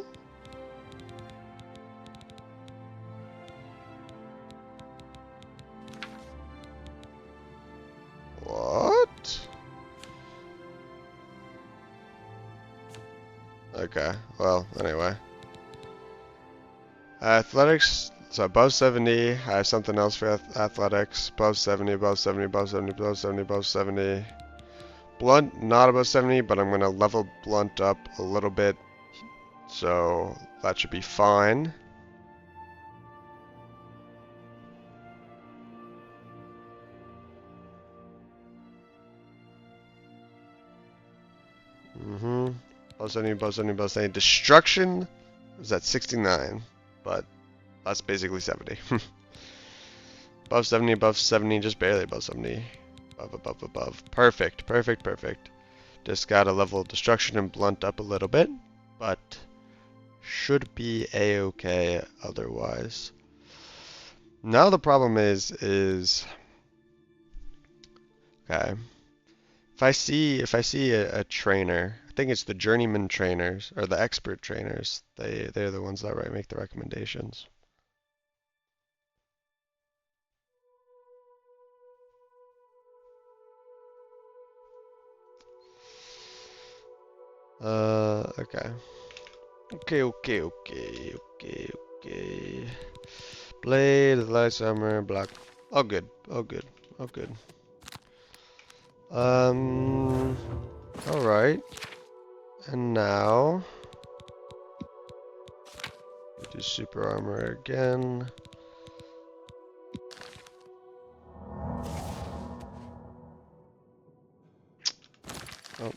What? Okay, well, anyway. Athletics, so above 70. I have something else for athletics. Above 70, above 70, above 70, above 70, above 70. Blunt, not above 70, but I'm going to level blunt up a little bit. So that should be fine. Above 70, above 70, above 70. Destruction is at 69, but that's basically 70. Above 70, just barely above 70. Above, above, above. Perfect, perfect, perfect. Just got to level destruction and blunt up a little bit, but should be a-okay otherwise. Now the problem is okay. If I see a trainer, I think it's the journeyman trainers or the expert trainers. They're the ones that make the recommendations. Okay. Okay. Blade, light armor, black. All good. All good. All good. Alright. And now we do super armor again. Oh.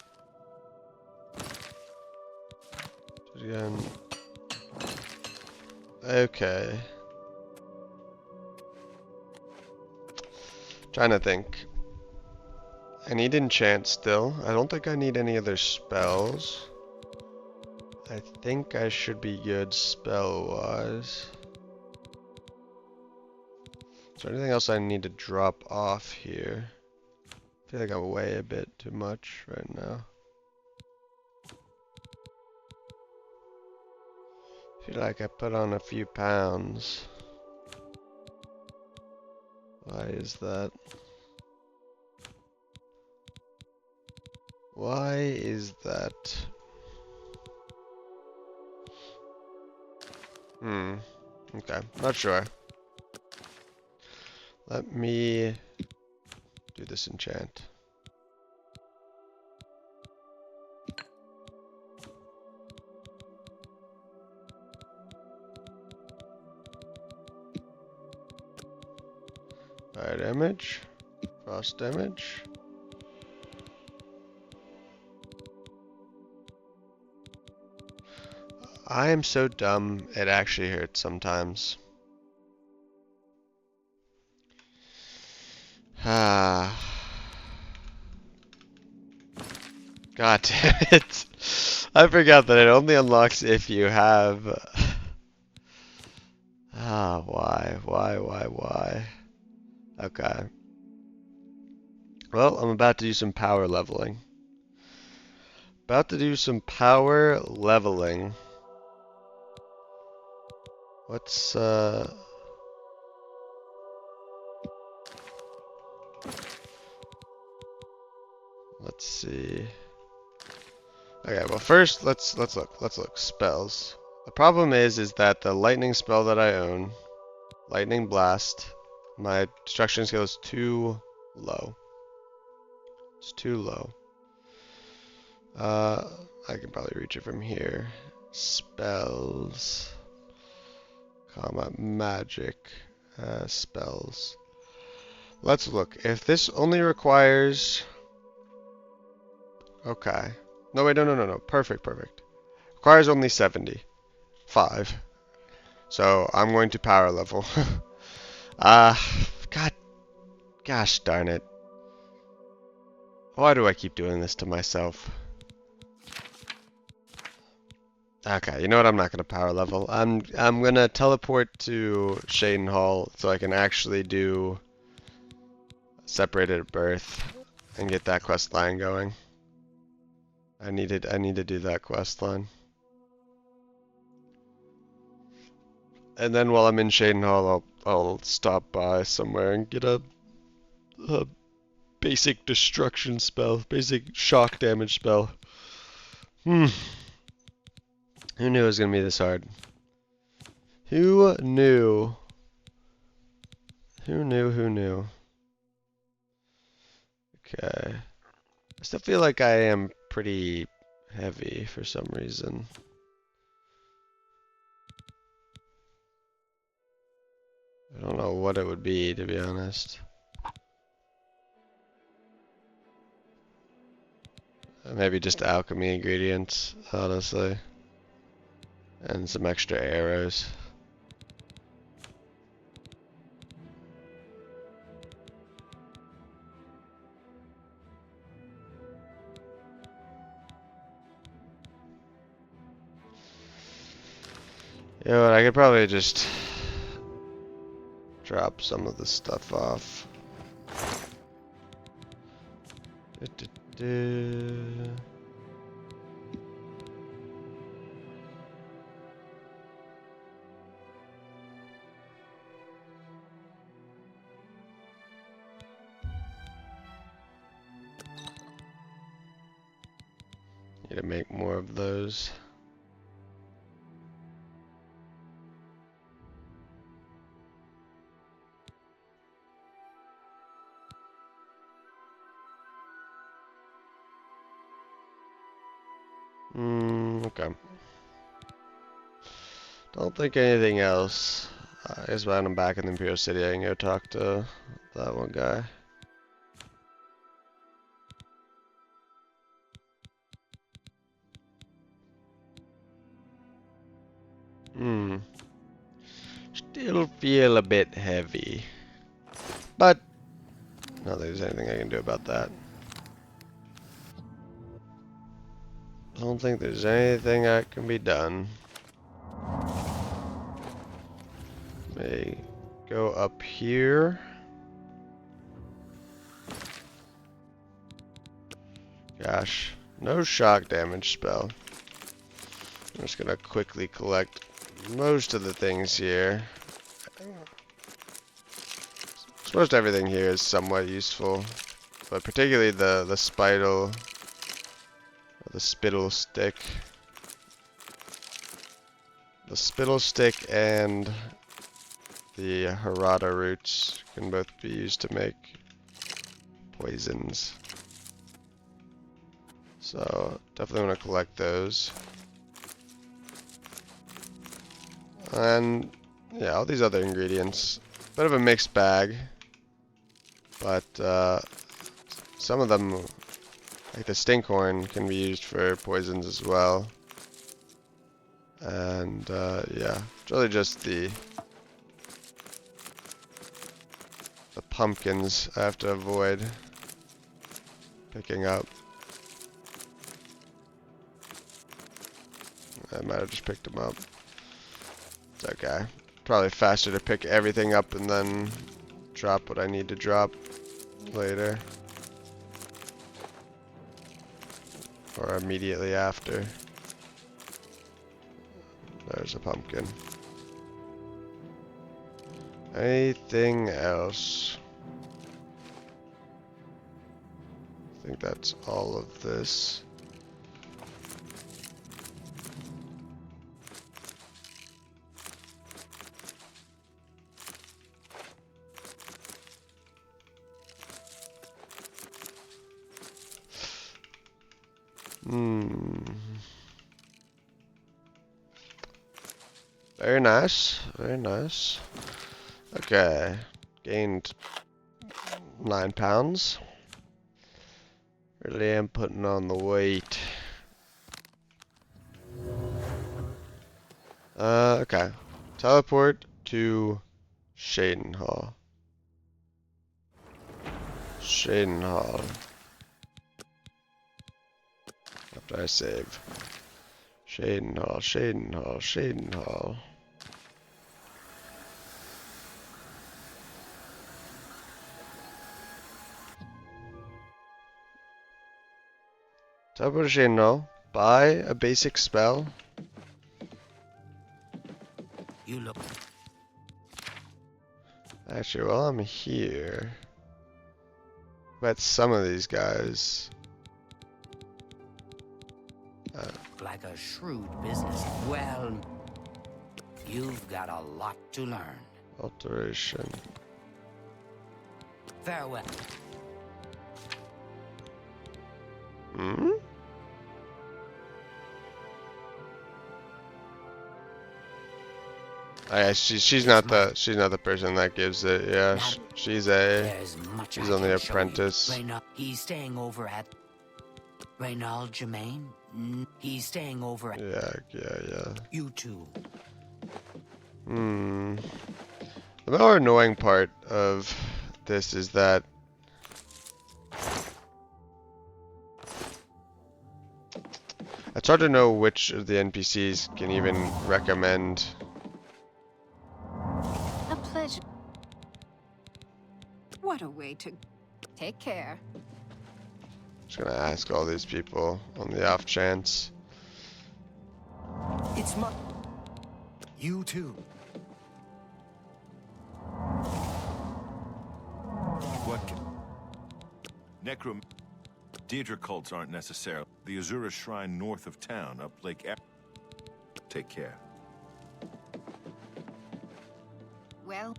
Again. Okay. Trying to think. I need enchant still. I don't think I need any other spells. I think I should be good spell-wise. Is there anything else I need to drop off here? I feel like I weigh a bit too much right now. I feel like I put on a few pounds. Why is that? Why is that? Okay, not sure. Let me do this enchant. Fire damage, frost damage. I am so dumb, it actually hurts sometimes. Ah. God damn it. I forgot that it only unlocks if you have... why? Okay. Well, I'm about to do some power leveling. What's, let's see. Okay, well first let's look. Spells. The problem is that the lightning spell that I own, Lightning Blast, my destruction skill is too low. It's too low. I can probably reach it from here. Spells, comma, magic, spells. Let's look. If this only requires... Okay. No, wait, no. Perfect. Requires only 75. So I'm going to power level. Gosh darn it. Why do I keep doing this to myself? Okay, you know what? I'm not gonna power level. I'm gonna teleport to Shaden Hall so I can actually do Separated at Birth and get that quest line going. I need to do that quest line. And then while I'm in Shaden Hall, I'll stop by somewhere and get a basic destruction spell, basic shock damage spell. Who knew it was gonna be this hard? Who knew? Who knew? Okay. I still feel like I am pretty heavy for some reason. I don't know what it would be, to be honest. Maybe just alchemy ingredients, honestly. And some extra arrows. You know what, I could probably just drop some of the stuff off. Need to make more of those. Okay. Don't think anything else. I guess when I'm back in the Imperial City, I can go talk to that one guy. Still feel a bit heavy. But, I don't think there's anything I can do about that. I don't think there's anything that can be done. May go up here. Gosh, no shock damage spell. I'm just gonna quickly collect most of the things here. Most everything here is somewhat useful, but particularly the spittle, or the spittle stick. The spittle stick and the harada roots can both be used to make poisons. So definitely want to collect those. And yeah, all these other ingredients. Bit of a mixed bag. But some of them, like the stinkhorn, can be used for poisons as well. And yeah, it's really just the pumpkins I have to avoid picking up. I might have just picked them up. It's okay. Probably faster to pick everything up and then drop what I need to drop later. Or immediately after. There's a pumpkin. Anything else? I think that's all of this. Very nice, very nice. Okay, gained 9 pounds. Really am putting on the weight. Okay. Teleport to Shaden Hall. Shaden Hall. After I save. Shaden Hall, Shaden Hall, Shaden Hall. Teleport to Shaden Hall. Buy a basic spell. You look. Actually, while I'm here, bet some of these guys. Like a shrewd business. Well, you've got a lot to learn. Alteration. Farewell. Hmm? She's not the person that gives it. Yeah, she's only an apprentice. He's staying over at Reynald Germain. He's staying over at. Yeah. You too. The more annoying part of this is that it's hard to know which of the NPCs can even recommend. A pleasure. What a way to take care. Just gonna ask all these people on the off chance. It's my... You too. What can... Daedra cults aren't necessarily. The Azura Shrine north of town, up Lake Take care. Well,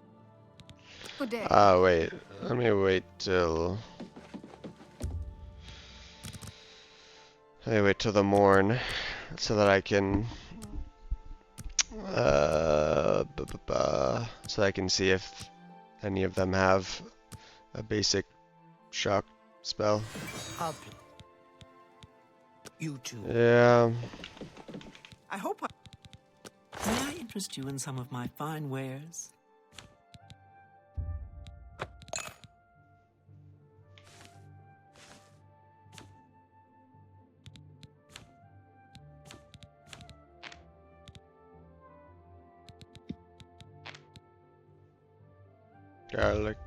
good day. Wait. Let me wait till... the morn, so that I can... so I can see if any of them have a basic shock spell. You too. Yeah. I hope I... May I interest you in some of my fine wares? Garlic,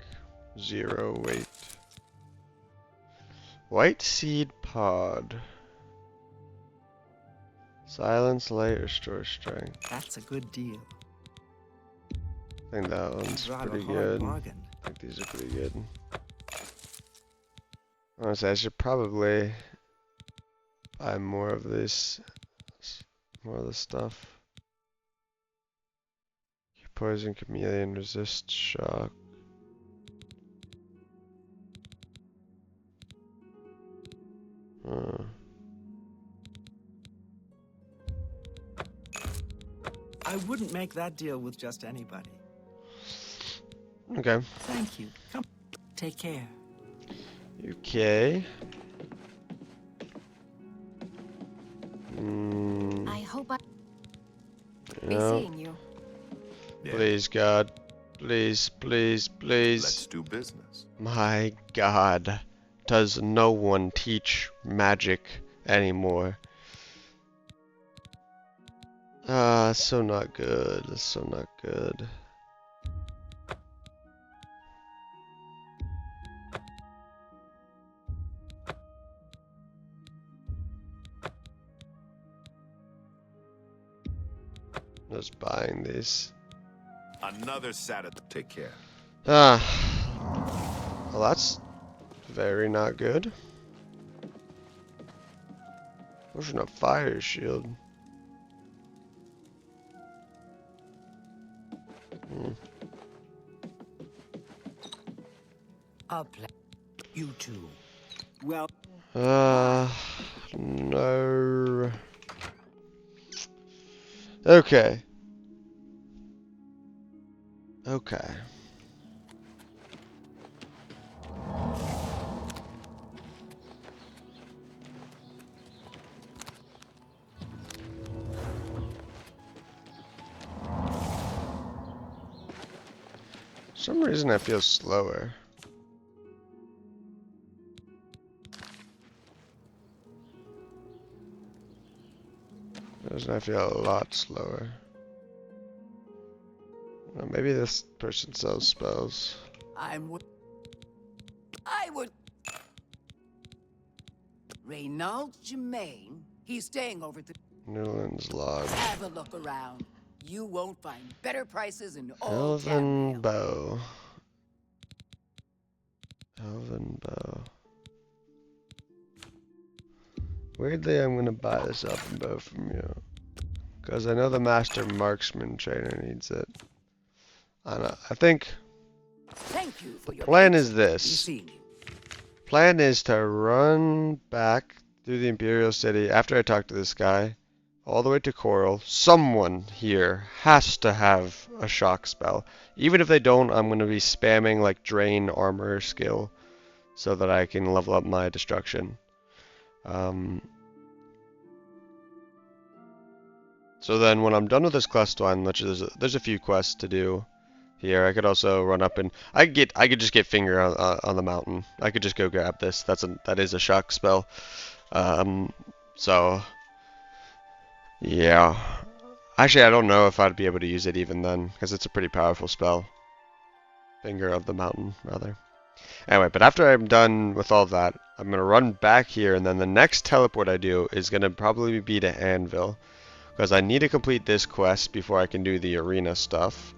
0 weight. White seed pod. Silence, light, restore strength. That's a good deal. I think that one's Drive a pretty hard good. bargain. I think these are pretty good. Honestly, I should probably buy more of this, more of this stuff. Poison chameleon, resist shock. I wouldn't make that deal with just anybody. Okay. Thank you. Come. Take care. Okay. I hope I Yeah. be seeing you. Please, God. Please, please, please. Let's do business. My God. Does no one teach magic anymore? Ah, so not good. So not good. Just buying these. Another Saturday. Take care. Ah. Well, that's very not good. Potion of fire shield. I'll play. You too. Well. No. Okay. Okay. For some reason I feel slower. I feel a lot slower. Well, maybe this person sells spells. I would. Renault Germain. He's staying over the. Newland's log. Have a look around. You won't find better prices in all Elven bow. Elven bow. Weirdly, I'm gonna buy this elven bow from you. Because I know the Master Marksman trainer needs it. I think Thank you for your plan is patience. this. Be seeing you. Plan is to run back through the Imperial City after I talk to this guy, all the way to Chorrol. Someone here has to have a shock spell. Even if they don't, I'm going to be spamming like drain armor skill so that I can level up my destruction. So then when I'm done with this quest line, which is there's a few quests to do here. I could also run up and I could just get finger on the mountain. I could just go grab this. That is a shock spell. So yeah. Actually, I don't know if I'd be able to use it even then because it's a pretty powerful spell. Finger of the mountain, rather. Anyway, but after I'm done with all that, I'm gonna run back here, and then the next teleport I do is gonna probably be to Anvil. Because I need to complete this quest before I can do the arena stuff.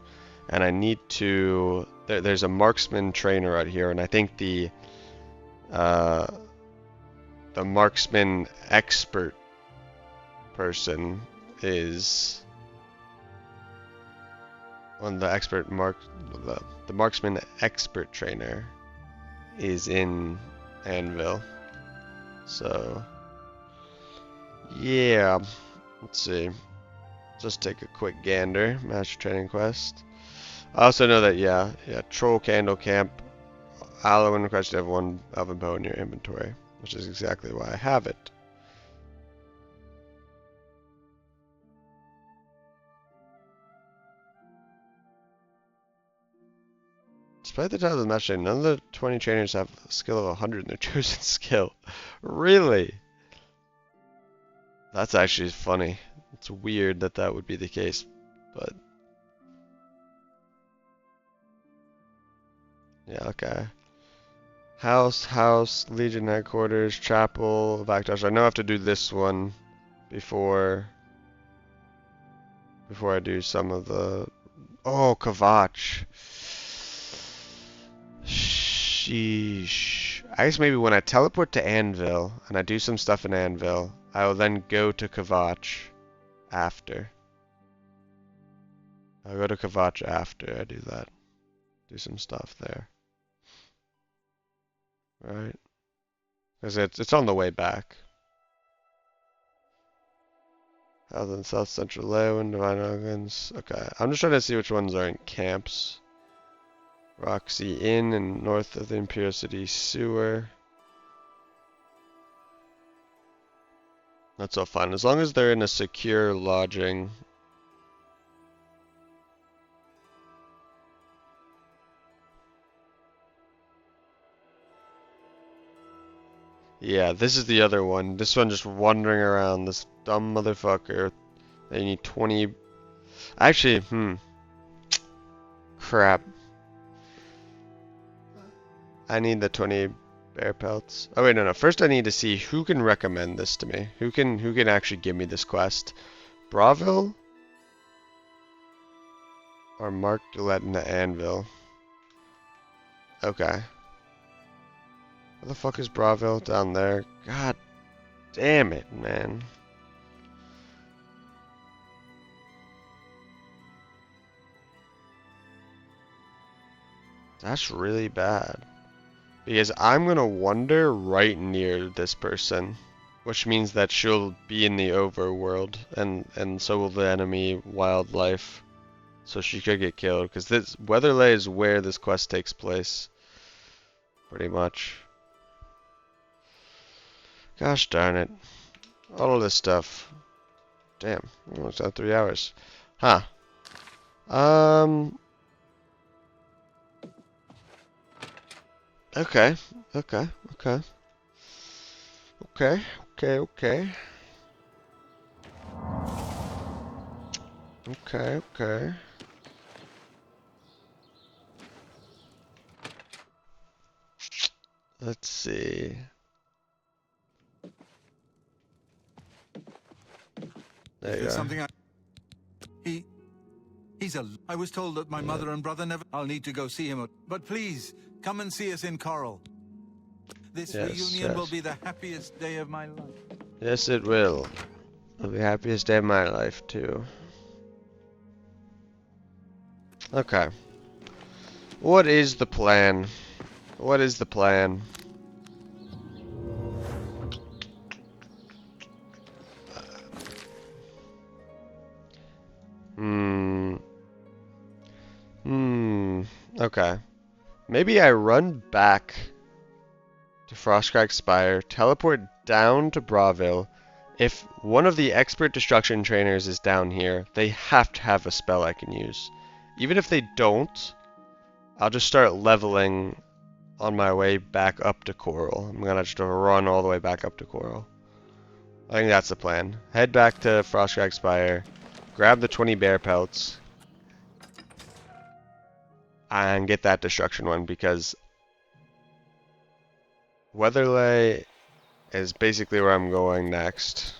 And I need to... There's a marksman trainer out here, and I think the marksman expert person is... the marksman expert trainer is in Anvil. So... yeah... Let's see. Just take a quick gander. Master Training Quest. I also know that, yeah, Troll Candle Camp. Aloe and requires to have one Elven Bow in your inventory, which is exactly why I have it. Despite the title of the Master Training, none of the 20 trainers have a skill of 100 in their chosen skill. Really? That's actually funny. It's weird that that would be the case, but yeah, okay. House, Legion headquarters, chapel, Vaktosh. I know I have to do this one before I do some of the. Oh, Kavach. Sheesh. I guess maybe when I teleport to Anvil and I do some stuff in Anvil, I will then go to Kavach after. I'll go to Kavach after I do that. Do some stuff there. Right? Because it's on the way back. South and South Central Leyland, Divine Organs. Okay, I'm just trying to see which ones are in camps. Roxy Inn and north of the Imperial City Sewer. That's all fine, as long as they're in a secure lodging. Yeah, this is the other one. This one just wandering around, this dumb motherfucker. They need 20... Actually, crap. I need the 20 bear pelts. Oh wait, no. First I need to see who can recommend this to me. Who can actually give me this quest? Bravil? Or Mark Gillette in the Anvil? Okay. Where the fuck is Bravil? Down there. God damn it, man. That's really bad. Because I'm gonna wander right near this person. Which means that she'll be in the overworld. And so will the enemy wildlife. So she could get killed. Because this Weatherlay is where this quest takes place. Pretty much. Gosh darn it. All of this stuff. Damn. Almost out 3 hours. Huh. Okay. Okay. Let's see. There you go. Something he's a... I was told that my mother and brother never... I'll need to go see him. But please, come and see us in Chorrol. This reunion will be the happiest day of my life. Yes, it will. It'll be the happiest day of my life, too. Okay. What is the plan? What is the plan? Okay. Maybe I run back to Frostcrack Spire, teleport down to Bravil. If one of the expert destruction trainers is down here, they have to have a spell I can use. Even if they don't, I'll just start leveling on my way back up to Chorrol. I'm gonna just run all the way back up to Chorrol. I think that's the plan. Head back to Frostcrack Spire, grab the 20 bear pelts, and get that destruction one, because Weatherlay is basically where I'm going next.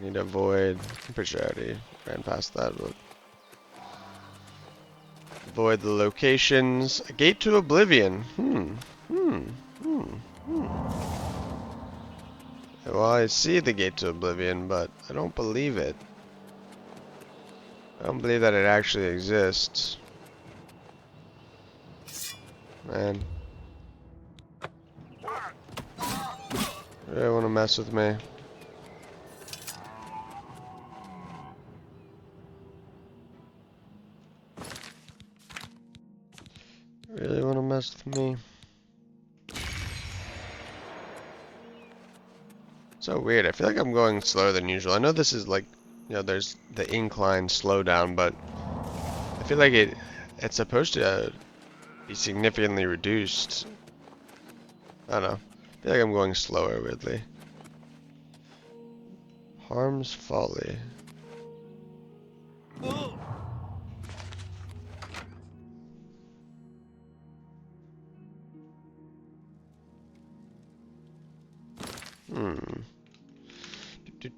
Need to avoid. I'm pretty sure I already ran past that, but avoid the locations. A gate to Oblivion. Well, I see the gate to Oblivion, but I don't believe it. I don't believe that it actually exists. Man. You really want to mess with me? Really want to mess with me? So weird. I feel like I'm going slower than usual. I know this is like, you know, there's the incline slowdown, but I feel like it's supposed to be significantly reduced. I don't know. I feel like I'm going slower, weirdly. Harm's Folly.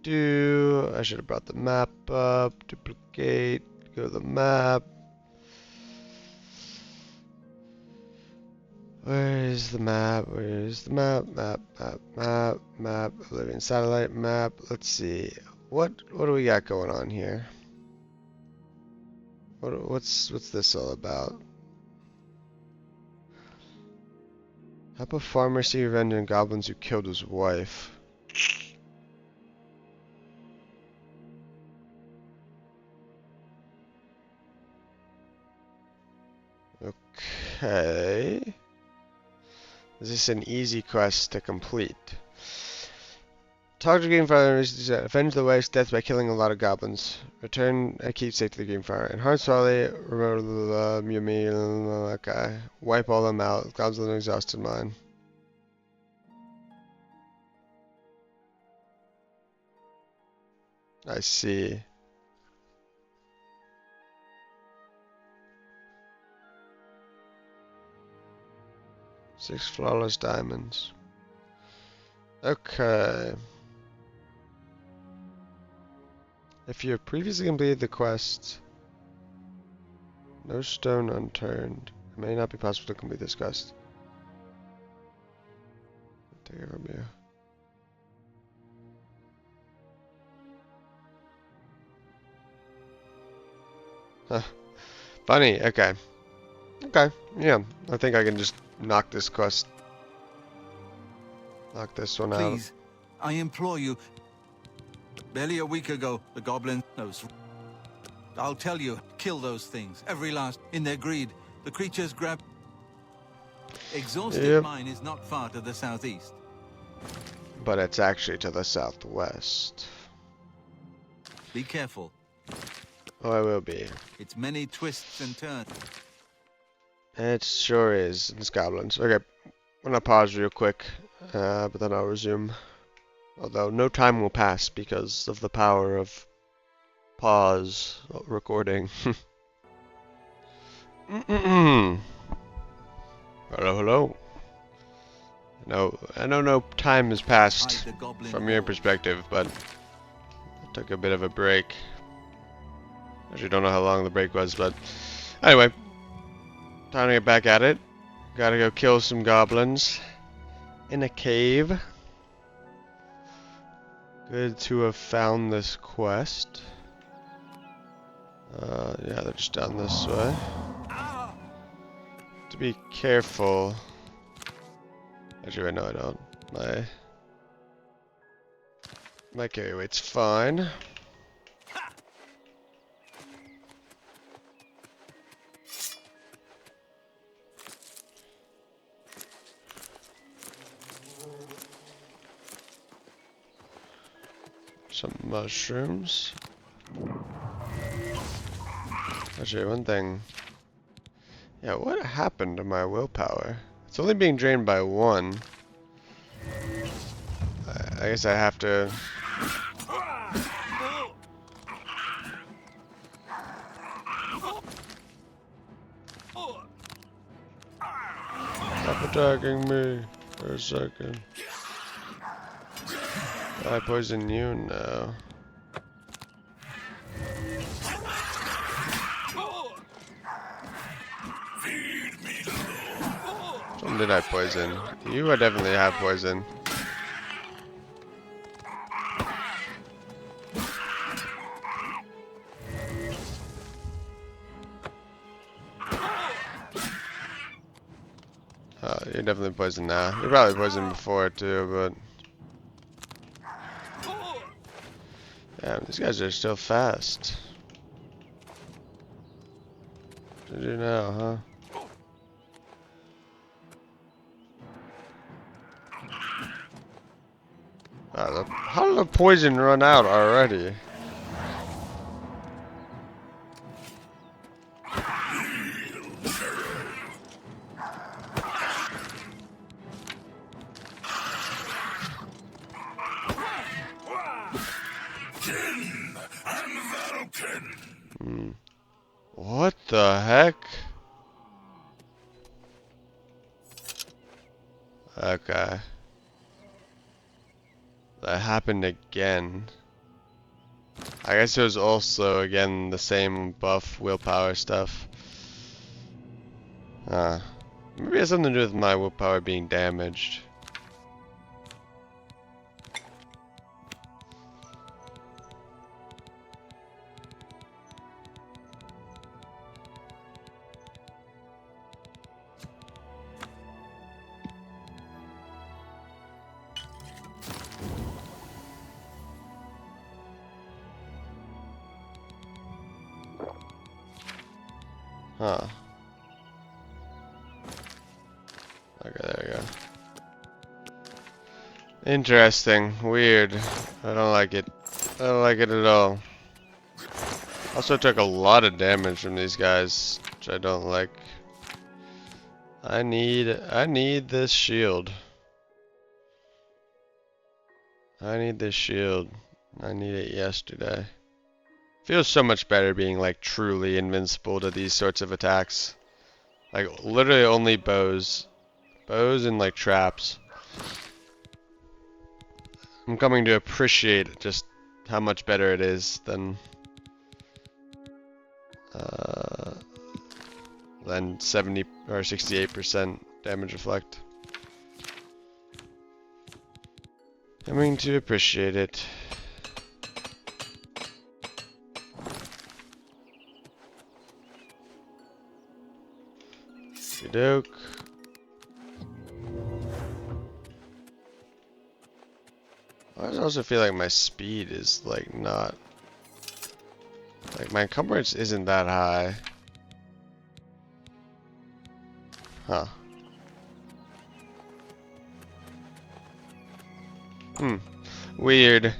I should have brought the map up. Duplicate. Go to the map. Where is the map? Where is the map? Map. Oblivion satellite map. Let's see. What do we got going on here? What's this all about? Help a farmer seek revenge on goblins who killed his wife. Okay. Is this an easy quest to complete? Talk to Greenfire and avenge the wife's death by killing a lot of goblins. Return a keepsake to the Greenfire. And Harm's Folly, remember the okay. Wipe all them out. Goblins with an exhausted mind. I see. Six flawless diamonds. Okay. If you have previously completed the quest, no stone unturned. It may not be possible to complete this quest. Take it from you. Huh. Funny, okay. Okay, yeah. I think I can just knock this quest. Knock this one out. Please, I implore you. Barely a week ago, the goblin knows. I'll tell you, kill those things. Every last. In their greed, the creatures grab. Exhausted Mine is not far to the southeast. But it's actually to the southwest. Be careful. Oh, I will be. It's many twists and turns. It sure is. It's goblins. Okay, I'm gonna pause real quick, but then I'll resume. Although no time will pass because of the power of pause recording. Hello, hello. No, I know no time has passed from your perspective, but I took a bit of a break. Actually, don't know how long the break was, but anyway, time to get back at it. Gotta go kill some goblins in a cave. Good to have found this quest. Yeah, they're just down this way. To be careful. Actually, no, I don't. My carry weight's fine. Some mushrooms. Actually, one thing. Yeah, what happened to my willpower? It's only being drained by one. I guess I have to... Stop attacking me for a second. I poison you now. Which one did I poison? You I definitely have poison. You're definitely poisoned now. You're probably poisoned before too, but... Damn, these guys are still fast. What do you do now, huh? How did the poison run out already? heck? Okay. That happened again. I guess it was also, again, the same buff willpower stuff. Maybe it has something to do with my willpower being damaged. Huh. Okay, there we go. Interesting. Weird. I don't like it. I don't like it at all. Also took a lot of damage from these guys, which I don't like. I need this shield. I need this shield. I need it yesterday. Feels so much better being like truly invincible to these sorts of attacks. Like literally only bows. Bows and like traps. I'm coming to appreciate just how much better it is than 70 or 68% damage reflect. Coming to appreciate it. Doke. I also feel like my speed is like not, like my encumbrance isn't that high. Huh. Weird.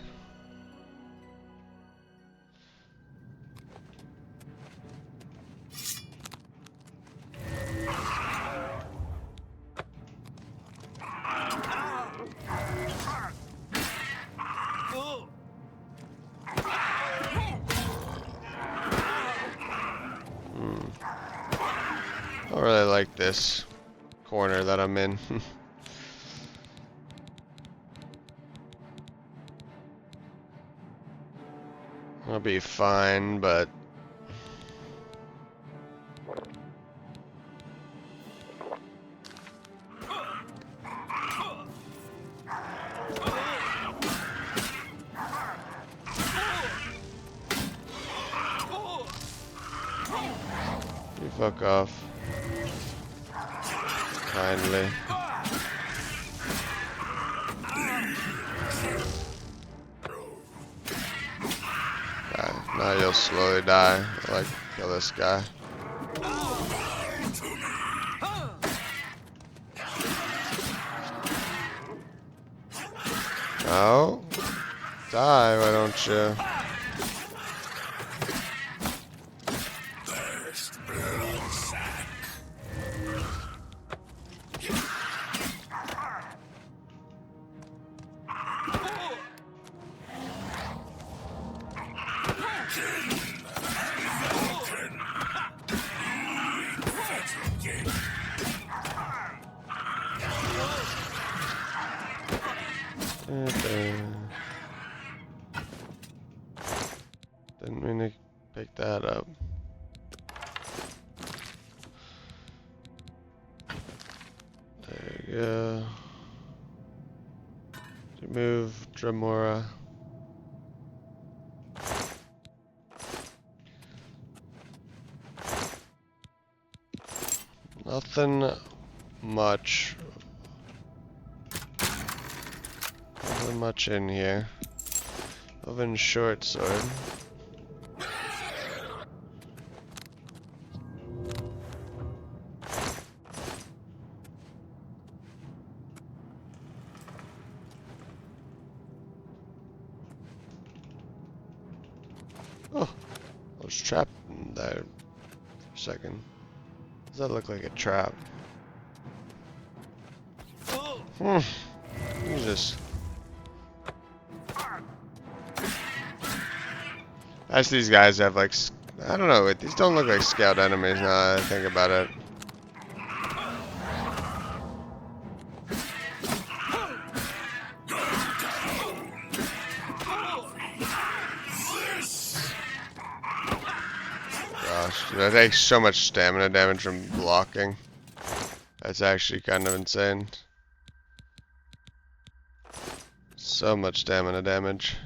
I don't really like this corner that I'm in. I'll be fine, but you fuck off. Kindly. Now you'll slowly die. Like, kill this guy. Oh, die, why don't you? Didn't mean to pick that up. There you go. Remove Dremora. Nothing much. Nothing much in here. Oven short sword. Oh, I was trapped in there for a second. Does that look like a trap? Jesus. As these guys have like I don't know. These don't look like scout enemies now that I think about it. Gosh, that takes so much stamina damage from blocking. That's actually kind of insane. So much stamina damage.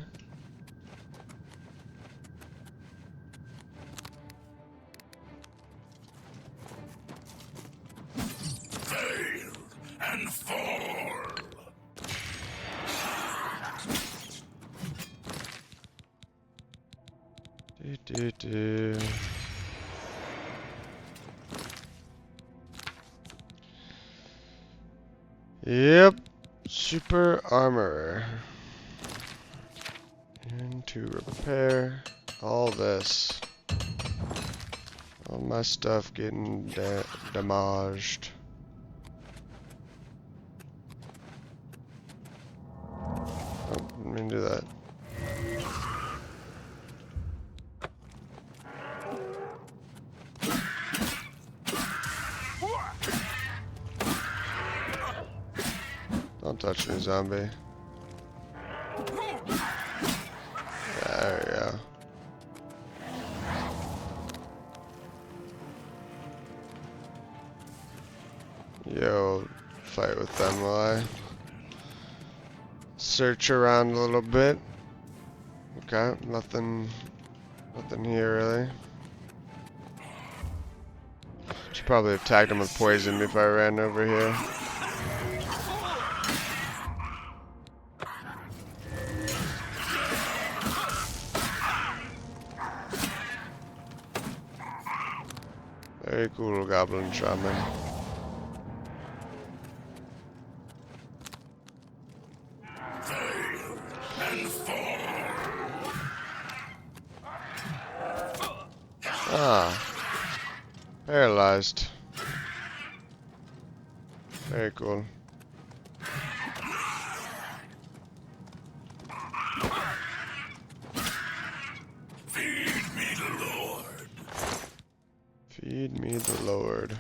Fail and fall. Do. Yep. Super armor. And to repair all this. All my stuff getting damaged. Oh, didn't mean to do that. Don't touch me, zombie. There we go. Yo, fight with them while I search around a little bit. Okay, nothing here really. Should probably have tagged him with poison if I ran over here. Very cool, Goblin Shaman. Ah, paralyzed. Very cool. Feed me the Lord. Feed me the Lord.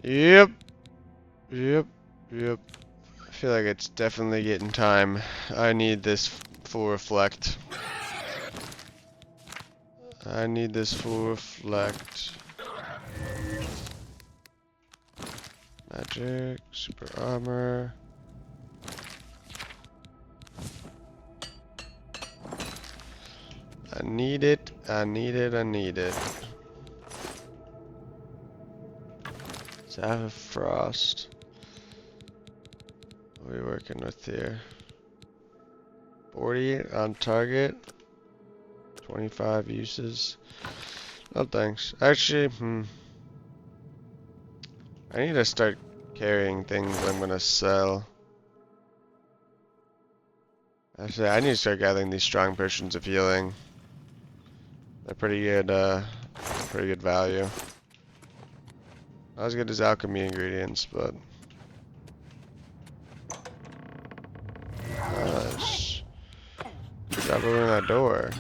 Yep. Yep. Yep. I feel like it's definitely getting time. I need this full reflect. I need this full reflect. Magic, super armor. I need it, I need it, I need it. Staff of Frost. What are we working with here? 40 on target. 25 uses. No thanks. Actually, I need to start carrying things I'm gonna sell. Actually, I need to start gathering these strong potions of healing. They're pretty good value. Not as good as alchemy ingredients, but gosh. Good job opening that door.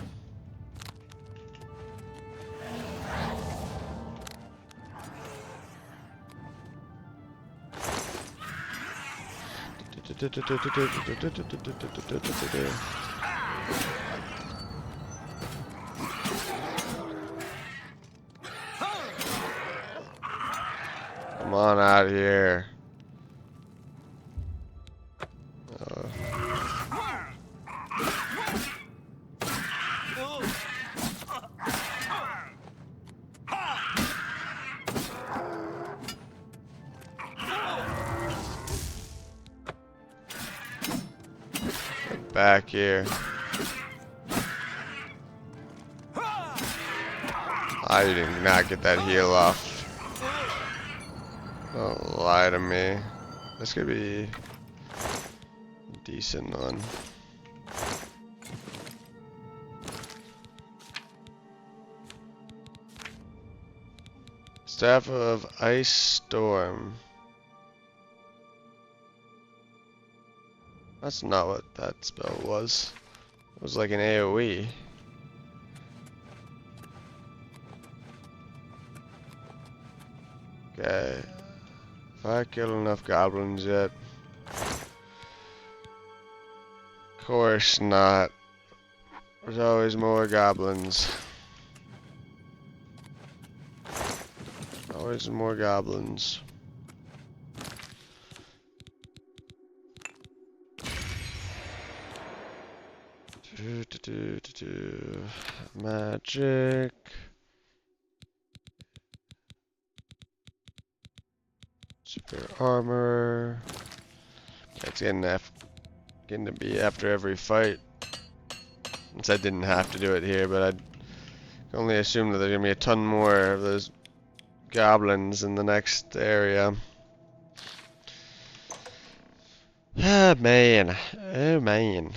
Come on out here. Get back here. I did not get that heal off. Don't lie to me. This could be a decent one. Staff of Ice Storm. That's not what that spell was. It was like an AoE. Okay. If I killed enough goblins yet? Of course not. There's always more goblins. Always more goblins. Magic. Super armor. It's getting to be after every fight. Since I didn't have to do it here, but I can only assume that there's gonna be a ton more of those goblins in the next area. Ah, man. Oh, man.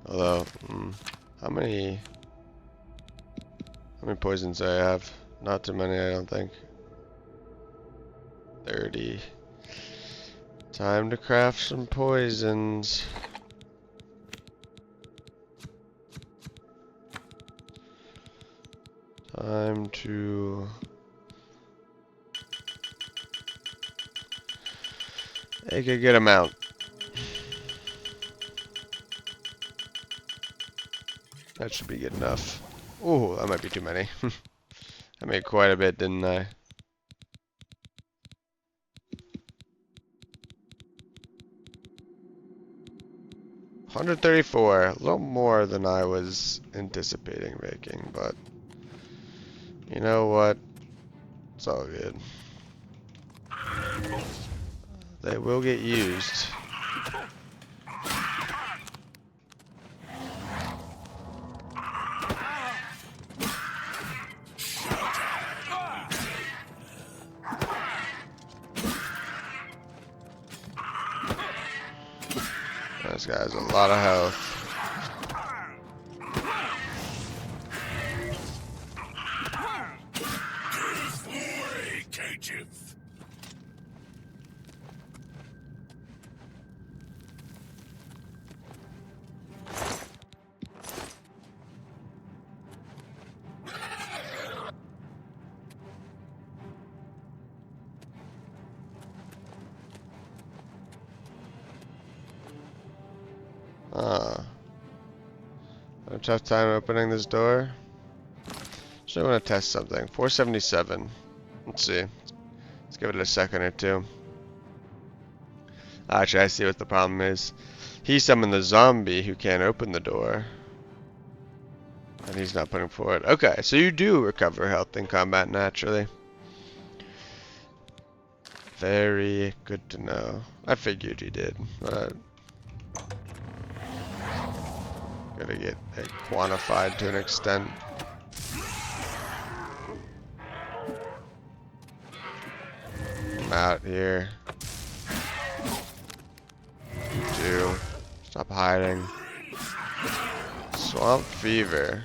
Although, how many poisons do I have? Not too many, I don't think. 30. Time to craft some poisons. Time to make a good amount. That should be good enough. Ooh, that might be too many. I made quite a bit, didn't I? $134, a little more than I was anticipating making, but you know what? It's all good. They will get used. This guy has a lot of health. Have a tough time opening this door. So I want to test something. 477. Let's see. Let's give it a second or two. Actually, I see what the problem is. He summoned the zombie who can't open the door. And he's not putting forward. Okay, so you do recover health in combat naturally. Very good to know. I figured you did, but gotta get it quantified to an extent. I'm out here. You two. Stop hiding. Swamp fever.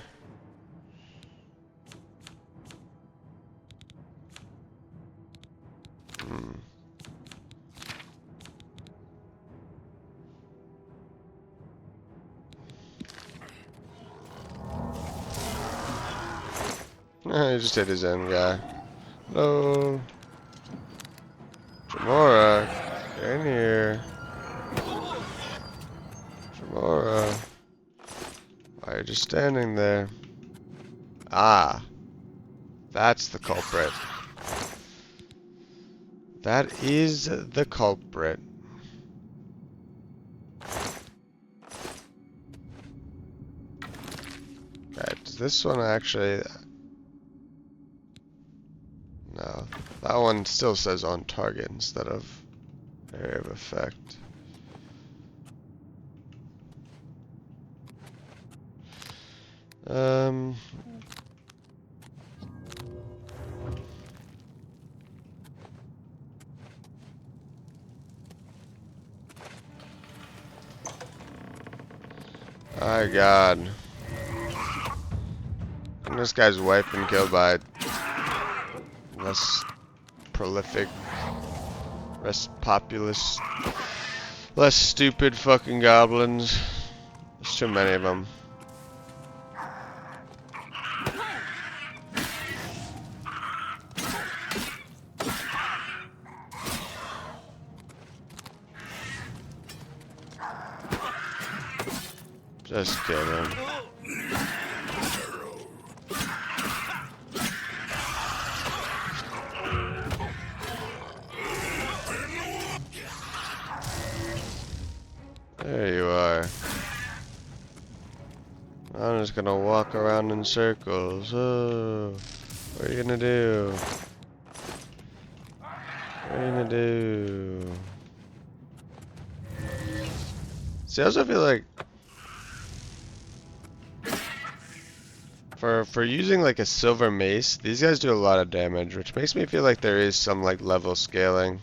He just hit his own guy. Hello. Jamora, get in here. Jamora. Why are you just standing there? Ah. That's the culprit. That is the culprit. Okay, does this one actually... No, that one still says on target instead of area of effect. My God. And this guy's wife been killed by less prolific, less populous, less stupid fucking Just kidding. There you are. I'm just gonna walk around in circles. Oh, what are you gonna do? What are you gonna do? See, I also feel like for using like a silver mace, these guys do a lot of damage, which makes me feel like there is some like level scaling.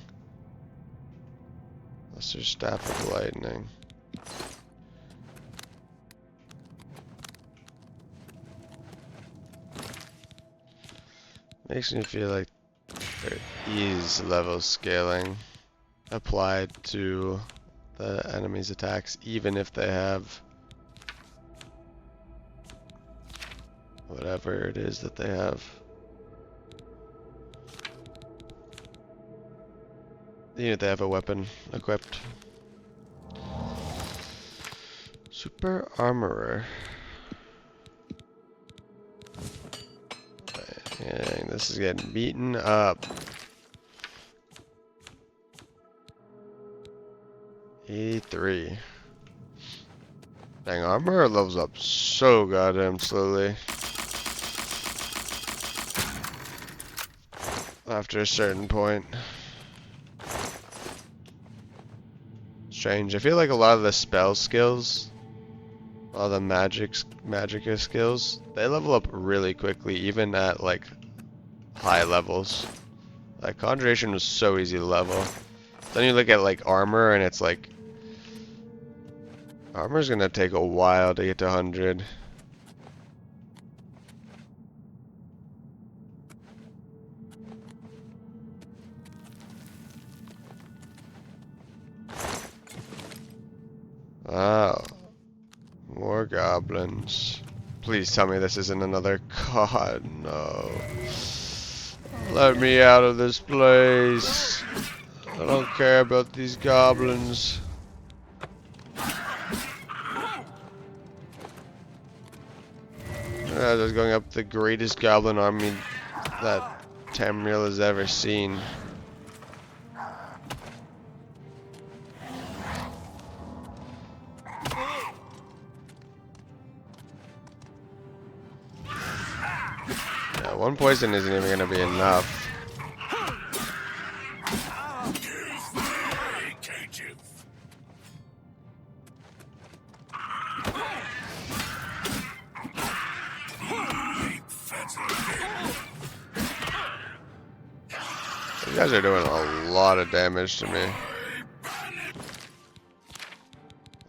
Lesser Staff of Lightning. Makes me feel like there is level scaling applied to the enemy's attacks, even if they have whatever it is that they have. Even if they have a weapon equipped. Super Armorer. Dang, this is getting beaten up. 83. Dang, Armorer levels up so goddamn slowly. After a certain point. Strange. I feel like a lot of the spell skills, all the magicka skills, they level up really quickly, even at like high levels. Like Conjuration was so easy to level. Then you look at like armor, and it's like armor's gonna take a while to get to 100. Wow. More goblins. Please tell me this isn't another god. No. Let me out of this place. I don't care about these goblins. Yeah, just going up the greatest goblin army that Tamriel has ever seen. Yeah, one poison isn't even gonna be enough. You guys are doing a lot of damage to me.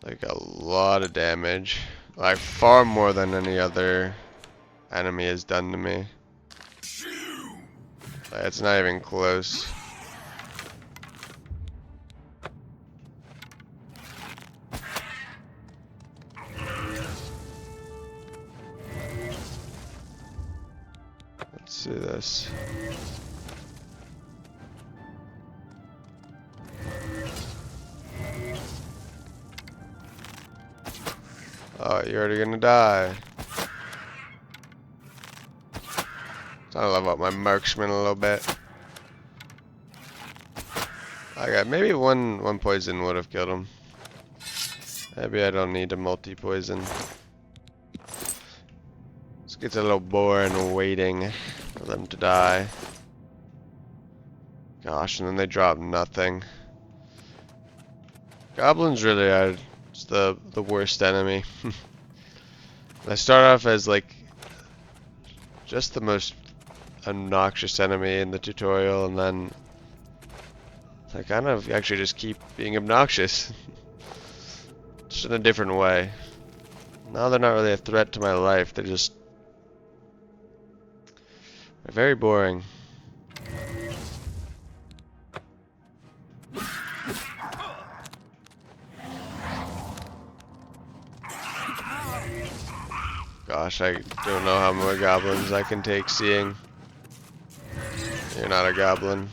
Like a lot of damage. Like far more than any other enemy has done to me. Like, it's not even close. Let's see this. Oh, you're already gonna die. Trying to level up my marksman a little bit. I got maybe one poison would have killed him. Maybe I don't need a multi-poison. This gets a little boring waiting for them to die. Gosh, and then they drop nothing. Goblins really are just the worst enemy. They start off as like just the most obnoxious enemy in the tutorial, and then they kind of actually just keep being obnoxious. Just in a different way. Now they're not really a threat to my life, they're very boring. Gosh, I don't know how many goblins I can take seeing. You're not a goblin.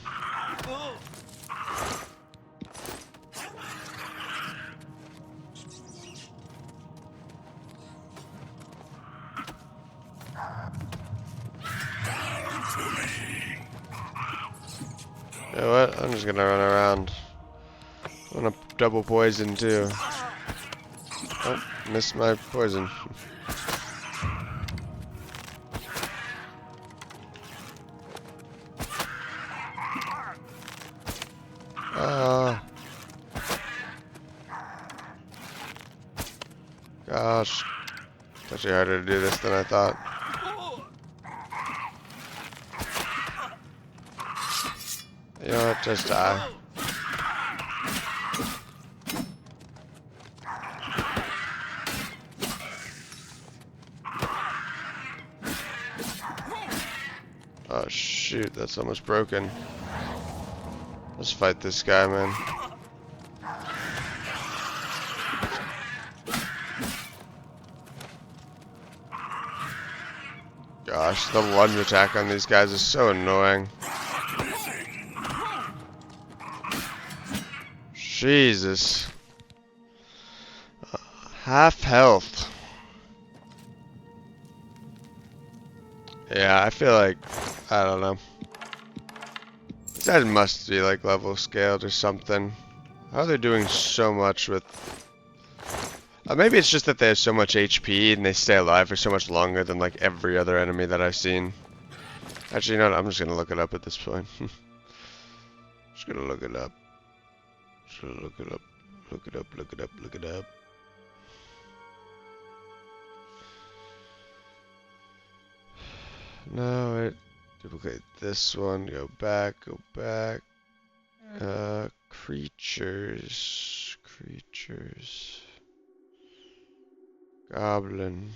You know what? I'm just gonna run around. I'm gonna double poison too. Oh, missed my poison. Gosh. It's actually harder to do this than I thought. You know what? Just die. Oh shoot, that's almost broken. Let's fight this guy, man. Gosh, the lunge attack on these guys is so annoying. Jesus. Half health. Yeah, I feel like, I don't know. These guys must be like level scaled or something. How are they doing so much with... maybe it's just that they have so much HP and they stay alive for so much longer than like every other enemy that I've seen. Actually, you know what? I'm just gonna look it up at this point. Just gonna look it up. Just gonna look it up. Look it up, look it up, look it up. No, wait. Duplicate this one. Go back, go back. Creatures. Creatures. Goblin.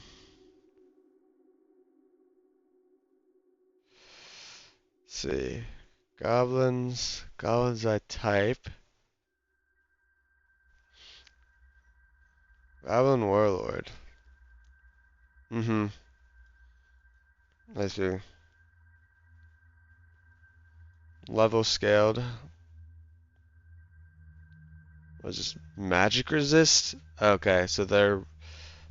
Let's see. Goblins. Goblins I type. Goblin Warlord. Mm-hmm. I see. Level scaled. Was this magic resist? Okay, so their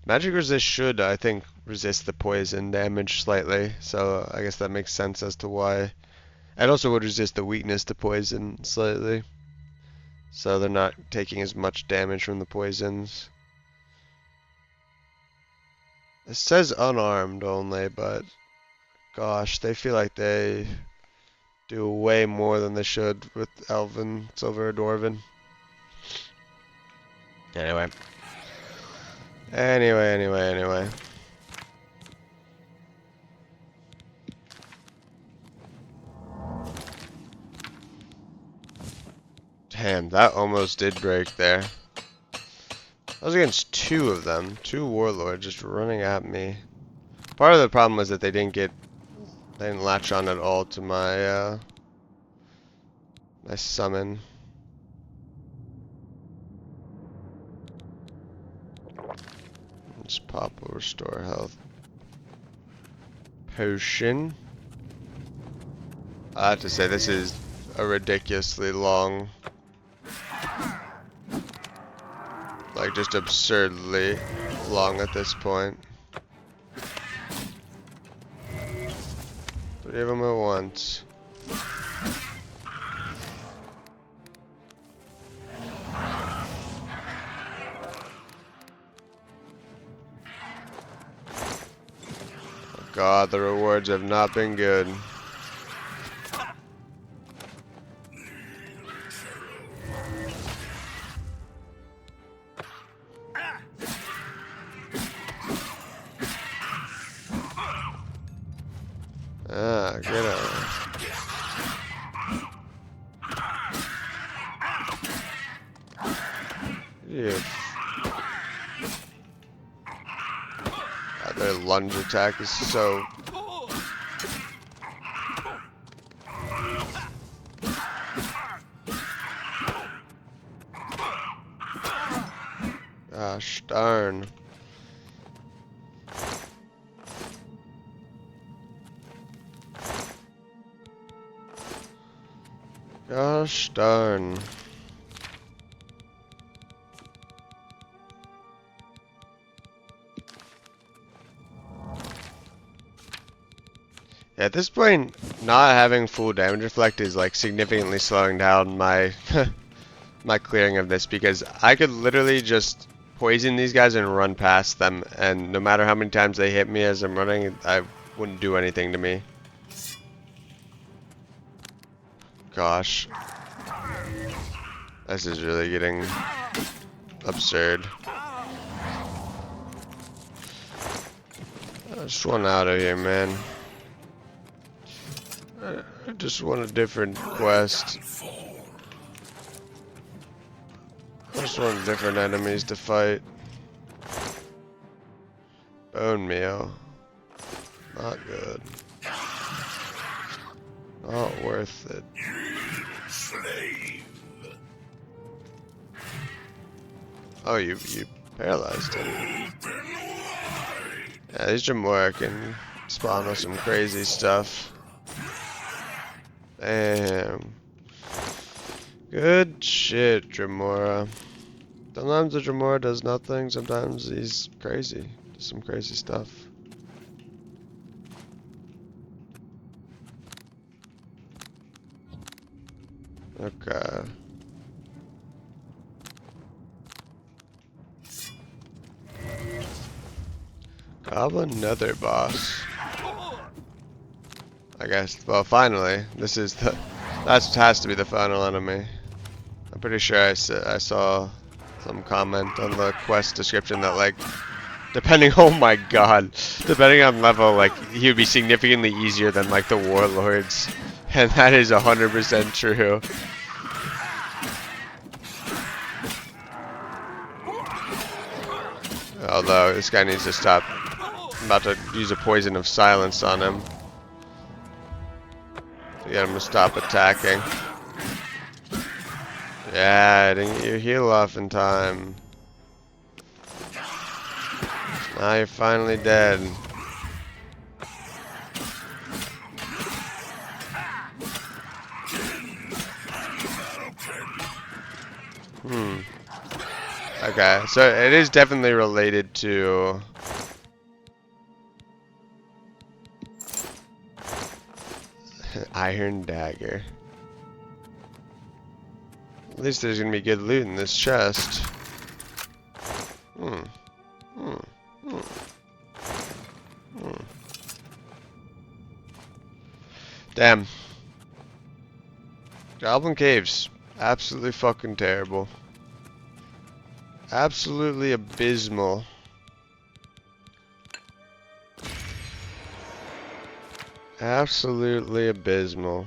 magic resist should, I think, resist the poison damage slightly. So I guess that makes sense as to why. It also would resist the weakness to poison slightly. So they're not taking as much damage from the poisons. It says unarmed only, but gosh, they feel like they do way more than they should with Elven, Silver, or Dwarven. Anyway. Damn, that almost did break there. I was against two of them. Two warlords just running at me. Part of the problem was that they didn't latch on at all to my, my summon. Let's pop or restore health. Potion. I have to say, this is a ridiculously long, like just absurdly long at this point. 3 of them at once. Oh God, the rewards have not been good. Ah, get out. Yeah. God, their lunge attack is so... Gosh darn. Gosh darn. At this point, not having full damage reflect is like significantly slowing down my my clearing of this, because I could literally just poison these guys and run past them, and no matter how many times they hit me as I'm running, I wouldn't do anything to me. Gosh. This is really getting absurd. I just want out of here, man. I just want a different quest. I just want different enemies to fight. Bone meal. Not good. Not worth it. Oh, you paralyzed him. Yeah, these Jamora can spawn with some crazy stuff. Damn. Good shit, Jamora. Sometimes the Jamora does nothing, sometimes he's crazy. Does some crazy stuff. Okay. Goblin Nether boss. I guess, well, finally, this is the, that has to be the final enemy. I'm pretty sure I saw some comment on the quest description that, like, depending, oh my god, depending on level, like, he would be significantly easier than, like, the warlords. And that is 100% true. Although, this guy needs to stop. I'm about to use a poison of silence on him to get him to stop attacking. Yeah, didn't get your heal off in time. Now you're finally dead. Okay, so it is definitely related to Iron Dagger. At least there's gonna be good loot in this chest. Damn. Goblin Caves. Absolutely fucking terrible. Absolutely abysmal. Absolutely abysmal.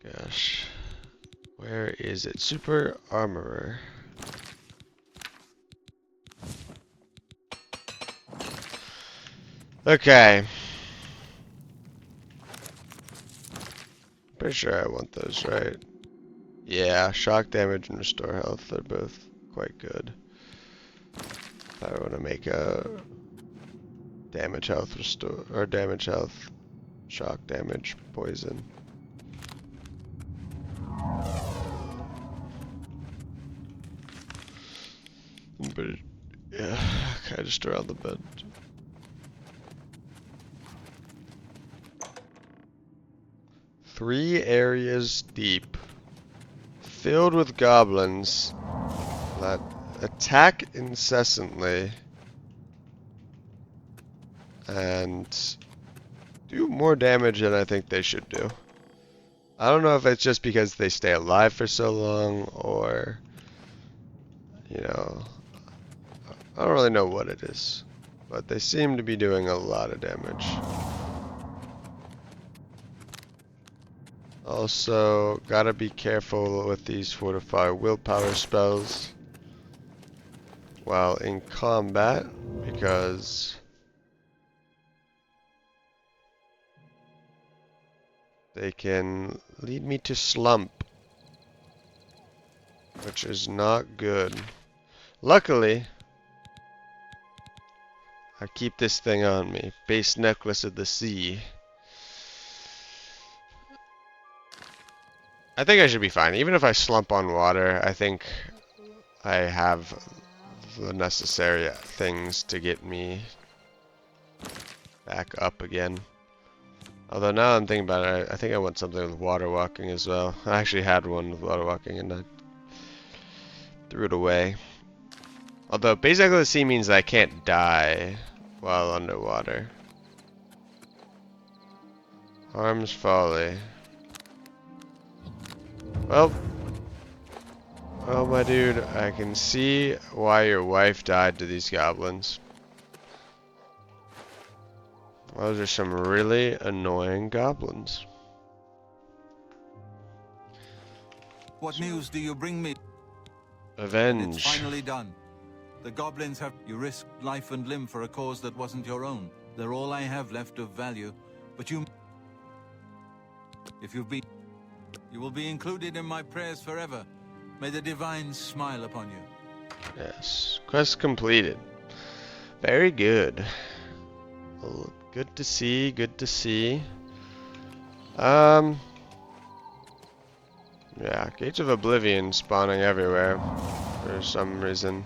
Gosh. Where is it? Super Armorer. Okay. Pretty sure I want those, right? Yeah, shock damage and restore health, they're both quite good. If I want to make a damage health restore, or damage health, shock damage, poison. But yeah, kind of just around the bend. Three areas deep, filled with goblins that attack incessantly and do more damage than I think they should do. I don't know if it's just because they stay alive for so long, or, you know, I don't really know what it is, but they seem to be doing a lot of damage. Also, gotta be careful with these fortify willpower spells while in combat, because they can lead me to slump, which is not good. Luckily, I keep this thing on me. Base Necklace of the Sea. I think I should be fine. Even if I slump on water, I think I have the necessary things to get me back up again. Although now I'm thinking about it, I think I want something with water walking as well. I actually had one with water walking and I threw it away. Although basically the sea means that I can't die while underwater. Harm's folly. Well, my dude, I can see why your wife died to these goblins. Those are some really annoying goblins. What news do you bring me? Avenge. It's finally done. The goblins have... You risked life and limb for a cause that wasn't your own. They're all I have left of value. But you... If you've been... You will be included in my prayers forever. May the divines smile upon you. Yes. Quest completed. Very good. Good to see, good to see. Yeah, Gates of Oblivion spawning everywhere for some reason.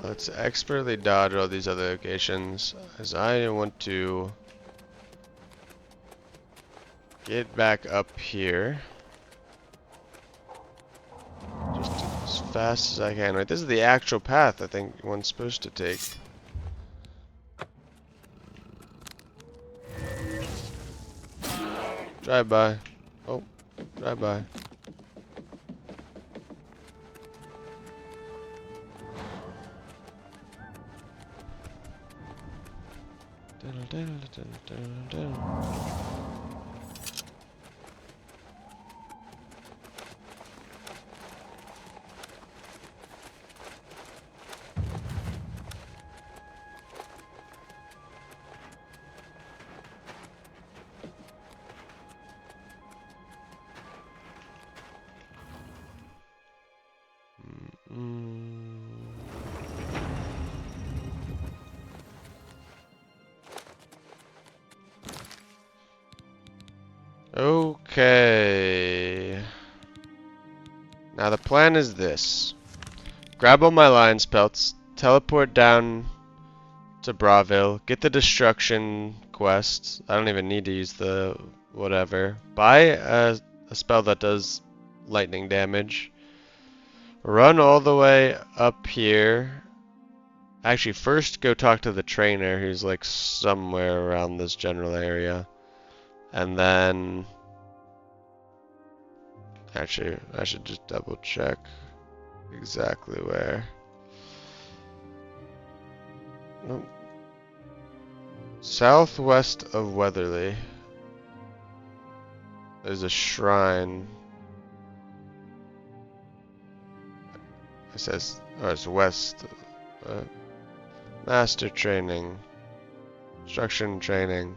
Let's expertly dodge all these other locations, as I want to get back up here just as fast as I can. Right, this is the actual path I think one's supposed to take. Drive by. Oh, drive by. Okay. Now the plan is this. Grab all my lion's pelts, teleport down to Braville, get the destruction quest. I don't even need to use the whatever. Buy a spell that does lightning damage. Run all the way up here. Actually, first go talk to the trainer who's like somewhere around this general area. And then... Actually, I should just double check exactly where. Oh. Southwest of Weatherly. There's a shrine. It says, oh, it's west. Master training. Instruction training.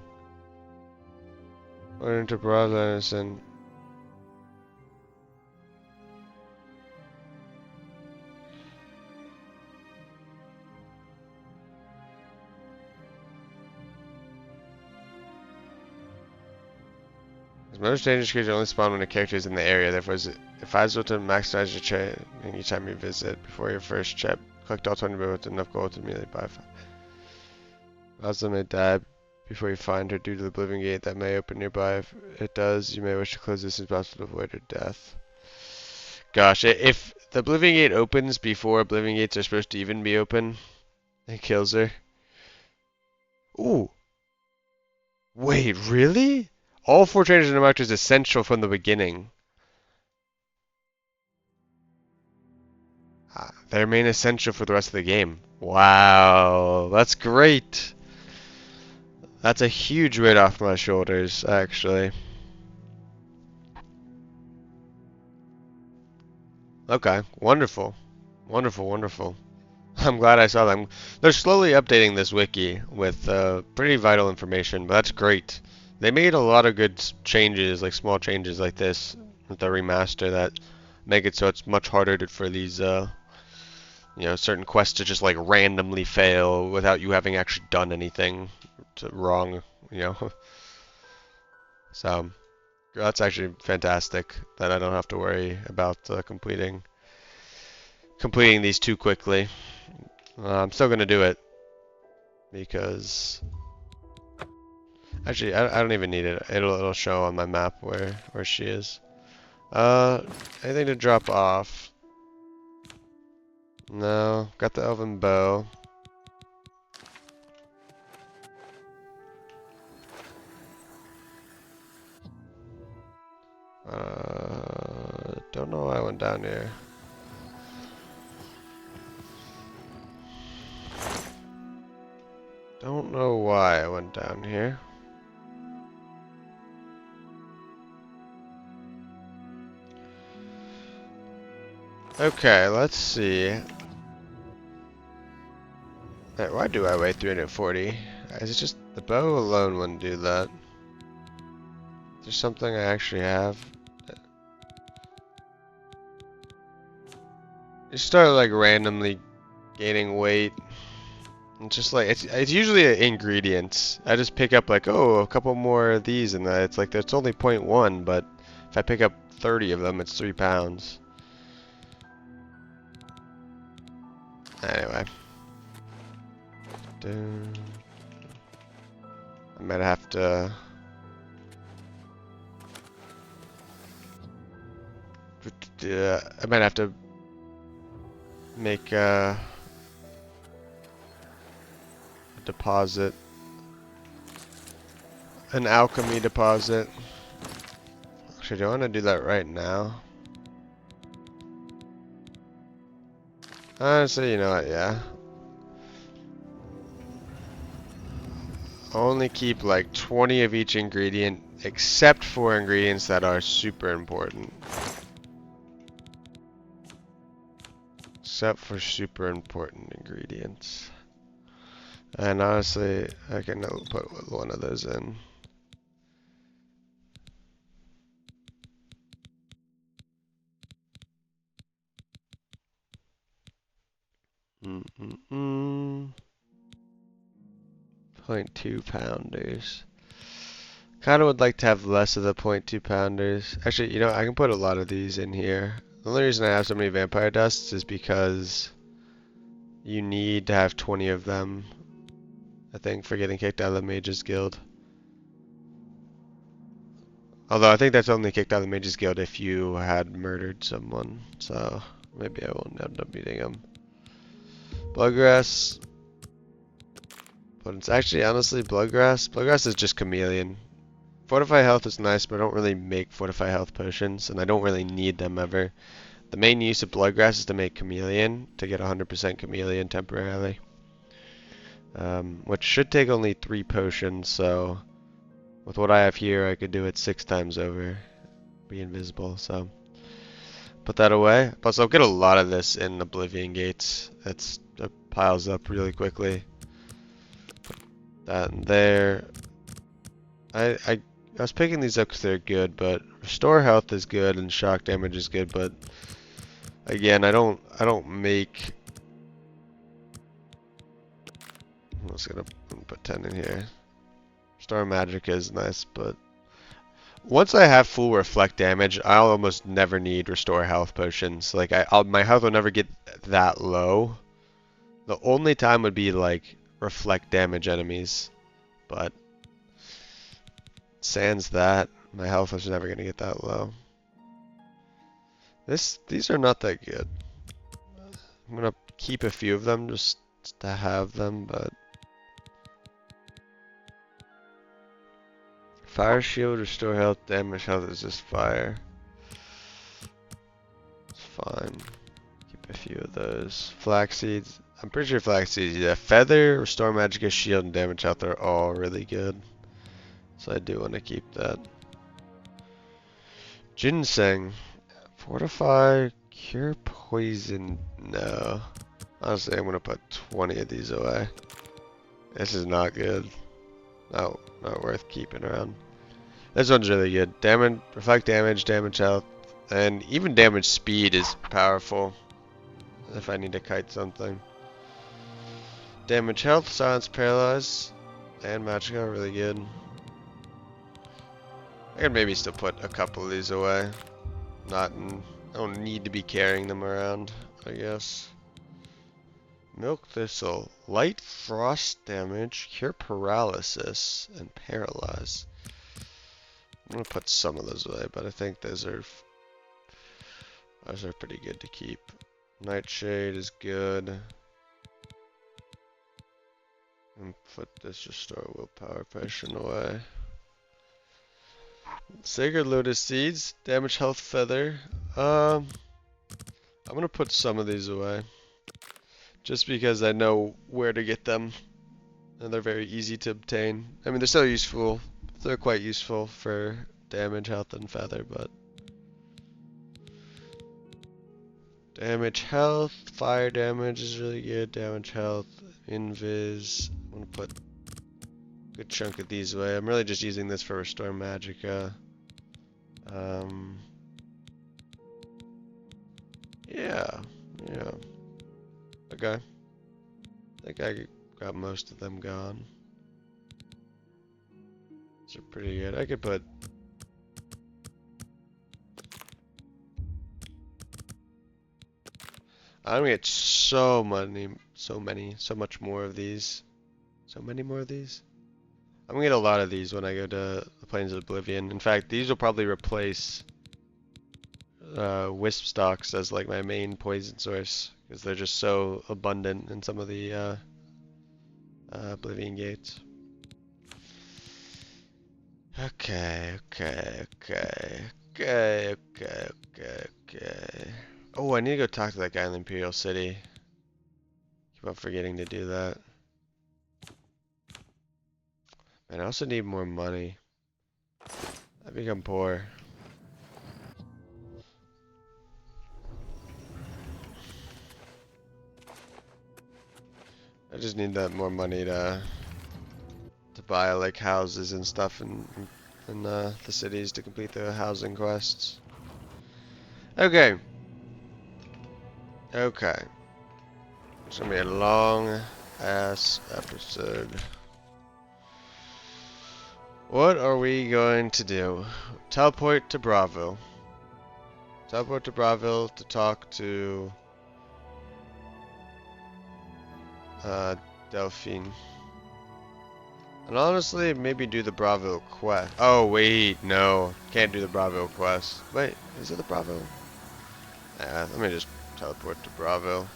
Learn to broadlands and most dangerous creatures only spawn when a character is in the area, therefore it's advisable to maximize your trade anytime you visit. Before your first trip, collect all 20 bills with enough gold to immediately buy 5. Rosalind may die before you find her due to the Oblivion Gate that may open nearby. If it does, you may wish to close this as possible to avoid her death. Gosh, if the Oblivion Gate opens before Oblivion Gates are supposed to even be open, it kills her. Ooh. Wait, really? All 4 trainers are marked as essential from the beginning. They remain essential for the rest of the game. Wow, that's great. That's a huge weight off my shoulders, actually. Okay, wonderful. Wonderful, wonderful. I'm glad I saw them. They're slowly updating this wiki with pretty vital information, but that's great. They made a lot of good changes, like small changes like this with the remaster that make it so it's much harder for these, you know, certain quests to just like randomly fail without you having actually done anything wrong, you know. So that's actually fantastic that I don't have to worry about completing these too quickly. I'm still gonna do it because actually I don't even need it. It'll show on my map where she is. Anything to drop off? No. Got the elven bow. Don't know why I went down here. Don't know why I went down here. Okay, let's see. Why do I weigh 340? Is it just the bow alone wouldn't do that? Is there something I actually have? You start like randomly gaining weight. It's just like it's usually ingredients. I just pick up like, oh, a couple more of these, and it's like it's only 0.1, but if I pick up 30 of them, it's 3 pounds. Anyway. I might have to make a deposit, an alchemy deposit. Actually, do I want to do that right now? Honestly, you know what, yeah. Only keep like 20 of each ingredient, except for ingredients that are super important. Except for super important ingredients. And honestly, I can put one of those in. Mm-mm-mm. 0.2 pounders. Kind of would like to have less of the 0.2 pounders. Actually, you know, I can put a lot of these in here. The only reason I have so many vampire dusts is because you need to have 20 of them, I think, for getting kicked out of the Mages Guild. Although I think that's only kicked out of the Mages Guild if you had murdered someone, so maybe I won't end up beating him. Bloodgrass. But it's actually, honestly, Bloodgrass. Bloodgrass is just Chameleon. Fortify Health is nice, but I don't really make Fortify Health potions, and I don't really need them ever. The main use of Bloodgrass is to make Chameleon, to get 100% Chameleon temporarily. Which should take only 3 potions, so with what I have here, I could do it 6 times over. Be invisible, so put that away. Plus, I'll get a lot of this in Oblivion Gates. It piles up really quickly. Put that in there. I was picking these up because they're good, but restore health is good and shock damage is good, but again, I don't make. I'm just gonna put 10 in here. Restore magic is nice, but once I have full reflect damage, I'll almost never need restore health potions. Like my health will never get that low. The only time would be like reflect damage enemies, but sans that, my health is never gonna get that low. These are not that good. I'm gonna keep a few of them just to have them, but fire shield, restore health, damage health is just fire. It's fine. Keep a few of those. Flax seeds. I'm pretty sure flax seeds, yeah. Feather, restore magicka, shield, and damage health are all really good. So I do want to keep that. Ginseng. Fortify, cure poison. No. Honestly, I'm going to put 20 of these away. This is not good. No, not worth keeping around. This one's really good. Damage, reflect damage, damage health, and even damage speed is powerful. If I need to kite something. Damage health, silence, paralyze, and magic are really good. I could maybe still put a couple of these away. I don't need to be carrying them around, I guess. Milk thistle, light frost damage, cure paralysis, and paralyze. I'm gonna put some of those away, but I think those are pretty good to keep. Nightshade is good. And put this restore willpower potion away. Sacred Lotus Seeds, damage health feather. I'm gonna put some of these away. Just because I know where to get them. And they're very easy to obtain. I mean, they're still useful. They're quite useful for damage, health, and feather, but... Damage health, fire damage is really good. Damage health, invis. I'm gonna put a good chunk of these away. I'm really just using this for Restore Magicka. Yeah. Okay. I think I got most of them gone. These are pretty good. I could put... I'm gonna get so much more of these. So many more of these? I'm gonna get a lot of these when I go to the Plains of Oblivion. In fact, these will probably replace wisp stalks as like my main poison source, because they're just so abundant in some of the Oblivion gates. Okay. Oh, I need to go talk to that guy in the Imperial City. Keep on forgetting to do that. And I also need more money. I become poor. I just need that more money to buy like houses and stuff in the cities to complete the housing quests. Okay. It's gonna be a long ass episode. What are we going to do? Teleport to Bravo. Teleport to Bravo to talk to Delphine. And honestly, maybe do the Bravo quest. Oh wait, no. Can't do the Bravo quest. Wait, is it the Bravo? Let me just teleport to Bravo.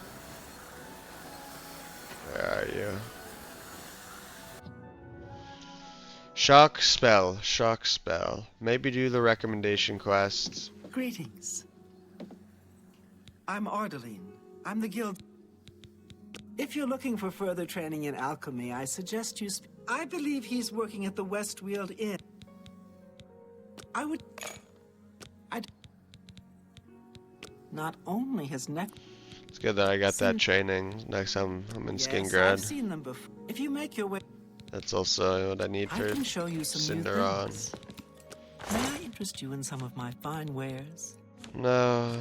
Where are you? Shock spell. Maybe do the recommendation quests. Greetings. I'm Ardeline. I'm the guild. If you're looking for further training in alchemy, I suggest you I believe he's working at the Westweald Inn. Not only has It's good that I got that training next time I'm in Skingrad. I've seen them before. If you make your way... That's also what I need for I can show you some new Cinderon. things. May I interest you in some of my fine wares? No.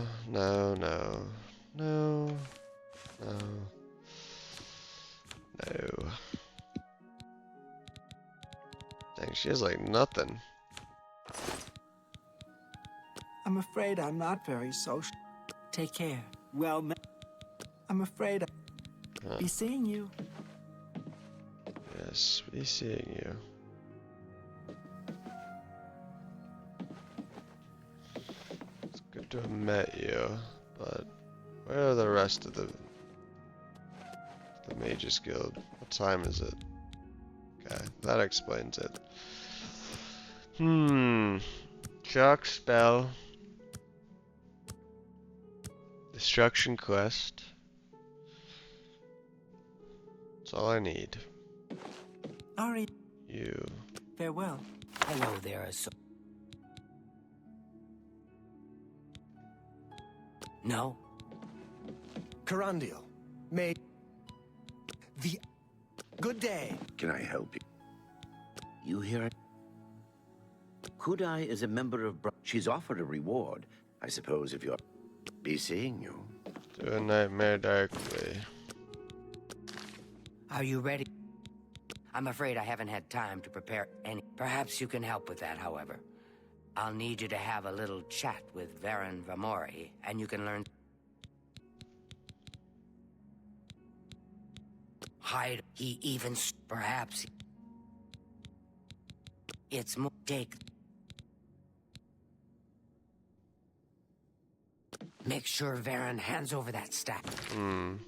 Dang, she has like nothing. I'm afraid I'm not very social. Take care. Well, I'm afraid I'll be seeing you. Yes, be seeing you. It's good to have met you, but where are the rest of the Mages Guild? What time is it? Okay, that explains it. Shock spell. Destruction quest. That's all I need. Ari. You. Farewell. Hello there, No? Carandial. May the good day. Can I help you? You hear it? Kudai is a member of... She's offered a reward. I suppose if you're... Be seeing you. Do a nightmare darkly. Are you ready? I'm afraid I haven't had time to prepare any. Perhaps you can help with that, however. I'll need you to have a little chat with Varen Vamori, and you can learn... Hide. He even... Perhaps... It's more... Take... Make sure Varen hands over that stack. I'm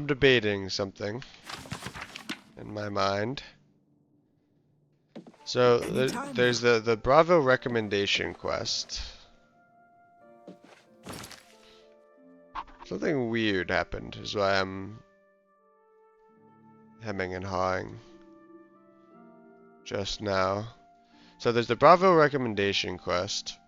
debating something in my mind. So there's the Bravo recommendation quest. Something weird happened, is why I'm hemming and hawing just now. So there's the Bravo recommendation quest.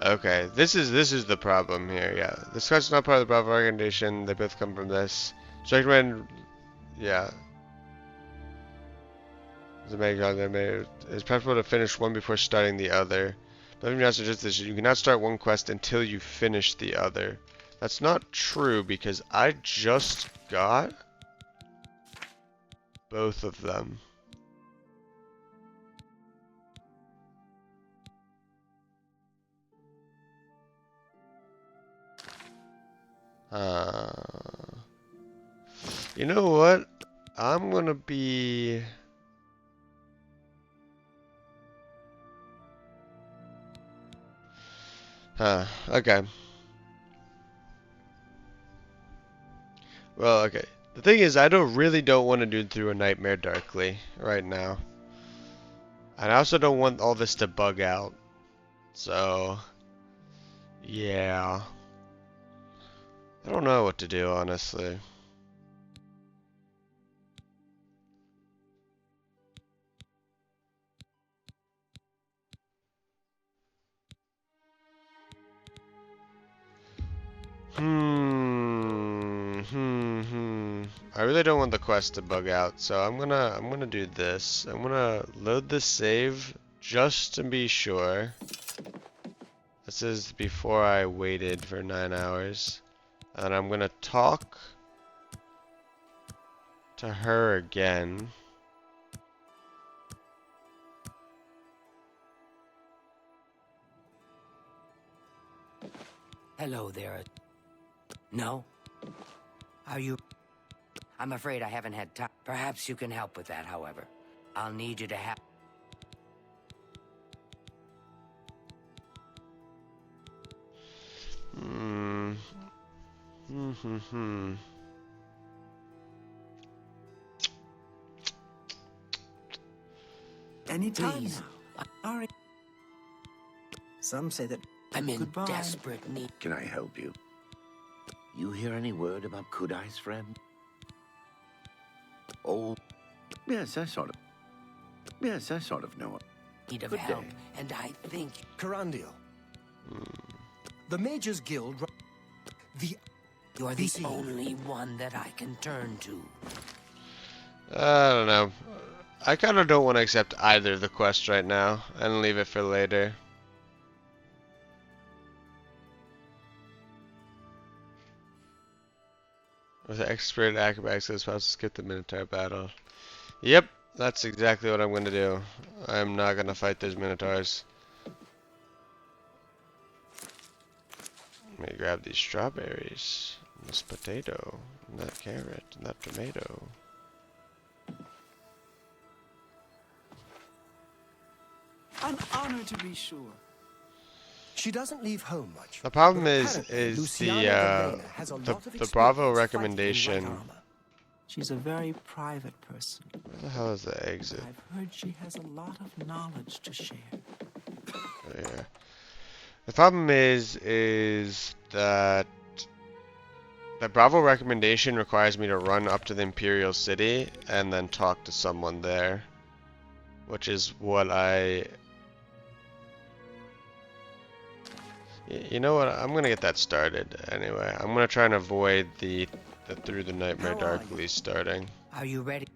Okay, this is the problem here. Yeah, this quest is not part of the Bravo recommendation. They both come from this. So I recommend, yeah. It's preferable to finish one before starting the other. But let me not suggest this. You cannot start one quest until you finish the other. That's not true because I just got both of them. You know what? I'm gonna be... okay. Well, okay. The thing is, I really don't want to do through a Nightmare Darkly right now. And I also don't want all this to bug out. So, yeah. I don't know what to do, honestly. I really don't want the quest to bug out, so I'm gonna do this. I'm gonna load this save just to be sure. This is before I waited for 9 hours. And I'm gonna talk to her again. Hello there. No? Are you... I'm afraid I haven't had time. Perhaps you can help with that, however. I'll need you to have... Anytime Please. now. Sorry. Some say that... I'm in Goodbye. desperate need. Can I help you? You hear any word about Kudai's friend? Oh, yes, I sort of know it. Need of Good help, day. and I think... Carandial. The Mages Guild... You're the only one that I can turn to. I don't know. I kind of don't want to accept either of the quests right now and leave it for later. With the expert acrobatics, it's possible to skip the Minotaur battle. Yep, that's exactly what I'm gonna do. I'm not gonna fight those minotaurs. Let me grab these strawberries, and this potato, and that carrot, and that tomato. An honor to be sure. She doesn't leave home much. The problem but is apparently Luciana the Galena has a the lot of the Bravo experience fighting in recommendation. light armor. She's a very private person. Where the hell is the exit? I've heard she has a lot of knowledge to share. Yeah. The problem is that the Bravo recommendation requires me to run up to the Imperial City and then talk to someone there, which is what you know what? I'm gonna get that started anyway. I'm gonna try and avoid the Through the Nightmare Darkly starting. Are you ready?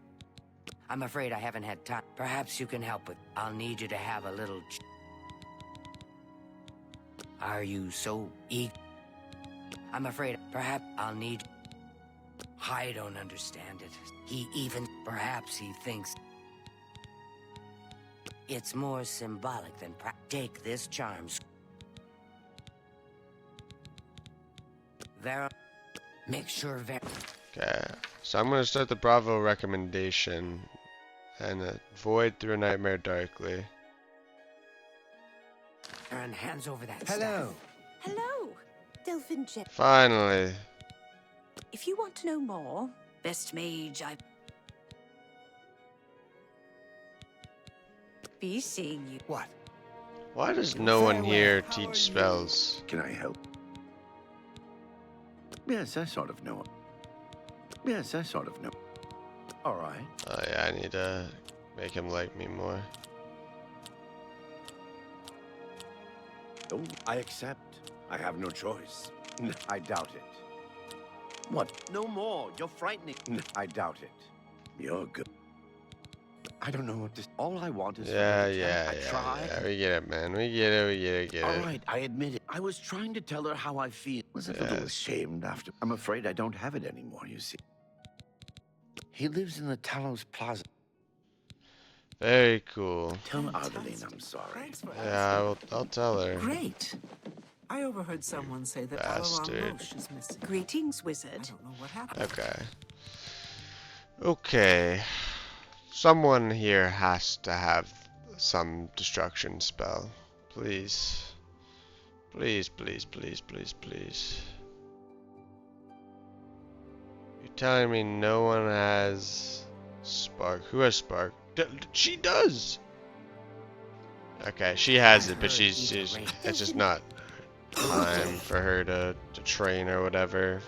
I'm afraid I haven't had time. Perhaps you can help with. I'll need you to have a little. Are you so eager? I'm afraid. Perhaps I'll need. I don't understand it. He even. Perhaps he thinks. It's more symbolic than. Take this charms. Vera. Make sure Vera. Okay, so I'm gonna start the Bravo recommendation and avoid Through a Nightmare Darkly. And hands over that Hello. Hello, Delphin Jet. Finally. If you want to know more, best mage I be seeing you. What? Why does no one here teach spells? Can I help? Yes, I sort of know. Yes, I sort of know. All right. Oh yeah, I need to make him like me more. Oh, I accept. I have no choice. I doubt it. What? No more. You're frightening. I doubt it. You're good. I don't know what this. All I want is. Yeah, for her to yeah, tell. I yeah, tried. yeah. We get it, man. We get it. We get it. Get All it. right, I admit it. I was trying to tell her how I feel. Was a little Yes. ashamed after. I'm afraid I don't have it anymore. You see. He lives in the Talos Plaza. Very cool. Tell Ardeline I'm sorry. Yeah, I'll tell her. Great. I overheard someone say that Bastard. Alaron Roche is missing. Greetings, wizard. I don't know what happened. Okay. Okay. Someone here has to have some destruction spell. Please. Please, please, please, please, please. You're telling me no one has Spark? Who has Spark? She does! Okay, she has it, but she's it's just not time for her to train or whatever.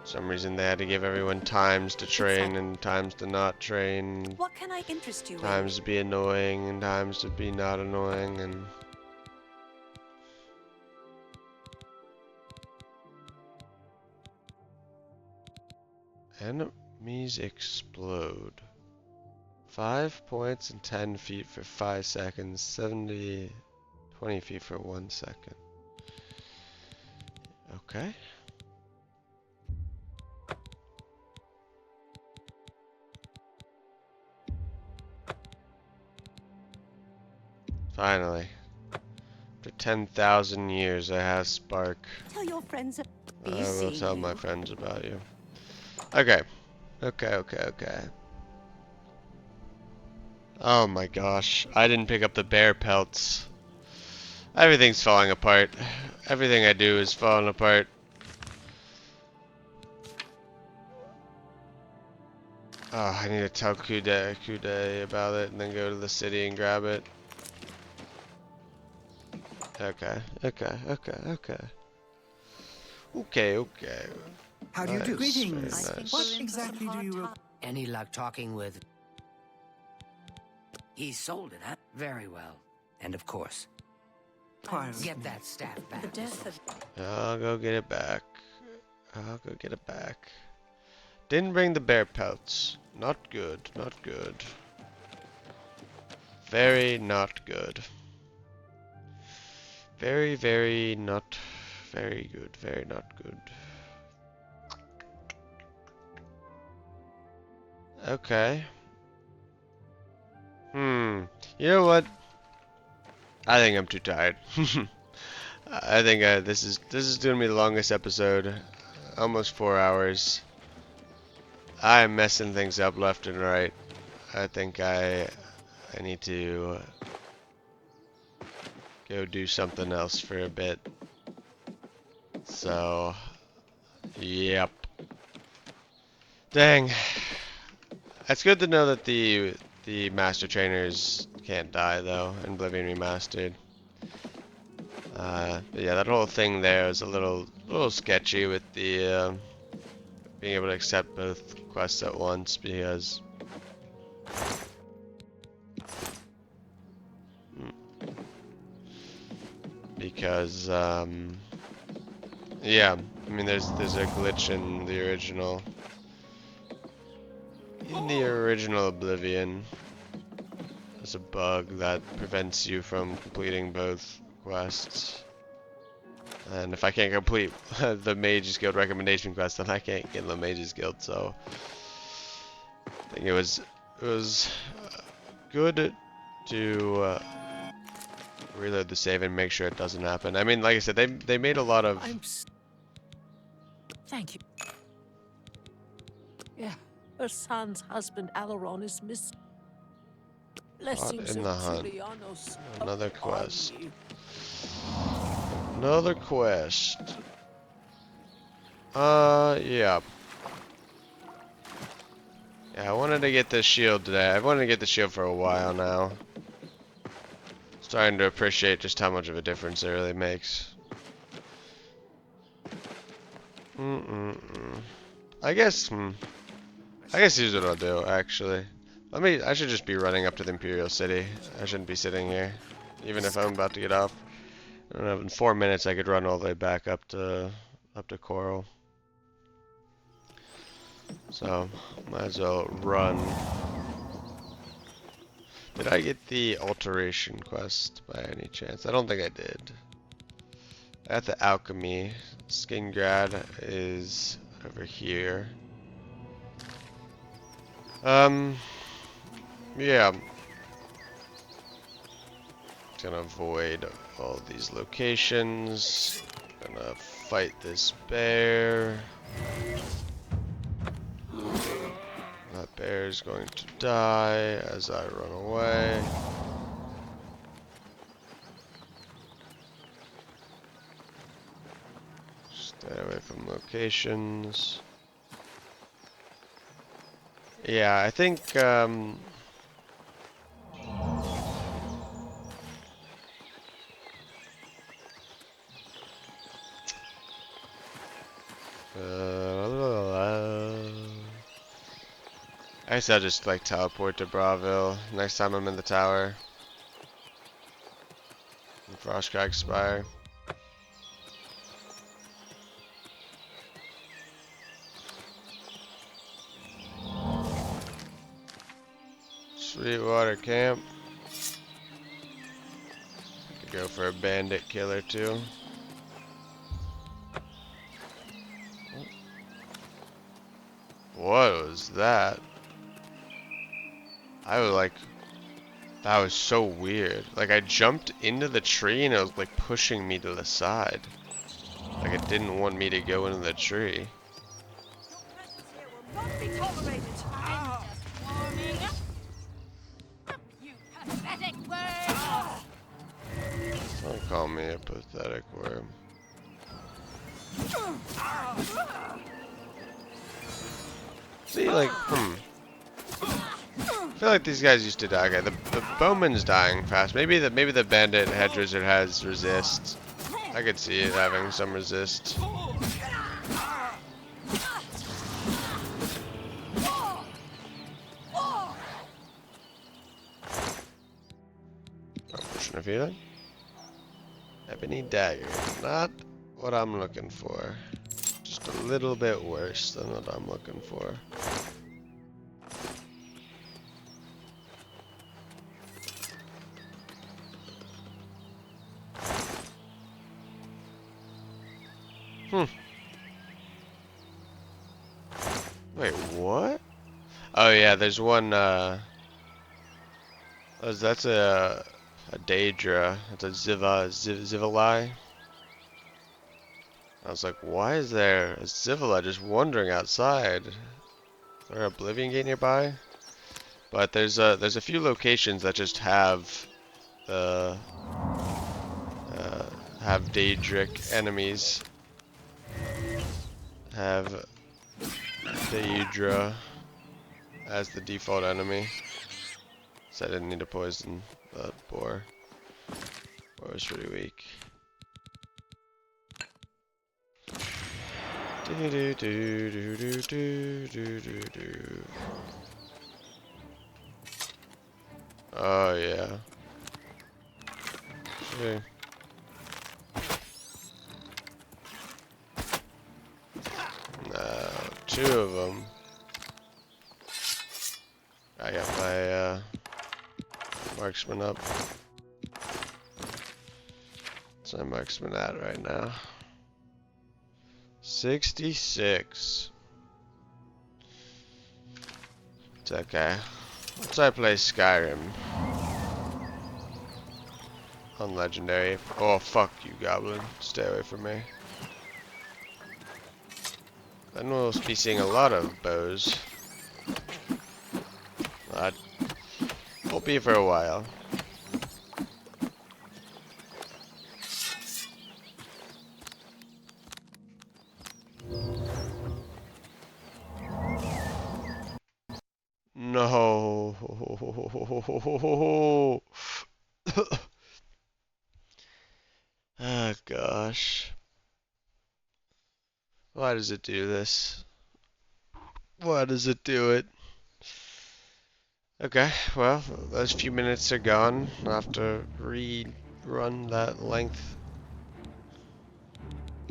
For some reason they had to give everyone times to train and times to not train. What can I interest you Times to be annoying and times to be not annoying and enemies explode. 5 points and 10 feet for 5 seconds, 20 feet for 1 second. Okay. Finally. After 10,000 years, I have Spark. Tell your friends. I will tell my friends about you. Okay. Okay. Oh my gosh. I didn't pick up the bear pelts. Everything's falling apart. Everything I do is falling apart. Oh, I need to tell Kude about it and then go to the city and grab it. Okay. How do you do? Nice, Greetings. very nice. What exactly do you Any luck talking with? He sold it, huh? Very well. And of course, require? get that staff back. The death of I'll go get it back. Didn't bring the bear pelts. Not good. Very not good. Very not very good. Very not good. Okay. You know what? I think I'm too tired. I think this is gonna be the longest episode, almost 4 hours. I'm messing things up left and right. I think I need to go do something else for a bit. So, yep. Dang. It's good to know that the master trainers can't die though in Oblivion Remastered. But yeah, that whole thing there is a little sketchy with the being able to accept both quests at once because yeah, I mean there's a glitch in the original Oblivion. There's a bug that prevents you from completing both quests. And if I can't complete the Mage's Guild recommendation quest, then I can't get the Mage's Guild. So I think it was good to reload the save and make sure it doesn't happen. I mean, like I said, they made a lot of. Thank you. Yeah, her son's husband Alaron is missing. Blessings in of the hunt. Julianos Another upon quest. you. Another quest. Yeah. Yeah, I wanted to get this shield today. I've wanted to get the shield for a while now. Starting to appreciate just how much of a difference it really makes. I guess here's what I'll do, actually. I should just be running up to the Imperial City. I shouldn't be sitting here. Even if I'm about to get off. I don't know, in 4 minutes I could run all the way back up to chorrol. So, might as well run. Did I get the alteration quest by any chance? I don't think I did. At the alchemy, Skingrad is over here. Yeah. Gonna avoid all these locations. Gonna fight this bear. That bear is going to die as I run away. Stay away from locations. Yeah, I think I guess I'll just like teleport to Braville next time I'm in the tower. Frostcrag Spire. Sweetwater Camp. Could go for a bandit killer too. What was that? I was like, that was so weird. Like I jumped into the tree and it was like pushing me to the side. Like it didn't want me to go into the tree. Don't call me a pathetic worm. See, like, I feel like these guys used to die. Okay, the bowman's dying fast. Maybe the bandit hedge wizard has resist. I could see it having some resist. Potion of healing. Ebony dagger. Not what I'm looking for. Just a little bit worse than what I'm looking for. Wait, what? Oh yeah, there's one. That's a Daedra. It's a Zivali. I was like, why is there a Zivila just wandering outside? Is there an Oblivion gate nearby? But there's a few locations that just have the have Daedric enemies. Have Daedra as the default enemy. So I didn't need to poison the boar. Boar was pretty weak. Do do do do do do do do do. Oh yeah. Sure. No, two of them. I got my marksman up. What's my marksman at right now? 66. It's okay. Once I play Skyrim on Legendary. Oh fuck you, Goblin. Stay away from me. Then we'll be seeing a lot of bows. Won't be for a while. No. Oh gosh. Why does it do this? Why does it do it? Okay, well, those few minutes are gone. I'll have to rerun that length.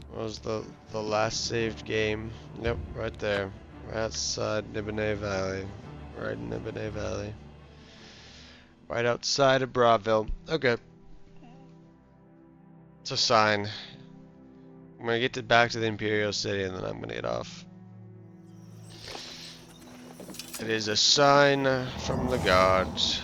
What was the last saved game? Yep, right there. Right outside Nibene Valley. Right in Nibene Valley. Right outside of Braville. Okay. It's a sign. I'm gonna get back to the Imperial City and then I'm gonna get off. It is a sign from the gods.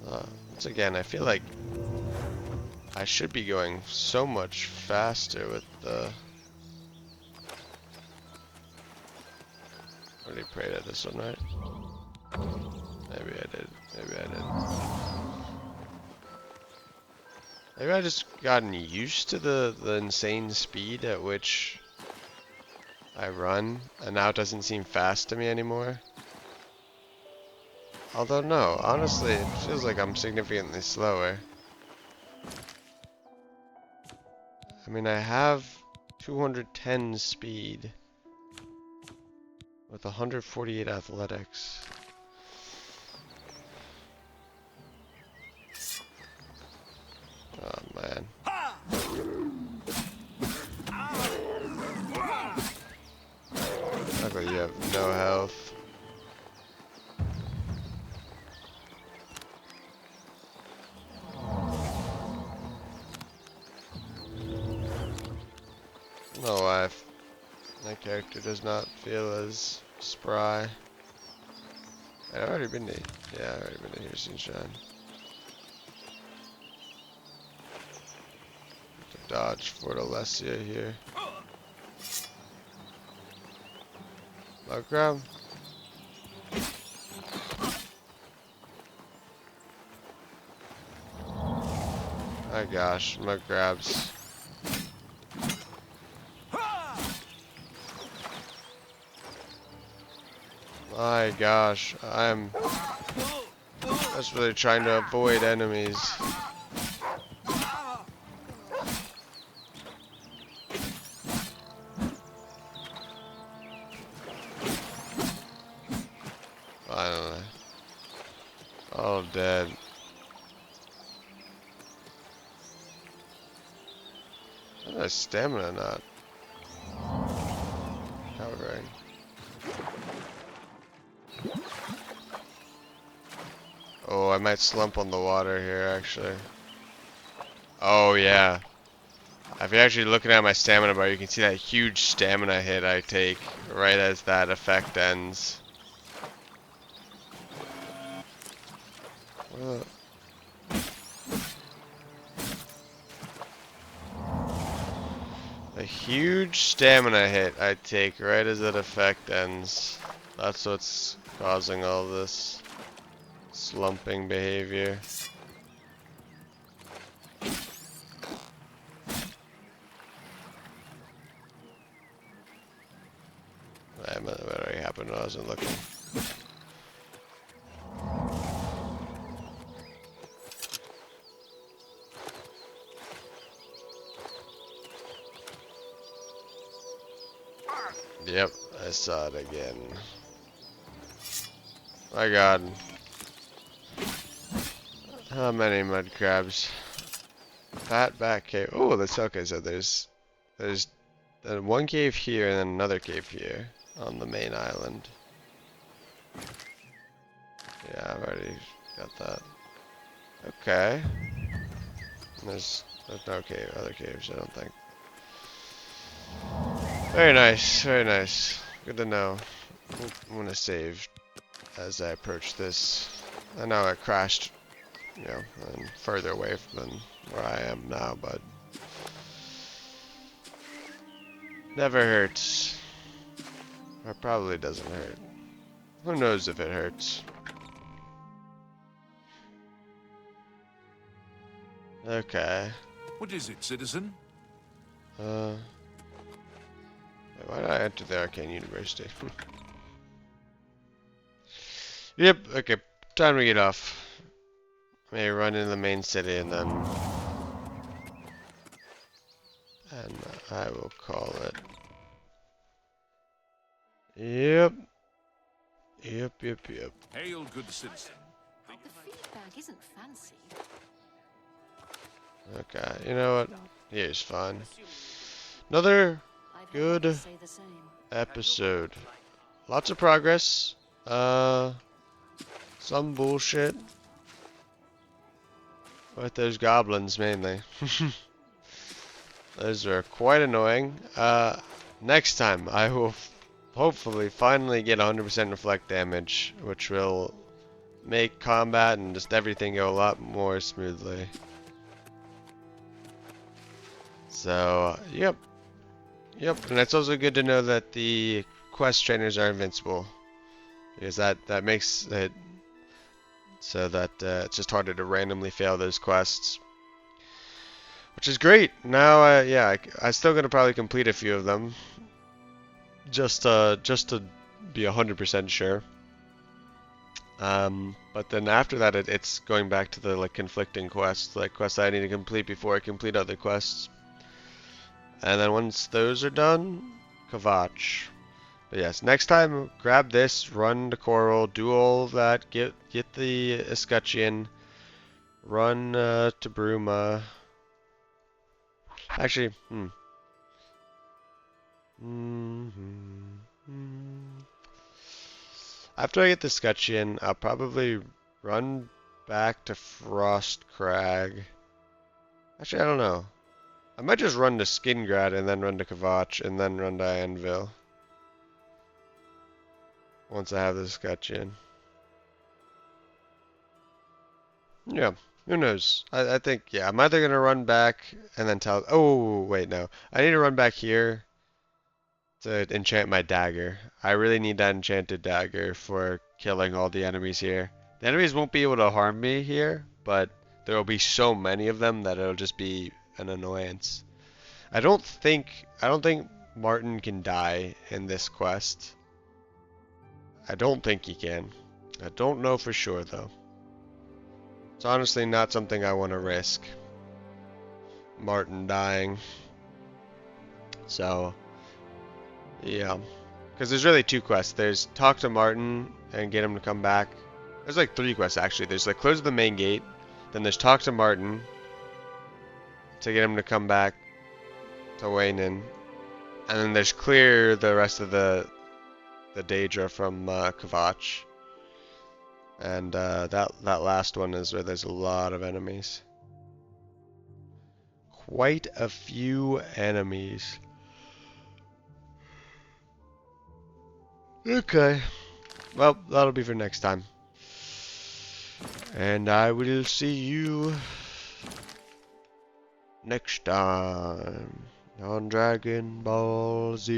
Once again, I feel like I should be going so much faster with the... I already prayed at this one, right? Maybe I did. Maybe I did. Maybe I just gotten used to the insane speed at which I run, and now it doesn't seem fast to me anymore. Although no, honestly, it feels like I'm significantly slower. I mean, I have 210 speed with 148 athletics. Oh man. Luckily you have no health. No life. My character does not feel as spry. I've already been to... Yeah, I've already been to Here's Sunshine. Dodge Fort Alessia here. Mug grab. My gosh, mug grabs. My gosh, I'm just really trying to avoid enemies. Finally. All dead. Why is my stamina not covering? Oh, I might slump on the water here, actually. Oh, yeah. If you're actually looking at my stamina bar, you can see that huge stamina hit I take right as that effect ends. A huge stamina hit I take right as that effect ends. That's what's causing all this slumping behavior. That already happened when I wasn't looking. Yep, I saw it again. My god. How many mud crabs? Fat back cave. Oh, that's okay. So there's one cave here and then another cave here on the main island. Yeah, I've already got that. Okay. There's no other caves, I don't think. Very nice, very nice. Good to know. I'm gonna save as I approach this. I know I crashed, you know, further away than where I am now, but never hurts. Or probably doesn't hurt. Who knows if it hurts? Okay. What is it, citizen? Why did I enter the Arcane University? Yep, okay. Time to get off. May run into the main city and then... And I will call it. Yep. Yep. Hail, good citizen. The feedback isn't fancy. Okay, you know what? Here's fun. Another good episode. Lots of progress. Some bullshit. With those goblins mainly. Those are quite annoying. Next time I will hopefully finally get 100% reflect damage, which will make combat and just everything go a lot more smoothly. So, yep, and it's also good to know that the quest trainers are invincible, because that makes it so that it's just harder to randomly fail those quests, which is great. Now, yeah, I'm still gonna probably complete a few of them, just to be 100% sure. But then after that, it's going back to the like conflicting quests, like quests I need to complete before I complete other quests. And then once those are done, Kvatch. But yes, next time, grab this, run to chorrol, do all of that, get the escutcheon, run to Bruma. Actually, After I get the escutcheon, I'll probably run back to Frostcrag. Actually, I don't know. I might just run to Skingrad and then run to Kvatch and then run to Anvil. Once I have the escutcheon. Yeah, who knows? I think, yeah, I'm either going to run back and then tell... Oh, wait, no. I need to run back here to enchant my dagger. I really need that enchanted dagger for killing all the enemies here. The enemies won't be able to harm me here, but there will be so many of them that it'll just be an annoyance. I don't think Martin can die in this quest. I don't think he can. I don't know for sure though. It's honestly not something I want to risk. Martin dying. So, yeah. Because there's really two quests. There's talk to Martin and get him to come back. There's like three quests actually. There's like close the main gate. Then there's talk to Martin to get him to come back to Wayne. And then there's clear the rest of the Daedra from Kvatch. And that last one is where there's a lot of enemies. quite a few enemies. Okay. Well, that'll be for next time. And I will see you next time on Dragon Ball Z.